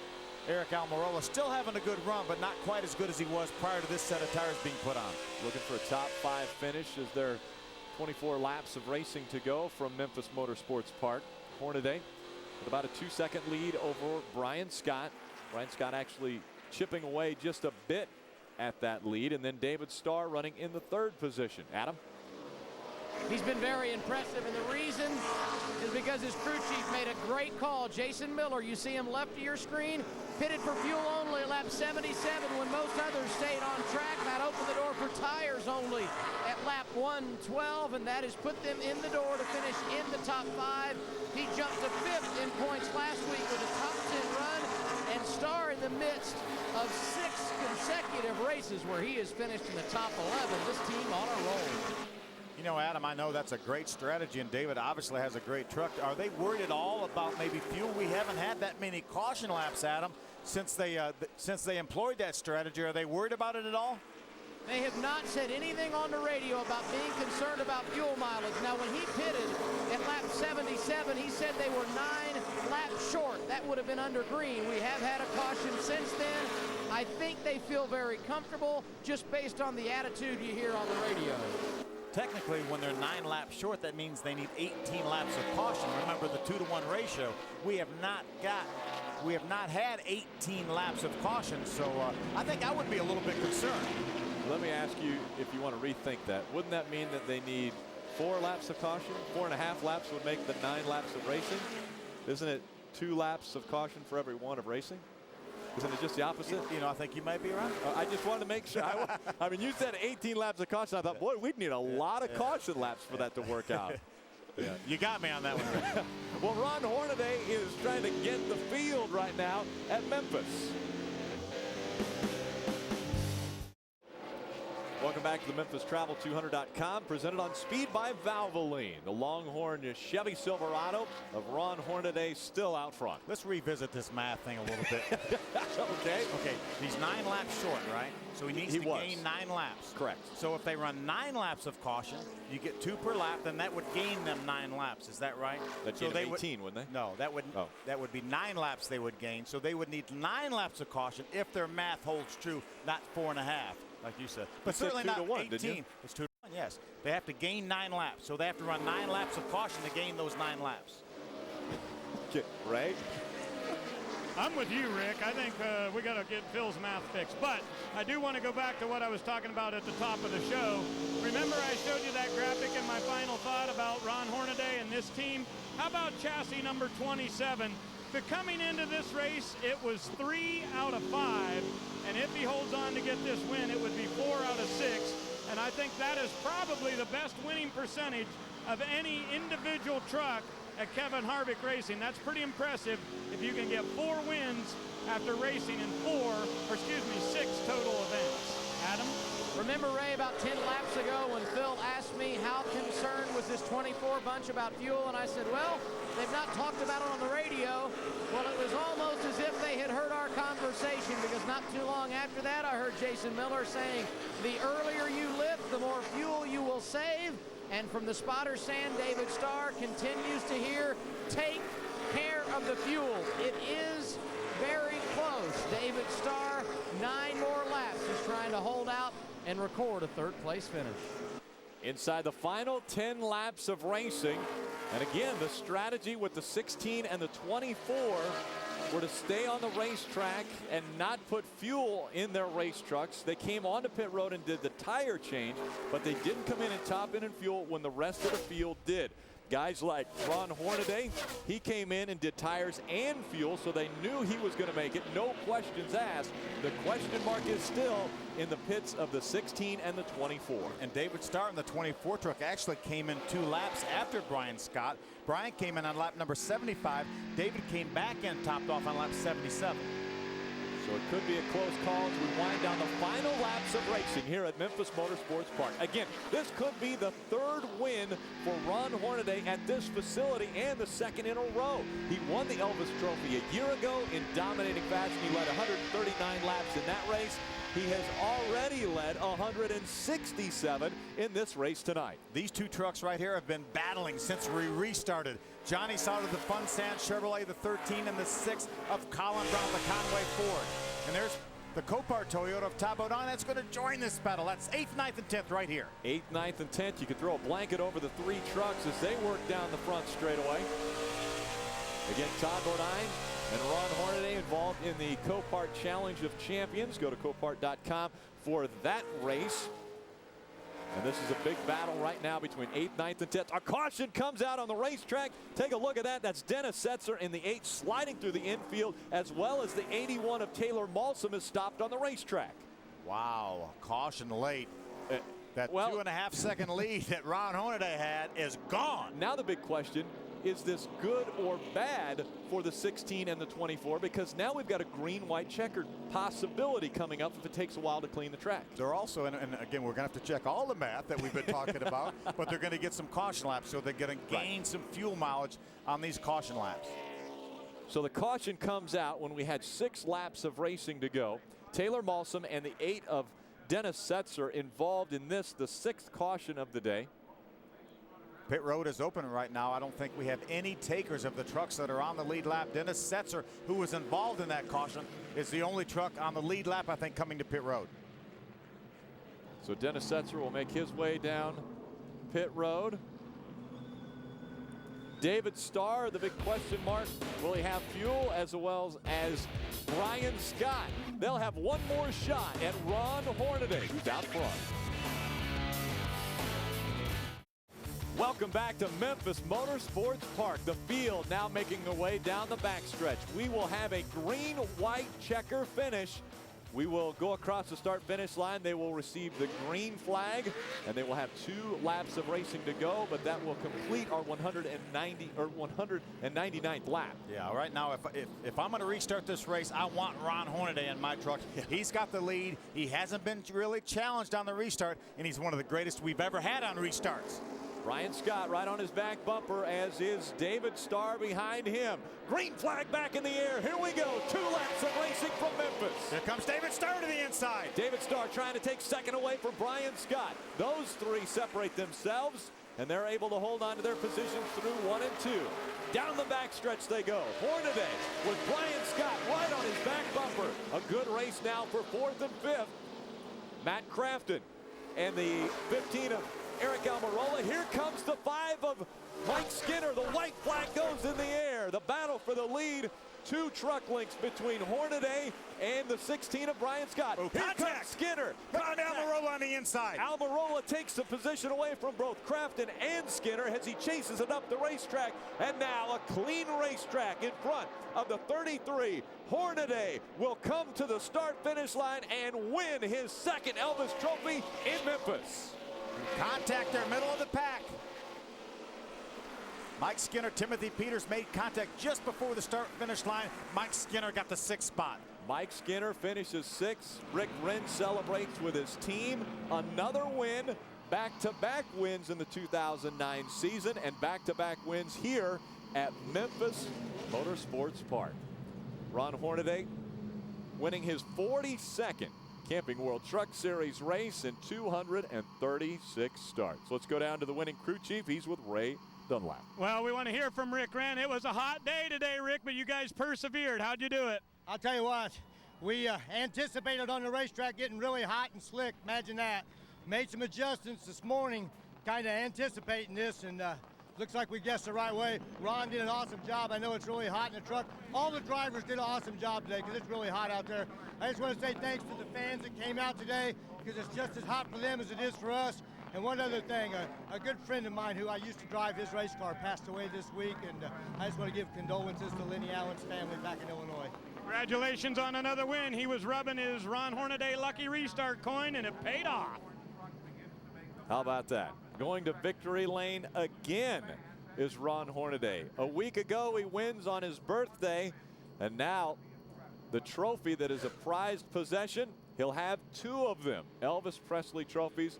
Eric Almirola still having a good run, but not quite as good as he was prior to this set of tires being put on. Looking for a top 5 finish as there 24 laps of racing to go from Memphis Motorsports Park. Hornaday with about a 2-second lead over Brian Scott. Brian Scott actually chipping away just a bit at that lead, and then David Starr running in the 3rd position. Adam? He's been very impressive, and the reason is because his crew chief made a great call. Jason Miller, you see him left of your screen, pitted for fuel only, lap 77, when most others stayed on track. That opened the door for tires only at lap 112, and that has put them in the door to finish in the top 5. He jumped to 5th in points last week with a top 10 run, and Starr in the midst of 6 consecutive races where he has finished in the top 11. This team on a roll. You know, Adam, I know that's a great strategy, and David obviously has a great truck. Are they worried at all about maybe fuel? We haven't had that many caution laps, Adam, since they employed that strategy. Are they worried about it at all? They have not said anything on the radio about being concerned about fuel mileage. Now, when he pitted at lap 77, he said they were 9 laps short. That would have been under green. We have had a caution since then. I think they feel very comfortable just based on the attitude you hear on the radio. Technically, when they're 9 laps short, that means they need 18 laps of caution. Remember the 2-to-1 ratio. We have not had 18 laps of caution, so I think I would be a little bit concerned. Let me ask you if you want to rethink that. Wouldn't that mean that they need 4 laps of caution? 4.5 laps would make the 9 laps of racing. Isn't it 2 laps of caution for every 1 of racing? Isn't it just the opposite? You know, I think you might be right. I just wanted to make sure. I mean, you said 18 laps of caution. I thought, boy, we'd need a lot of caution laps for that to work out. Yeah, you got me on that one. Well, Ron Hornaday is trying to get the field right now at Memphis. Welcome back to the MemphisTravel200.com, presented on speed by Valvoline. The Longhorn Chevy Silverado of Ron Hornaday still out front. Let's revisit this math thing a little bit. Okay. Okay, he's 9 laps short, right? So he needs to gain 9 laps. Correct. So if they run 9 laps of caution, you get 2 per lap, then that would gain them 9 laps. Is that right? That'd so gain 18, wouldn't they? No, that would be 9 laps they would gain. So they would need 9 laps of caution if their math holds true, not 4.5. Like you said, but certainly not 18. It's 2 to 1. Yes, they have to gain 9 laps, so they have to run 9 laps of caution to gain those 9 laps. Ray? I'm with you, Rick. I think we got to get Phil's math fixed. But I do want to go back to what I was talking about at the top of the show. Remember I showed you that graphic in my final thought about Ron Hornaday and this team? How about chassis number 27? But coming into this race, it was 3 out of 5. And if he holds on to get this win, it would be 4 out of 6. And I think that is probably the best winning percentage of any individual truck at Kevin Harvick Racing. That's pretty impressive if you can get 4 wins after racing in 6 total events. Adam? Remember, Ray, about 10 laps ago when Phil asked me how concerned was this 24 bunch about fuel, and I said, well, they've not talked about it on the radio. Well, it was almost as if they had heard our conversation, because not too long after that, I heard Jason Miller saying, the earlier you lift, the more fuel you will save. And from the spotter stand, David Starr continues to hear, take care of the fuel. It is very close. David Starr, 9 more laps. He's trying to hold out and record a 3rd place finish. Inside the final 10 laps of racing. And again, the strategy with the 16 and the 24 were to stay on the racetrack and not put fuel in their race trucks. They came onto pit road and did the tire change, but they didn't come in and top in fuel when the rest of the field did. Guys like Ron Hornaday, he came in and did tires and fuel, so they knew he was going to make it. No questions asked. The question mark is still in the pits of the 16 and the 24. And David Starr in the 24 truck actually came in 2 laps after Brian Scott. Brian came in on lap number 75. David came back in, topped off on lap 77. So it could be a close call as we wind down the final laps of racing here at Memphis Motorsports Park. Again, this could be the 3rd win for Ron Hornaday at this facility and the 2nd in a row. He won the Elvis Trophy a year ago in dominating fashion. He led 139 laps in that race. He has already led 167 in this race tonight. These two trucks right here have been battling since we restarted. Johnny Sauter, the Fun Sand Chevrolet, the 13, and the 6 of Colin Braun, the Conway Ford. And there's the Copart Toyota of Todd Bodine that's going to join this battle. That's 8th, 9th, and 10th right here. 8th, 9th, and 10th. You could throw a blanket over the 3 trucks as they work down the front straightaway. Again, Todd Bodine and Ron Hornaday involved in the Copart Challenge of Champions. Go to Copart.com for that race. And this is a big battle right now between 8th, 9th, and 10th. A caution comes out on the racetrack. Take a look at that. That's Dennis Setzer in the 8 sliding through the infield, as well as the 81 of Taylor Malsam is stopped on the racetrack. Wow, caution late. That 2.5-second lead that Ron Hornaday had is gone. Now the big question, is this good or bad for the 16 and the 24? Because now we've got a green-white checkered possibility coming up if it takes a while to clean the track. They're also, and again, we're going to have to check all the math that we've been talking about, but they're going to get some caution laps, so they're going to gain some fuel mileage on these caution laps. So the caution comes out when we had 6 laps of racing to go. Taylor Malsam and the 8 of Dennis Setzer involved in this, the 6th caution of the day. Pit road is open right now. I don't think we have any takers of the trucks that are on the lead lap. Dennis Setzer, who was involved in that caution, is the only truck on the lead lap, I think, coming to pit road. So Dennis Setzer will make his way down pit road. David Starr, the big question mark, will he have fuel, as well as Brian Scott? They'll have one more shot at Ron Hornaday, who's out front. Welcome back to Memphis Motorsports Park. The field now making their way down the backstretch. We will have a green-white checker finish. We will go across the start-finish line. They will receive the green flag, and they will have 2 laps of racing to go, but that will complete our 199th lap. Yeah, right now, if I'm going to restart this race, I want Ron Hornaday in my truck. He's got the lead. He hasn't been really challenged on the restart, and he's one of the greatest we've ever had on restarts. Brian Scott right on his back bumper, as is David Starr behind him. Green flag back in the air. Here we go. 2 laps of racing from Memphis. Here comes David Starr to the inside. David Starr trying to take second away from Brian Scott. Those 3 separate themselves, and they're able to hold on to their positions through 1 and 2. Down the backstretch they go. Hornaday with Brian Scott right on his back bumper. A good race now for 4th and 5th. Matt Crafton and the 15 of Eric Almirola. Here comes the 5 of Mike Skinner. The white flag goes in the air. The battle for the lead. 2 truck links between Hornaday and the 16 of Brian Scott. Oh, Here comes Skinner. Got Almirola on the inside. Almirola takes the position away from both Crafton and Skinner as he chases it up the racetrack. And now a clean racetrack in front of the 33. Hornaday will come to the start-finish line and win his 2nd Elvis Trophy in Memphis. Contact there, middle of the pack. Mike Skinner, Timothy Peters made contact just before the start-finish line. Mike Skinner got the 6th spot. Mike Skinner finishes 6th. Rick Wren celebrates with his team. Another win, back-to-back wins in the 2009 season, and back-to-back wins here at Memphis Motorsports Park. Ron Hornaday winning his 42nd Camping World Truck Series race in 236 starts. Let's go down to the winning crew chief. He's with Ray Dunlap. Well, we want to hear from Rick Wren. It was a hot day today, Rick, but you guys persevered. How'd you do it? I'll tell you what, we anticipated on the racetrack getting really hot and slick. Imagine that. Made some adjustments this morning, kind of anticipating this, and looks like we guessed the right way. Ron did an awesome job. I know it's really hot in the truck. All the drivers did an awesome job today because it's really hot out there. I just want to say thanks to the fans that came out today because it's just as hot for them as it is for us. And one other thing, a good friend of mine who I used to drive his race car passed away this week, and I just want to give condolences to Lenny Allen's family back in Illinois. Congratulations on another win. He was rubbing his Ron Hornaday Lucky Restart coin, and it paid off. How about that? Going to victory lane again is Ron Hornaday. A week ago, he wins on his birthday, and now The trophy that is a prized possession, he'll have 2 of them. Elvis Presley trophies,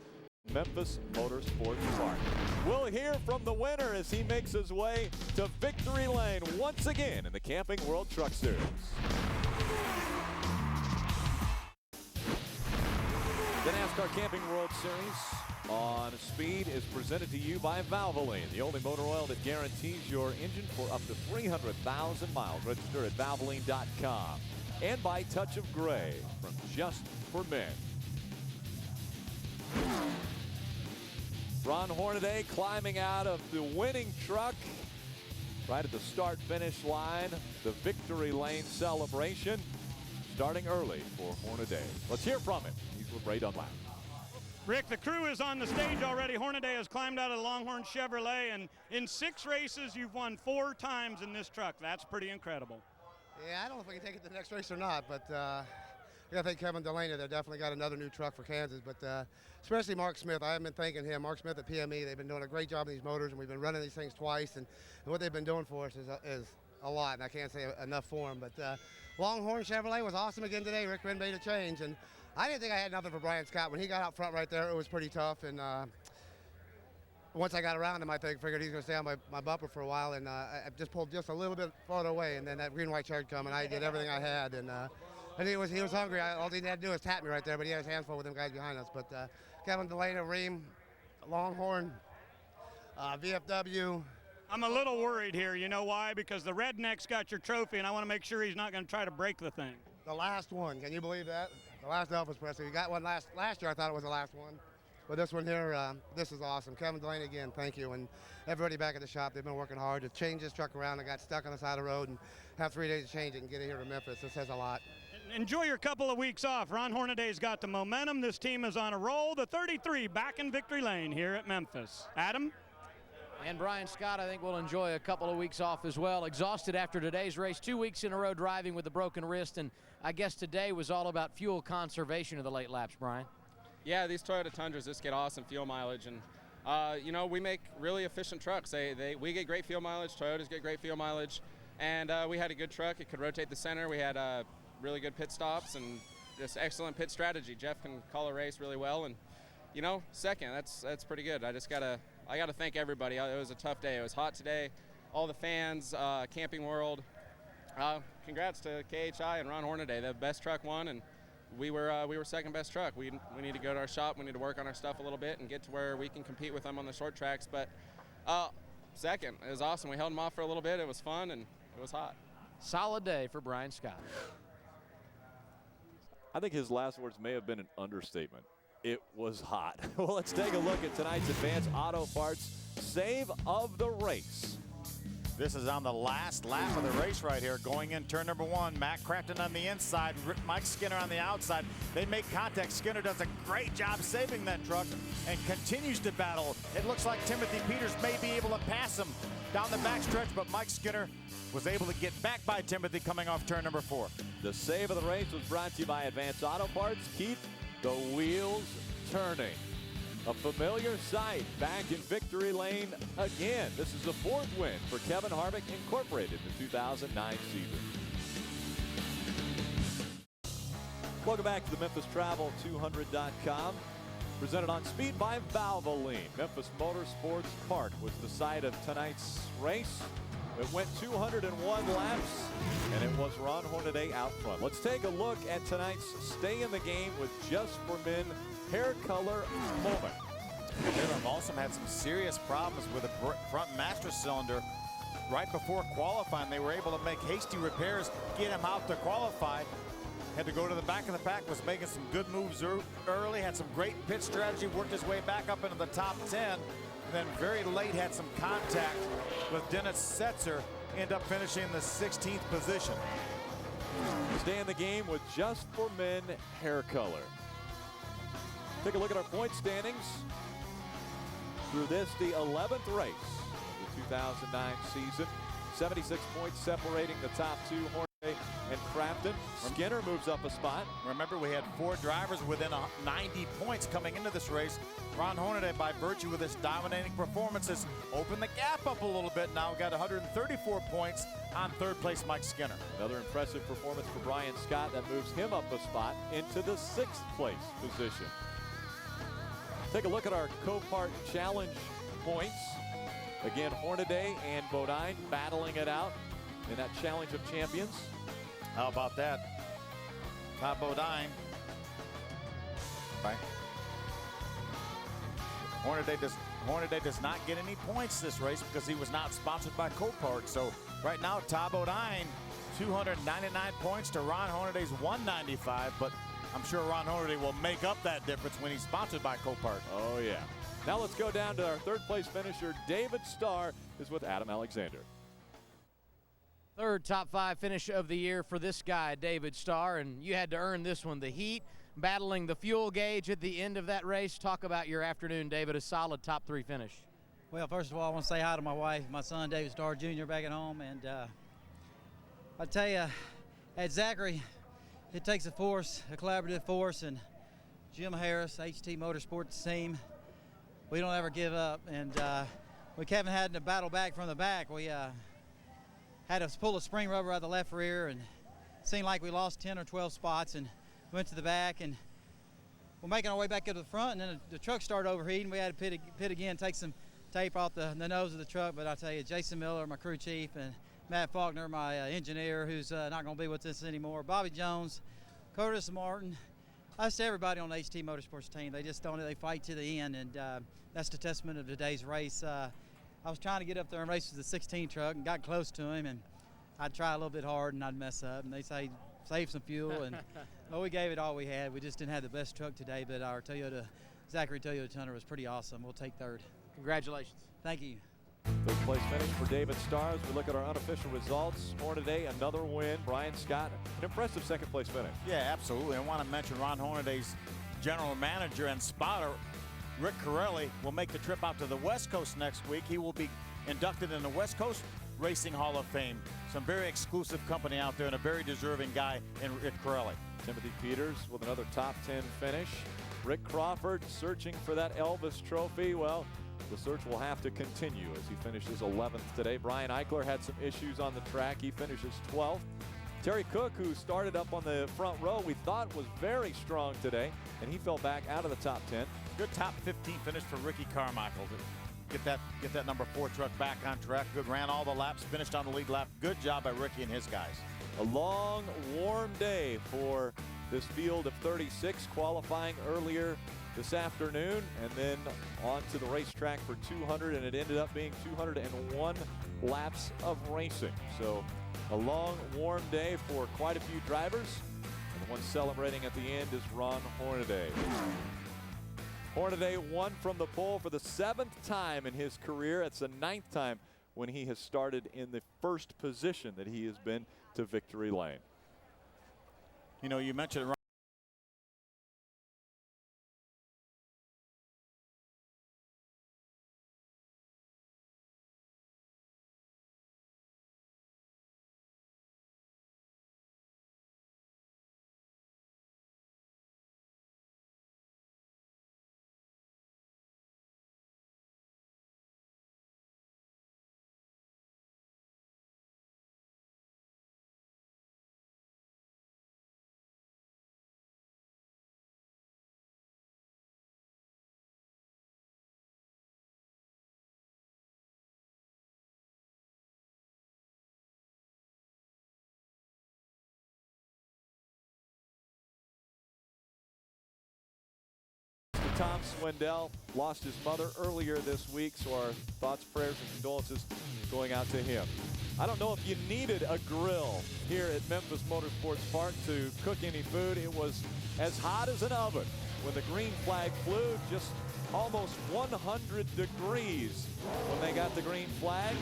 Memphis Motorsports Park. We'll hear from the winner as he makes his way to victory lane once again in the Camping World Truck Series. The NASCAR Camping World Series on Speed is presented to you by Valvoline, the only motor oil that guarantees your engine for up to 300,000 miles. Register at Valvoline.com. And by Touch of Gray from Just for Men. Ron Hornaday climbing out of the winning truck right at the start-finish line. The victory lane celebration starting early for Hornaday. Let's hear from him. He's with Ray Dunlap. Rick, the crew is on the stage already. Hornaday has climbed out of the Longhorn Chevrolet, and in 6 races, you've won 4 times in this truck. That's pretty incredible. Yeah, I don't know if we can take it to the next race or not, but I got to thank Kevin Delaney. They definitely got another new truck for Kansas, but especially Mark Smith. I have been thanking him. Mark Smith at PME, they've been doing a great job in these motors, and we've been running these things twice, and what they've been doing for us is a lot, and I can't say enough for them. But Longhorn Chevrolet was awesome again today. Rick Wren made a change, and I didn't think I had nothing for Brian Scott. When he got out front right there, it was pretty tough, and once I got around him, I figured he's going to stay on my bumper for a while, and I just pulled just a little bit farther away, and then that green-white chariot come, and I did everything I had, and he was hungry. All he had to do was tap me right there, but he had his hands full with them guys behind us. But Kevin Delaney, Ream, Longhorn, VFW. I'm a little worried here. You know why? Because the Redneck's got your trophy, and I want to make sure he's not going to try to break the thing. The last one. Can you believe that? The last Elvis Presley. We got one last year. I thought it was the last one. But this one here, this is awesome. Kevin Delaney, again, thank you. And everybody back at the shop, they've been working hard to change this truck around. I got stuck on the side of the road and have 3 days to change it and get it here to Memphis. This says a lot. Enjoy your couple of weeks off. Ron Hornaday's got the momentum. This team is on a roll. The 33 back in victory lane here at Memphis. Adam? And Brian Scott, I think, will enjoy a couple of weeks off as well. Exhausted after today's race, 2 weeks in a row driving with a broken wrist, and I guess today was all about fuel conservation of the late laps, Brian. Yeah, these Toyota Tundras just get awesome fuel mileage, and you know, we make really efficient trucks. We get great fuel mileage, Toyotas get great fuel mileage, and we had a good truck. It could rotate the center. We had really good pit stops and just excellent pit strategy. Jeff can call a race really well, and you know, second, that's pretty good. I gotta thank everybody. It was a tough day. It was hot today. All the fans, Camping World. Congrats to KHI and Ron Hornaday. The best truck won, and we were second best truck. We need to go to our shop. We need to work on our stuff a little bit and get to where we can compete with them on the short tracks. But second, it was awesome. We held them off for a little bit. It was fun, and it was hot. Solid day for Brian Scott. I think his last words may have been an understatement. It was hot. Well, let's take a look at tonight's Advanced Auto Parts Save of the Race. This is on the last lap of the race right here. Going in turn number 1, Matt Crafton on the inside, Mike Skinner on the outside. They make contact. Skinner does a great job saving that truck and continues to battle. It looks like Timothy Peters may be able to pass him down the backstretch, but Mike Skinner was able to get back by Timothy coming off turn number 4. The save of the race was brought to you by Advanced Auto Parts. Keep the wheels turning. A familiar sight back in victory lane again. This is the 4th win for Kevin Harvick Incorporated in the 2009 season. Welcome back to the Memphis Travel 200.com. Presented on speed by Valvoline. Memphis Motorsports Park was the site of tonight's race. It went 201 laps, and it was Ron Hornaday out front. Let's take a look at tonight's Stay in the Game with Just for Men hair color moment. Taylor Malsam had some serious problems with the front master cylinder right before qualifying. They were able to make hasty repairs, get him out to qualify. Had to go to the back of the pack, was making some good moves early, had some great pit strategy, worked his way back up into the top 10, and then very late had some contact with Dennis Setzer, end up finishing in the 16th position. Stay in the game with Just for Men hair color. Take a look at our point standings. Through this, the 11th race of the 2009 season. 76 points separating the top 2. Hornaday and Crafton. Skinner moves up a spot. Remember, we had 4 drivers within 90 points coming into this race. Ron Hornaday, by virtue of his dominating performances, opened the gap up a little bit. Now got 134 points on 3rd place Mike Skinner. Another impressive performance for Brian Scott that moves him up a spot into the 6th place position. Take a look at our Copart Challenge points. Again, Hornaday and Bodine battling it out in that Challenge of Champions. How about that? Todd Bodine. Right. Hornaday does not get any points this race because he was not sponsored by Copart. So right now, Todd Bodine, 299 points to Ron Hornaday's 195. But I'm sure Ron Hornaday will make up that difference when he's sponsored by Copart. Oh, yeah. Now let's go down to our 3rd place finisher. David Starr is with Adam Alexander. 3rd top 5 finish of the year for this guy, David Starr, and you had to earn this one. The heat, battling the fuel gauge at the end of that race. Talk about your afternoon, David. A solid top 3 finish. Well, first of all, I want to say hi to my wife, my son, David Starr Jr., back at home. And I tell you, at Zachary, it takes a force, a collaborative force, and Jim Harris, HT Motorsports team, we don't ever give up. And we haven't had to battle back from the back. We had to pull a spring rubber out of the left rear, and it seemed like we lost 10 or 12 spots and went to the back, and we're making our way back up to the front, and then the truck started overheating. We had to pit again, take some tape off the nose of the truck. But I tell you, Jason Miller, my crew chief, and Matt Faulkner, my engineer, who's not going to be with us anymore, Bobby Jones, Curtis Martin, us, everybody on the HT Motorsports team, they just don't, they fight to the end, and that's the testament of today's race. I was trying to get up there and race with the 16 truck and got close to him, and I'd try a little bit hard and I'd mess up, and they say save some fuel, and well, we gave it all we had. We just didn't have the best truck today, but our Zachary Toyota Tundra was pretty awesome. We'll take 3rd. Congratulations. Thank you. 3rd place finish for David Starr. As we look at our unofficial results, Hornaday, another win. Brian Scott, an impressive 2nd place finish. Yeah, absolutely. I want to mention Ron Hornaday's general manager and spotter, Rick Corelli, will make the trip out to the West Coast next week. He will be inducted in the West Coast Racing Hall of Fame. Some very exclusive company out there, and a very deserving guy in Rick Corelli. Timothy Peters with another top 10 finish. Rick Crawford searching for that Elvis trophy. Well, the search will have to continue as he finishes 11th today. Brian Eichler had some issues on the track. He finishes 12th. Terry Cook, who started up on the front row, we thought was very strong today, and he fell back out of the top 10. Good top 15 finish for Ricky Carmichael. Get that number 4 truck back on track. Good, ran all the laps, finished on the lead lap. Good job by Ricky and his guys. A long, warm day for this field of 36, qualifying earlier this afternoon, and then on to the racetrack for 200, and it ended up being 201 laps of racing. So a long, warm day for quite a few drivers, and the one celebrating at the end is Ron Hornaday. Hornaday won from the pole for the 7th time in his career. It's the 9th time when he has started in the 1st position that he has been to victory lane. You know, you mentioned Tom Swindell lost his mother earlier this week, so our thoughts, prayers, and condolences going out to him. I don't know if you needed a grill here at Memphis Motorsports Park to cook any food. It was as hot as an oven when the green flag flew, just almost 100 degrees when they got the green flag.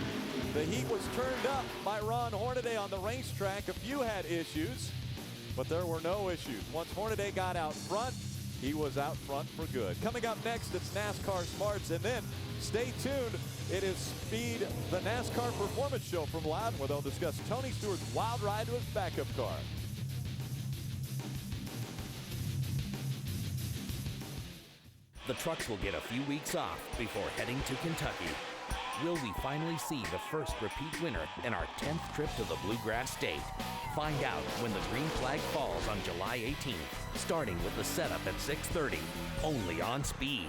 The heat was turned up by Ron Hornaday on the racetrack. A few had issues, but there were no issues. Once Hornaday got out front, he was out front for good. Coming up next, it's NASCAR Smarts, and then stay tuned. It is Speed, the NASCAR Performance Show from Loudon, where they'll discuss Tony Stewart's wild ride to his backup car. The trucks will get a few weeks off before heading to Kentucky. Will we finally see the first repeat winner in our 10th trip to the Bluegrass State? Find out when the green flag falls on July 18th, starting with the setup at 6:30, only on Speed.